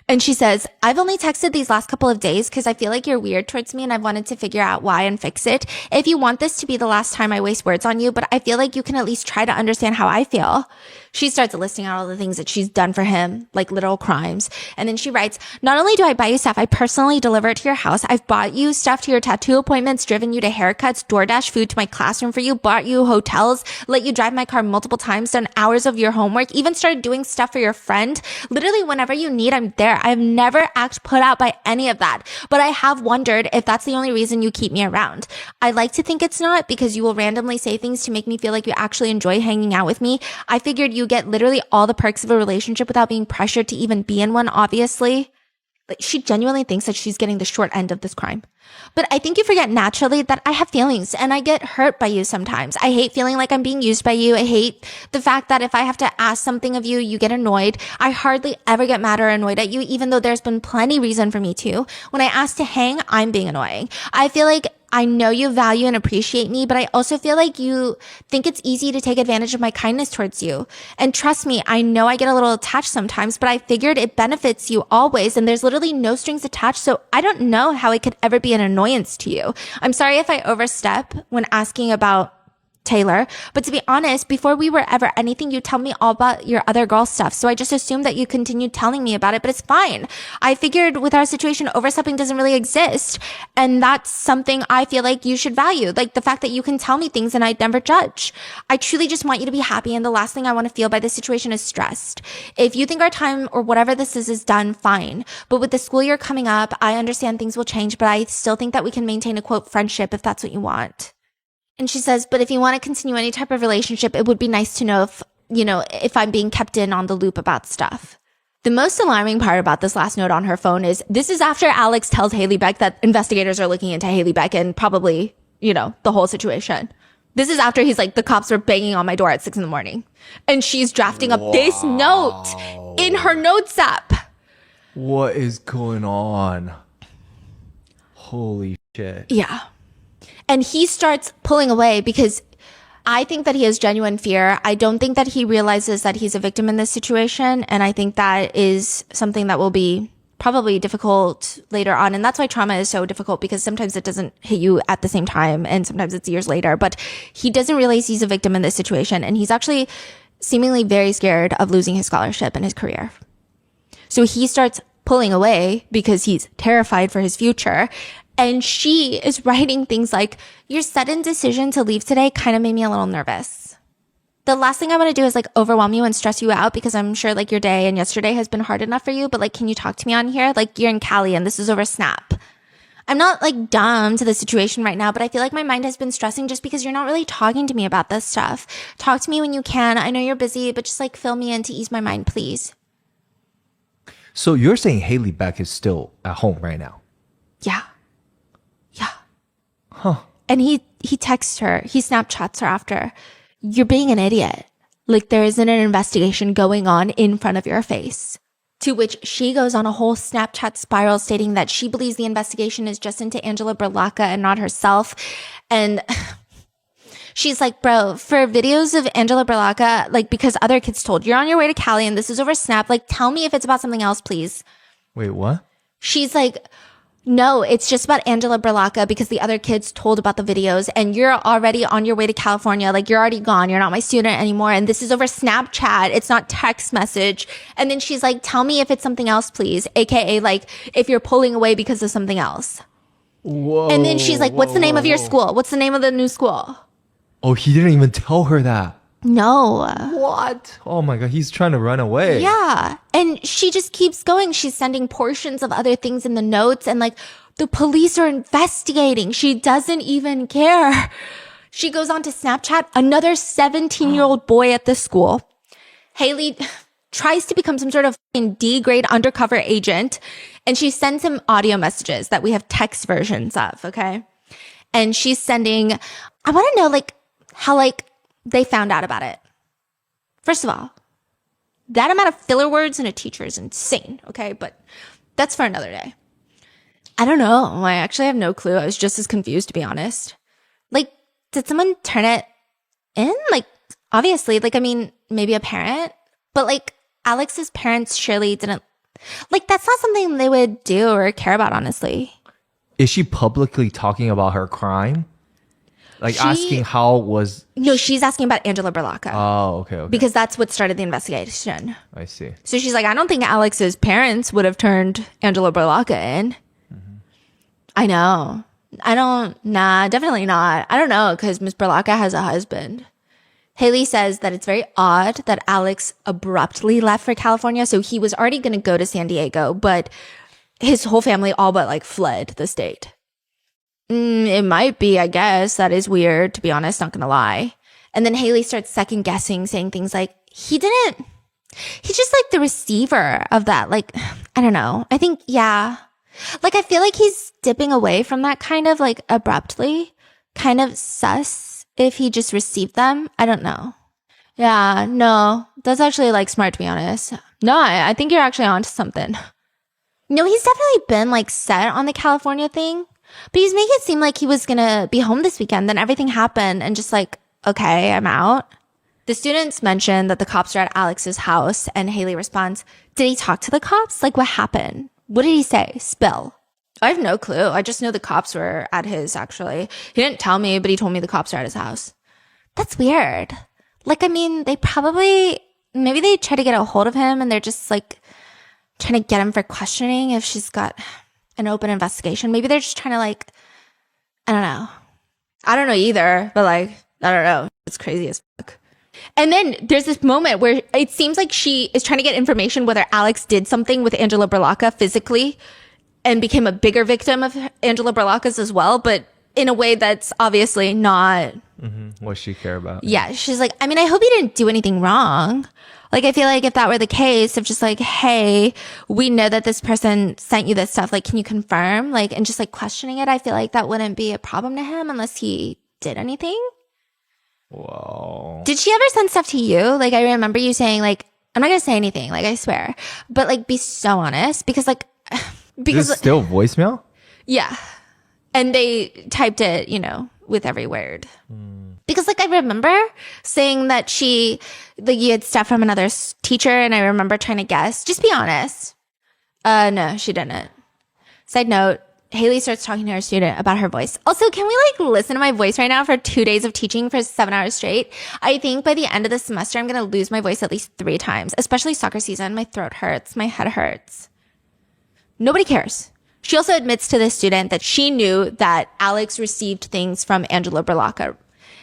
And she says, I've only texted these last couple of days because I feel like you're weird towards me and I've wanted to figure out why and fix it. If you want this to be the last time I waste words on you, but I feel like you can at least try to understand how I feel. She starts listing out all the things that she's done for him, like literal crimes. And then she writes, not only do I buy you stuff, I personally deliver it to your house. I've bought you stuff to your tattoo appointments, driven you to haircuts, DoorDash food to my classroom for you, bought you hotels, let you drive my car multiple times, done hours of your homework, even started doing stuff for your friend. Literally whenever you need, I'm there. I've never act put out by any of that, but I have wondered if that's the only reason you keep me around. I like to think it's not, because you will randomly say things to make me feel like you actually enjoy hanging out with me. I figured you get literally all the perks of a relationship without being pressured to even be in one, obviously. Like, she genuinely thinks that she's getting the short end of this crime. But I think you forget naturally that I have feelings and I get hurt by you sometimes. I hate feeling like I'm being used by you. I hate the fact that if I have to ask something of you, you get annoyed. I hardly ever get mad or annoyed at you, even though there's been plenty reason for me to. When I ask to hang, I'm being annoying. I feel like I know you value and appreciate me, but I also feel like you think it's easy to take advantage of my kindness towards you. And trust me, I know I get a little attached sometimes, but I figured it benefits you always, and there's literally no strings attached, so I don't know how it could ever be an annoyance to you. I'm sorry if I overstep when asking about Taylor, but to be honest, before we were ever anything, you tell me all about your other girl stuff. So I just assumed that you continued telling me about it, but it's fine. I figured with our situation, overstepping doesn't really exist. And that's something I feel like you should value. Like the fact that you can tell me things and I never judge. I truly just want you to be happy. And the last thing I want to feel by this situation is stressed. If you think our time or whatever this is done, fine. But with the school year coming up, I understand things will change, but I still think that we can maintain a quote friendship if that's what you want. And she says, but if you want to continue any type of relationship, it would be nice to know if I'm being kept in on the loop about stuff. The most alarming part about this last note on her phone is this is after Alex tells Haley Beck that investigators are looking into Haley Beck and probably, the whole situation. This is after he's like, the cops were banging on my door at 6 a.m. And she's drafting up this note in her notes app. What is going on? Holy shit. Yeah. And he starts pulling away because I think that he has genuine fear. I don't think that he realizes that he's a victim in this situation. And I think that is something that will be probably difficult later on. And that's why trauma is so difficult, because sometimes it doesn't hit you at the same time and sometimes it's years later. But he doesn't realize he's a victim in this situation. And he's actually seemingly very scared of losing his scholarship and his career. So he starts pulling away because he's terrified for his future. And she is writing things like, your sudden decision to leave today kind of made me a little nervous. The last thing I want to do is like overwhelm you and stress you out, because I'm sure like your day and yesterday has been hard enough for you. But like, can you talk to me on here? Like, you're in Cali and this is over Snap. I'm not like dumb to the situation right now, but I feel like my mind has been stressing just because you're not really talking to me about this stuff. Talk to me when you can. I know you're busy, but just like fill me in to ease my mind, please. So you're saying Haley Beck is still at home right now? Yeah. Yeah. Huh. And he texts her, he Snapchats her after, you're being an idiot. Like there isn't an investigation going on in front of your face. To which she goes on a whole Snapchat spiral stating that she believes the investigation is just into Angela Berlacca and not herself. And she's like, bro, for videos of Angela Berlacca, like because other kids told you're on your way to Cali and this is over Snap, like tell me if it's about something else, please. Wait, what? She's like, no, it's just about Angela Berlacca because the other kids told about the videos and you're already on your way to California. Like you're already gone. You're not my student anymore. And this is over Snapchat. It's not text message. And then she's like, tell me if it's something else, please. AKA like if you're pulling away because of something else. Whoa. And then she's like, what's the name of your school? What's the name of the new school? Oh, he didn't even tell her that. No. What? Oh my God, he's trying to run away. Yeah. And she just keeps going. She's sending portions of other things in the notes and like the police are investigating. She doesn't even care. She goes on to Snapchat another 17-year-old boy at the school. Haley tries to become some sort of D-grade undercover agent and she sends him audio messages that we have text versions of, okay? And she's sending, I want to know like how like they found out about it. First of all, that amount of filler words in a teacher is insane, okay? But that's for another day. I don't know. I actually have no clue. I was just as confused, to be honest. Like, did someone turn it in? Like, obviously, like, I mean, maybe a parent. But like, Alex's parents surely didn't Like, that's not something they would do or care about, honestly. Is she publicly talking about her crime? Like asking how was... No, she's asking about Angela Berlocca. Oh, okay. Because that's what started the investigation. I see. So she's like, I don't think Alex's parents would have turned Angela Berlocca in. I know. Definitely not. I don't know, because Miss Berlocca has a husband. Haley says that it's very odd that Alex abruptly left for California. So he was already going to go to San Diego, but his whole family all but like fled the state. It might be, I guess. That is weird, to be honest, not gonna lie. And then Haley starts second guessing, saying things like, he's just like the receiver of that. Like, I don't know. I think, yeah. Like, I feel like he's dipping away from that kind of like abruptly, kind of sus if he just received them. I don't know. Yeah, no, that's actually like smart, to be honest. No, I think you're actually onto something. No, he's definitely been like set on the California thing. But he's making it seem like he was going to be home this weekend. Then everything happened and just like, okay, I'm out. The students mentioned that the cops are at Alex's house and Haley responds, did he talk to the cops? Like, what happened? What did he say? Spill. I have no clue. I just know the cops were at his, actually. He didn't tell me, but he told me the cops are at his house. That's weird. Like, I mean, maybe they try to get a hold of him and they're just like trying to get him for questioning if she's got an open investigation. Maybe they're just trying to like, I don't know. I don't know either, but like, I don't know. It's crazy as fuck. And then there's this moment where it seems like she is trying to get information whether Alex did something with Angela Berlocca physically and became a bigger victim of Angela Berlocca's as well, but in a way that's obviously not what she care about. Yeah, she's like, I mean, I hope you didn't do anything wrong. Like, I feel like if that were the case of just like, hey, we know that this person sent you this stuff, like, can you confirm? Like, and just like questioning it, I feel like that wouldn't be a problem to him unless he did anything. Whoa. Did she ever send stuff to you? Like, I remember you saying like, I'm not going to say anything, like, I swear. But like, be so honest because like, Is it still voicemail? Yeah. And they typed it, with every word. Because like I remember saying that you had stuff from another teacher and I remember trying to guess. Just be honest. No, she didn't. Side note, Haley starts talking to her student about her voice. Also, can we like listen to my voice right now for 2 days of teaching for 7 hours straight? I think by the end of the semester, I'm going to lose my voice at least 3 times, especially soccer season. My throat hurts. My head hurts. Nobody cares. She also admits to this student that she knew that Alex received things from Angela Berlocca.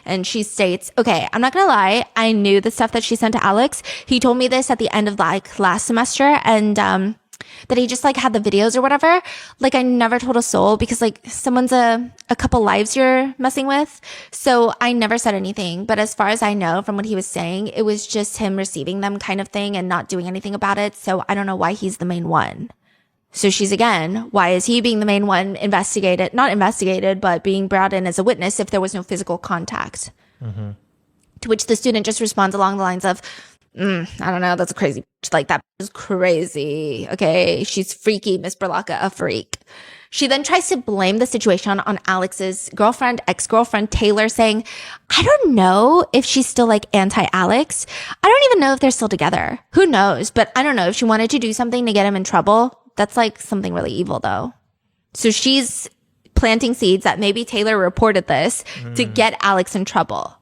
And she states, okay, I'm not going to lie. I knew the stuff that she sent to Alex. He told me this at the end of like last semester and that he just like had the videos or whatever. Like I never told a soul because like someone's a couple lives you're messing with. So I never said anything. But as far as I know from what he was saying, it was just him receiving them kind of thing and not doing anything about it. So I don't know why he's the main one. So she's again, why is he being the main one not investigated, but being brought in as a witness if there was no physical contact? To which the student just responds along the lines of, I don't know, that's a crazy bitch. Like that is crazy. Okay, she's freaky, Miss Berlocca, a freak. She then tries to blame the situation on Alex's ex-girlfriend, Taylor, saying, I don't know if she's still like anti-Alex. I don't even know if they're still together. Who knows? But I don't know if she wanted to do something to get him in trouble. That's like something really evil though. So she's planting seeds that maybe Taylor reported this to get Alex in trouble.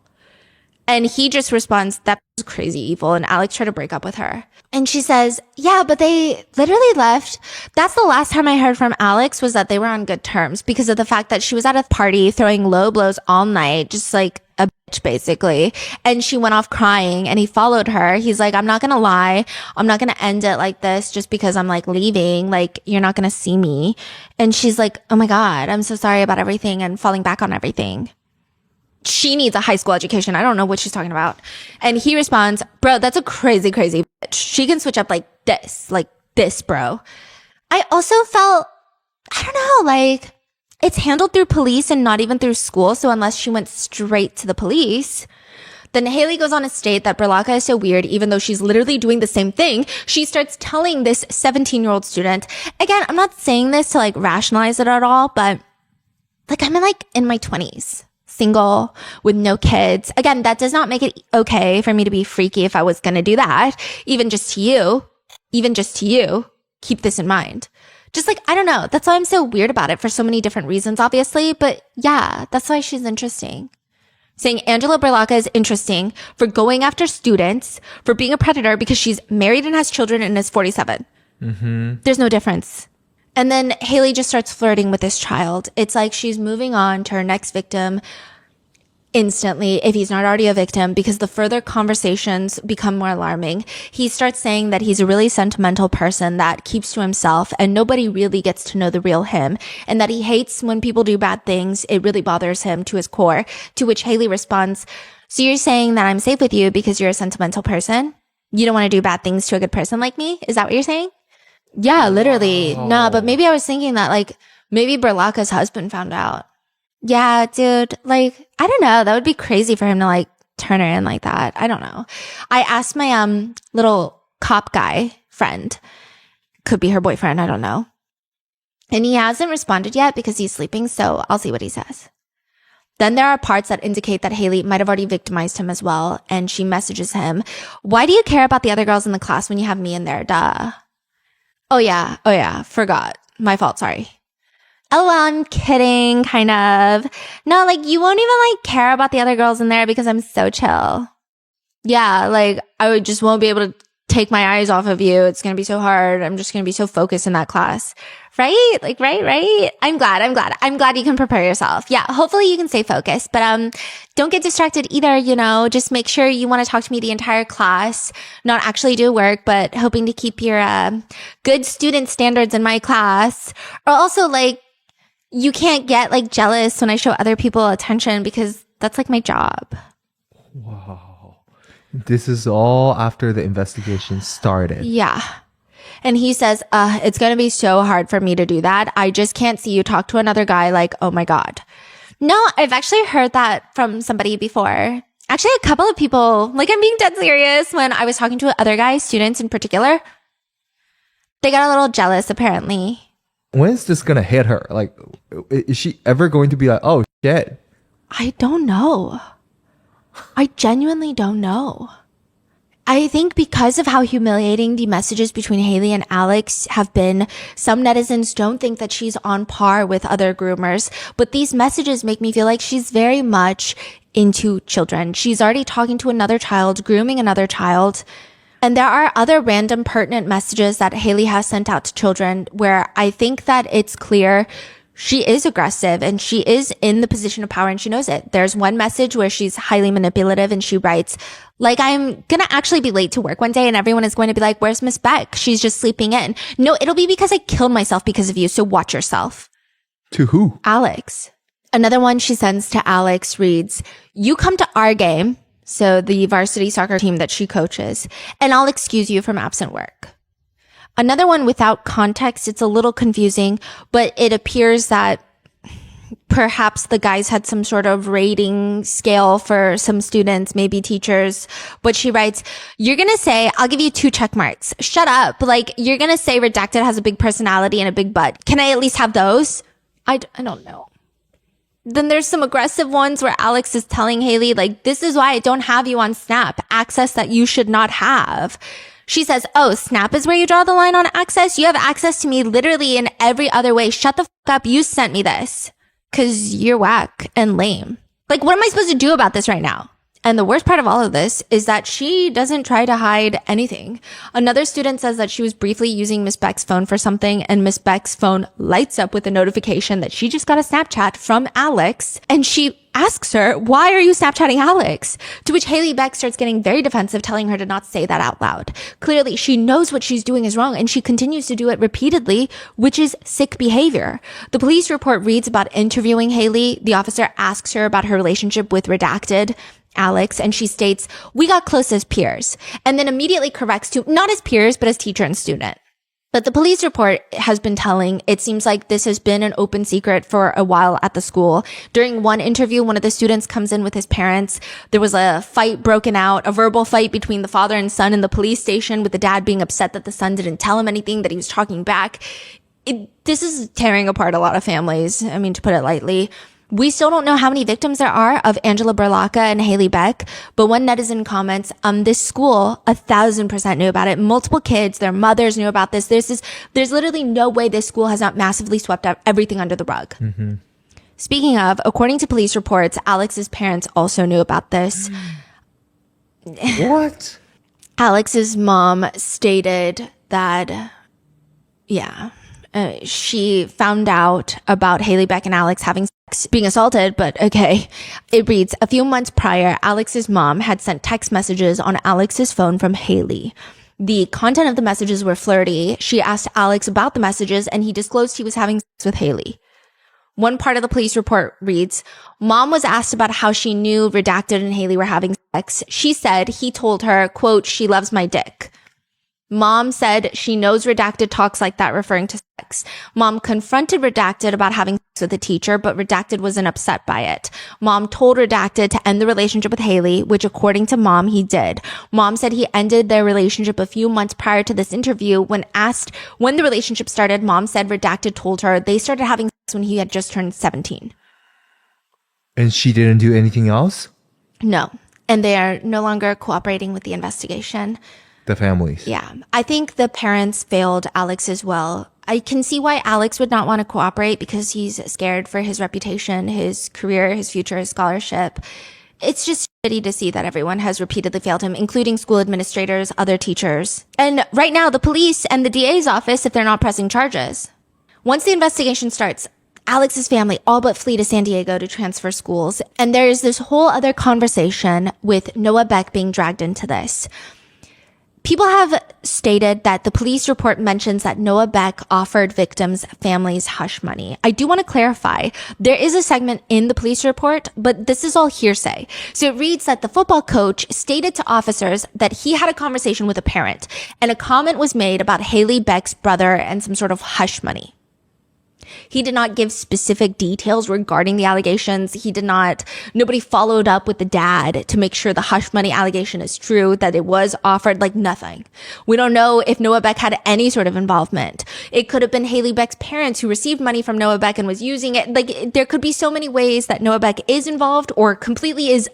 And he just responds, that was crazy evil. And Alex tried to break up with her. And she says, yeah, but they literally left. That's the last time I heard from Alex was that they were on good terms because of the fact that she was at a party throwing low blows all night, just like a bitch basically. And she went off crying and he followed her. He's like, I'm not going to lie. I'm not going to end it like this just because I'm like leaving. Like, you're not going to see me. And she's like, oh my God, I'm so sorry about everything and falling back on everything. She needs a high school education. I don't know what she's talking about. And he responds, bro, that's a crazy, crazy bitch. She can switch up like this, bro. I also felt, I don't know, like it's handled through police and not even through school. So unless she went straight to the police, then Haley goes on to state that Berlocca is so weird, even though she's literally doing the same thing. She starts telling this 17-year-old student, again, I'm not saying this to like rationalize it at all, but like I'm in my 20s. Single with no kids. Again, that does not make it okay for me to be freaky if I was going to do that. Even just to you. keep this in mind. Just like, I don't know. That's why I'm so weird about it for so many different reasons, obviously. But yeah, that's why she's interesting. Saying Angela Berlocca is interesting for going after students, for being a predator because she's married and has children and is 47. There's no difference. And then Haley just starts flirting with this child. It's like she's moving on to her next victim instantly, if he's not already a victim, because the further conversations become more alarming. He starts saying that he's a really sentimental person that keeps to himself and nobody really gets to know the real him, and that he hates when people do bad things. It really bothers him to his core, to which Haley responds, so you're saying that I'm safe with you because you're a sentimental person? You don't want to do bad things to a good person like me? Is that what you're saying? Yeah, literally. Wow. No, but maybe I was thinking that like maybe Berlocca's husband found out. Yeah, dude, like, I don't know. That would be crazy for him to like turn her in like that. I don't know. I asked my little cop guy friend, could be her boyfriend, I don't know. And he hasn't responded yet because he's sleeping, so I'll see what he says. Then there are parts that indicate that Haley might have already victimized him as well, and she messages him, why do you care about the other girls in the class when you have me in there? Duh. Oh yeah, forgot. My fault, sorry. LOL, I'm kidding, kind of. No, like, you won't even, like, care about the other girls in there because I'm so chill. Yeah, like, just won't be able to take my eyes off of you. It's gonna be so hard. I'm just gonna be so focused in that class. Right? Like, right? I'm glad you can prepare yourself. Yeah, hopefully you can stay focused. But, don't get distracted either, you know. Just make sure you want to talk to me the entire class. Not actually do work, but hoping to keep your, good student standards in my class. Or also, like, you can't get like jealous when I show other people attention because that's like my job. Wow. This is all after the investigation started. Yeah. And he says, it's going to be so hard for me to do that. I just can't see you talk to another guy like, oh my God. No, I've actually heard that from somebody before. Actually, a couple of people, like I'm being dead serious, when I was talking to other guys, students in particular, they got a little jealous apparently. When is this gonna hit her? Like, is she ever going to be like, oh shit? I don't know. I genuinely don't know. I think because of how humiliating the messages between Haley and Alex have been, some netizens don't think that she's on par with other groomers, but these messages make me feel like she's very much into children. She's already talking to another child, grooming another child. And there are other random pertinent messages that Haley has sent out to children where I think that it's clear she is aggressive and she is in the position of power and she knows it. There's one message where she's highly manipulative and she writes, like, I'm going to actually be late to work one day and everyone is going to be like, where's Miss Beck? She's just sleeping in. No, it'll be because I killed myself because of you. So watch yourself. To who? Alex. Another one she sends to Alex reads, you come to our game. So the varsity soccer team that she coaches, and I'll excuse you from absent work. Another one without context, it's a little confusing, but it appears that perhaps the guys had some sort of rating scale for some students, maybe teachers. But she writes, you're going to say, I'll give you 2 check marks. Shut up. Like, you're going to say Redacted has a big personality and a big butt. Can I at least have those? I don't know. Then there's some aggressive ones where Alex is telling Haley, like, this is why I don't have you on Snap. Access that you should not have. She says, oh, Snap is where you draw the line on access? You have access to me literally in every other way. Shut the fuck up. You sent me this. 'Cause you're whack and lame. Like, what am I supposed to do about this right now? And the worst part of all of this is that she doesn't try to hide anything. Another student says that she was briefly using Miss Beck's phone for something, and Miss Beck's phone lights up with a notification that she just got a Snapchat from Alex. And she asks her, why are you Snapchatting Alex? To which Haley Beck starts getting very defensive, telling her to not say that out loud. Clearly, she knows what she's doing is wrong, and she continues to do it repeatedly, which is sick behavior. The police report reads about interviewing Haley. The officer asks her about her relationship with Redacted Alex, and she states, we got close as peers, and then immediately corrects to not as peers, but as teacher and student. But the police report has been telling, it seems like this has been an open secret for a while at the school. During one interview, one of the students comes in with his parents. There was a fight broken out, a verbal fight between the father and son in the police station, with the dad being upset that the son didn't tell him anything, that he was talking back. This is tearing apart a lot of families, I mean, to put it lightly. We still don't know how many victims there are of Angela Berlacca and Haley Beck, but one netizen comments, this school 1,000% knew about it. Multiple kids, their mothers knew about this. There's literally no way this school has not massively swept up everything under the rug. Mm-hmm. Speaking of, according to police reports, Alex's parents also knew about this. What? Alex's mom stated that, she found out about Haley Beck and Alex having sex, being assaulted, but okay. It reads, a few months prior, Alex's mom had sent text messages on Alex's phone from Haley. The content of the messages were flirty. She asked Alex about the messages, and he disclosed he was having sex with Haley. One part of the police report reads, Mom was asked about how she knew Redacted and Haley were having sex. She said he told her, quote, she loves my dick. Mom said she knows Redacted talks like that, referring to sex. Mom confronted Redacted about having sex with a teacher, but Redacted wasn't upset by it. Mom told Redacted to end the relationship with Haley, which according to Mom, he did. Mom said he ended their relationship a few months prior to this interview. When asked when the relationship started, Mom said Redacted told her they started having sex when he had just turned 17. And she didn't do anything else? No. And they are no longer cooperating with the investigation. The families. Yeah. I think the parents failed Alex as well. I can see why Alex would not want to cooperate because he's scared for his reputation, his career, his future, his scholarship. It's just shitty to see that everyone has repeatedly failed him, including school administrators, other teachers. And right now, the police and the DA's office, if they're not pressing charges. Once the investigation starts, Alex's family all but flee to San Diego to transfer schools. And there is this whole other conversation with Noah Beck being dragged into this. People have stated that the police report mentions that Noah Beck offered victims' families hush money. I do want to clarify. There is a segment in the police report, but this is all hearsay. So it reads that the football coach stated to officers that he had a conversation with a parent, and a comment was made about Haley Beck's brother and some sort of hush money. He did not give specific details regarding the allegations. Nobody followed up with the dad to make sure the hush money allegation is true, that it was offered, like nothing. We don't know if Noah Beck had any sort of involvement. It could have been Haley Beck's parents who received money from Noah Beck and was using it. Like, there could be so many ways that Noah Beck is involved or completely is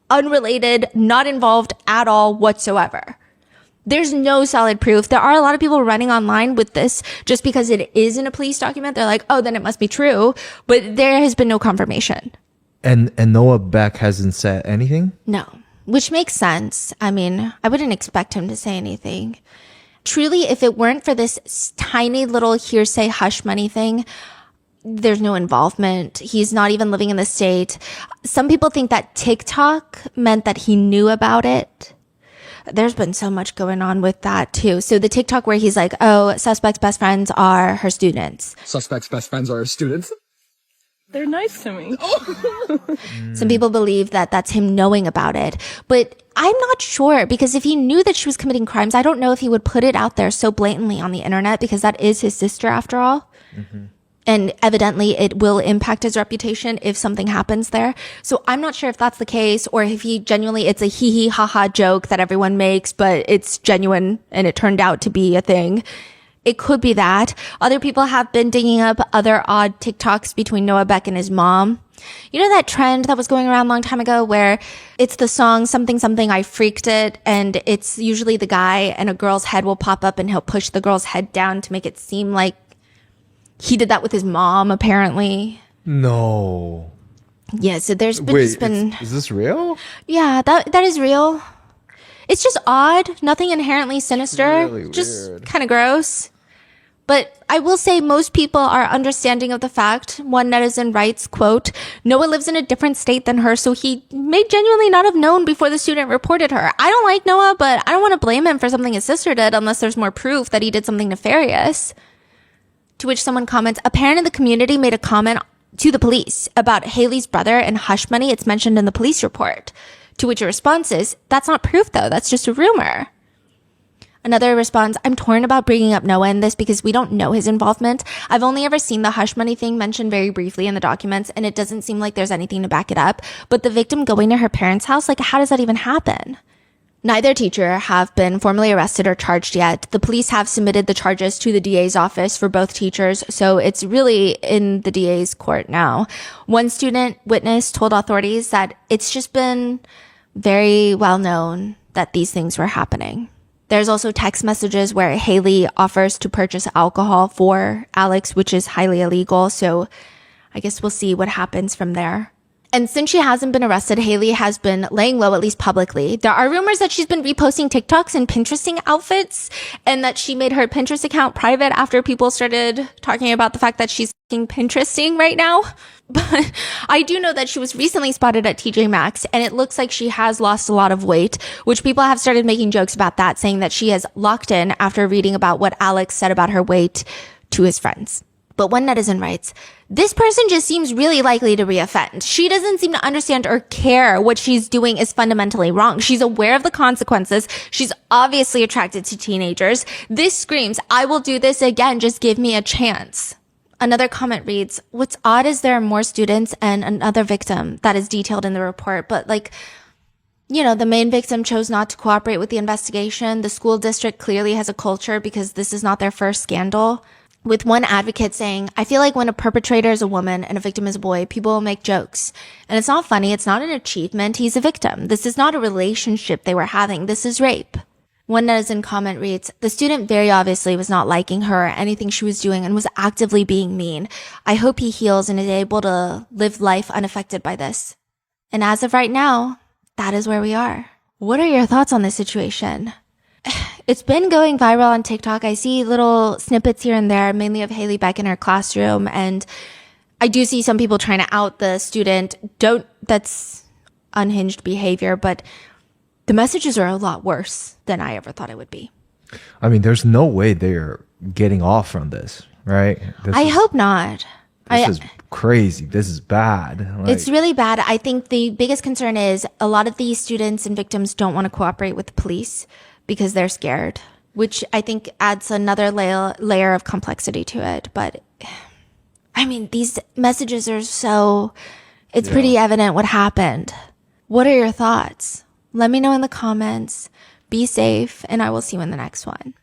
unrelated, not involved at all whatsoever. There's no solid proof. There are a lot of people running online with this just because it is in a police document. They're like, oh, then it must be true. But there has been no confirmation. And Noah Beck hasn't said anything? No, which makes sense. I mean, I wouldn't expect him to say anything. Truly, if it weren't for this tiny little hearsay hush money thing, there's no involvement. He's not even living in the state. Some people think that TikTok meant that he knew about it. There's been so much going on with that too. So the TikTok where he's like, oh, suspect's best friends are her students. Suspect's best friends are her students. They're nice to me. Some people believe that that's him knowing about it. But I'm not sure, because if he knew that she was committing crimes, I don't know if he would put it out there so blatantly on the internet, because that is his sister after all. Mm-hmm. And evidently it will impact his reputation if something happens there. So I'm not sure if that's the case, or if he genuinely, it's a hee hee ha ha joke that everyone makes, but it's genuine and it turned out to be a thing. It could be that. Other people have been digging up other odd TikToks between Noah Beck and his mom. You know that trend that was going around a long time ago where it's the song something something I freaked it, and it's usually the guy and a girl's head will pop up and he'll push the girl's head down to make it seem like he did that with his mom, apparently. No. Yeah, so there's been... Wait, is this real? Yeah, that is real. It's just odd. Nothing inherently sinister. Really just weird. Kind of gross. But I will say most people are understanding of the fact. One netizen writes, quote, Noah lives in a different state than her, so he may genuinely not have known before the student reported her. I don't like Noah, but I don't want to blame him for something his sister did unless there's more proof that he did something nefarious. To which someone comments, a parent in the community made a comment to the police about Haley's brother and hush money. It's mentioned in the police report. To which a response is, that's not proof though. That's just a rumor. Another responds, I'm torn about bringing up Noah in this because we don't know his involvement. I've only ever seen the hush money thing mentioned very briefly in the documents, and it doesn't seem like there's anything to back it up. But the victim going to her parents' house, like, how does that even happen? Neither teacher have been formally arrested or charged yet. The police have submitted the charges to the DA's office for both teachers, so it's really in the DA's court now. One student witness told authorities that it's just been very well known that these things were happening. There's also text messages where Haley offers to purchase alcohol for Alex, which is highly illegal, so I guess we'll see what happens from there. And since she hasn't been arrested, Haley has been laying low, at least publicly. There are rumors that she's been reposting TikToks and Pinteresting outfits, and that she made her Pinterest account private after people started talking about the fact that she's Pinteresting right now. But I do know that she was recently spotted at TJ Maxx, and it looks like she has lost a lot of weight, which people have started making jokes about that, saying that she has locked in after reading about what Alex said about her weight to his friends. But one netizen writes, this person just seems really likely to reoffend. She doesn't seem to understand or care what she's doing is fundamentally wrong. She's aware of the consequences. She's obviously attracted to teenagers. This screams, I will do this again. Just give me a chance. Another comment reads, what's odd is there are more students and another victim that is detailed in the report. But the main victim chose not to cooperate with the investigation. The school district clearly has a culture because this is not their first scandal. With one advocate saying, I feel like when a perpetrator is a woman and a victim is a boy, people will make jokes. And it's not funny. It's not an achievement. He's a victim. This is not a relationship they were having. This is rape. One netizen comment reads, the student very obviously was not liking her or anything she was doing and was actively being mean. I hope he heals and is able to live life unaffected by this. And as of right now, that is where we are. What are your thoughts on this situation? It's been going viral on TikTok. I see little snippets here and there, mainly of Haley Beck in her classroom. And I do see some people trying to out the student. That's unhinged behavior, but the messages are a lot worse than I ever thought it would be. I mean, there's no way they're getting off from this, right? I hope not. This is crazy. This is bad. It's really bad. I think the biggest concern is a lot of these students and victims don't want to cooperate with the police because they're scared, which I think adds another layer of complexity to it. But I mean, these messages are it's pretty evident what happened. What are your thoughts? Let me know in the comments. Be safe, and I will see you in the next one.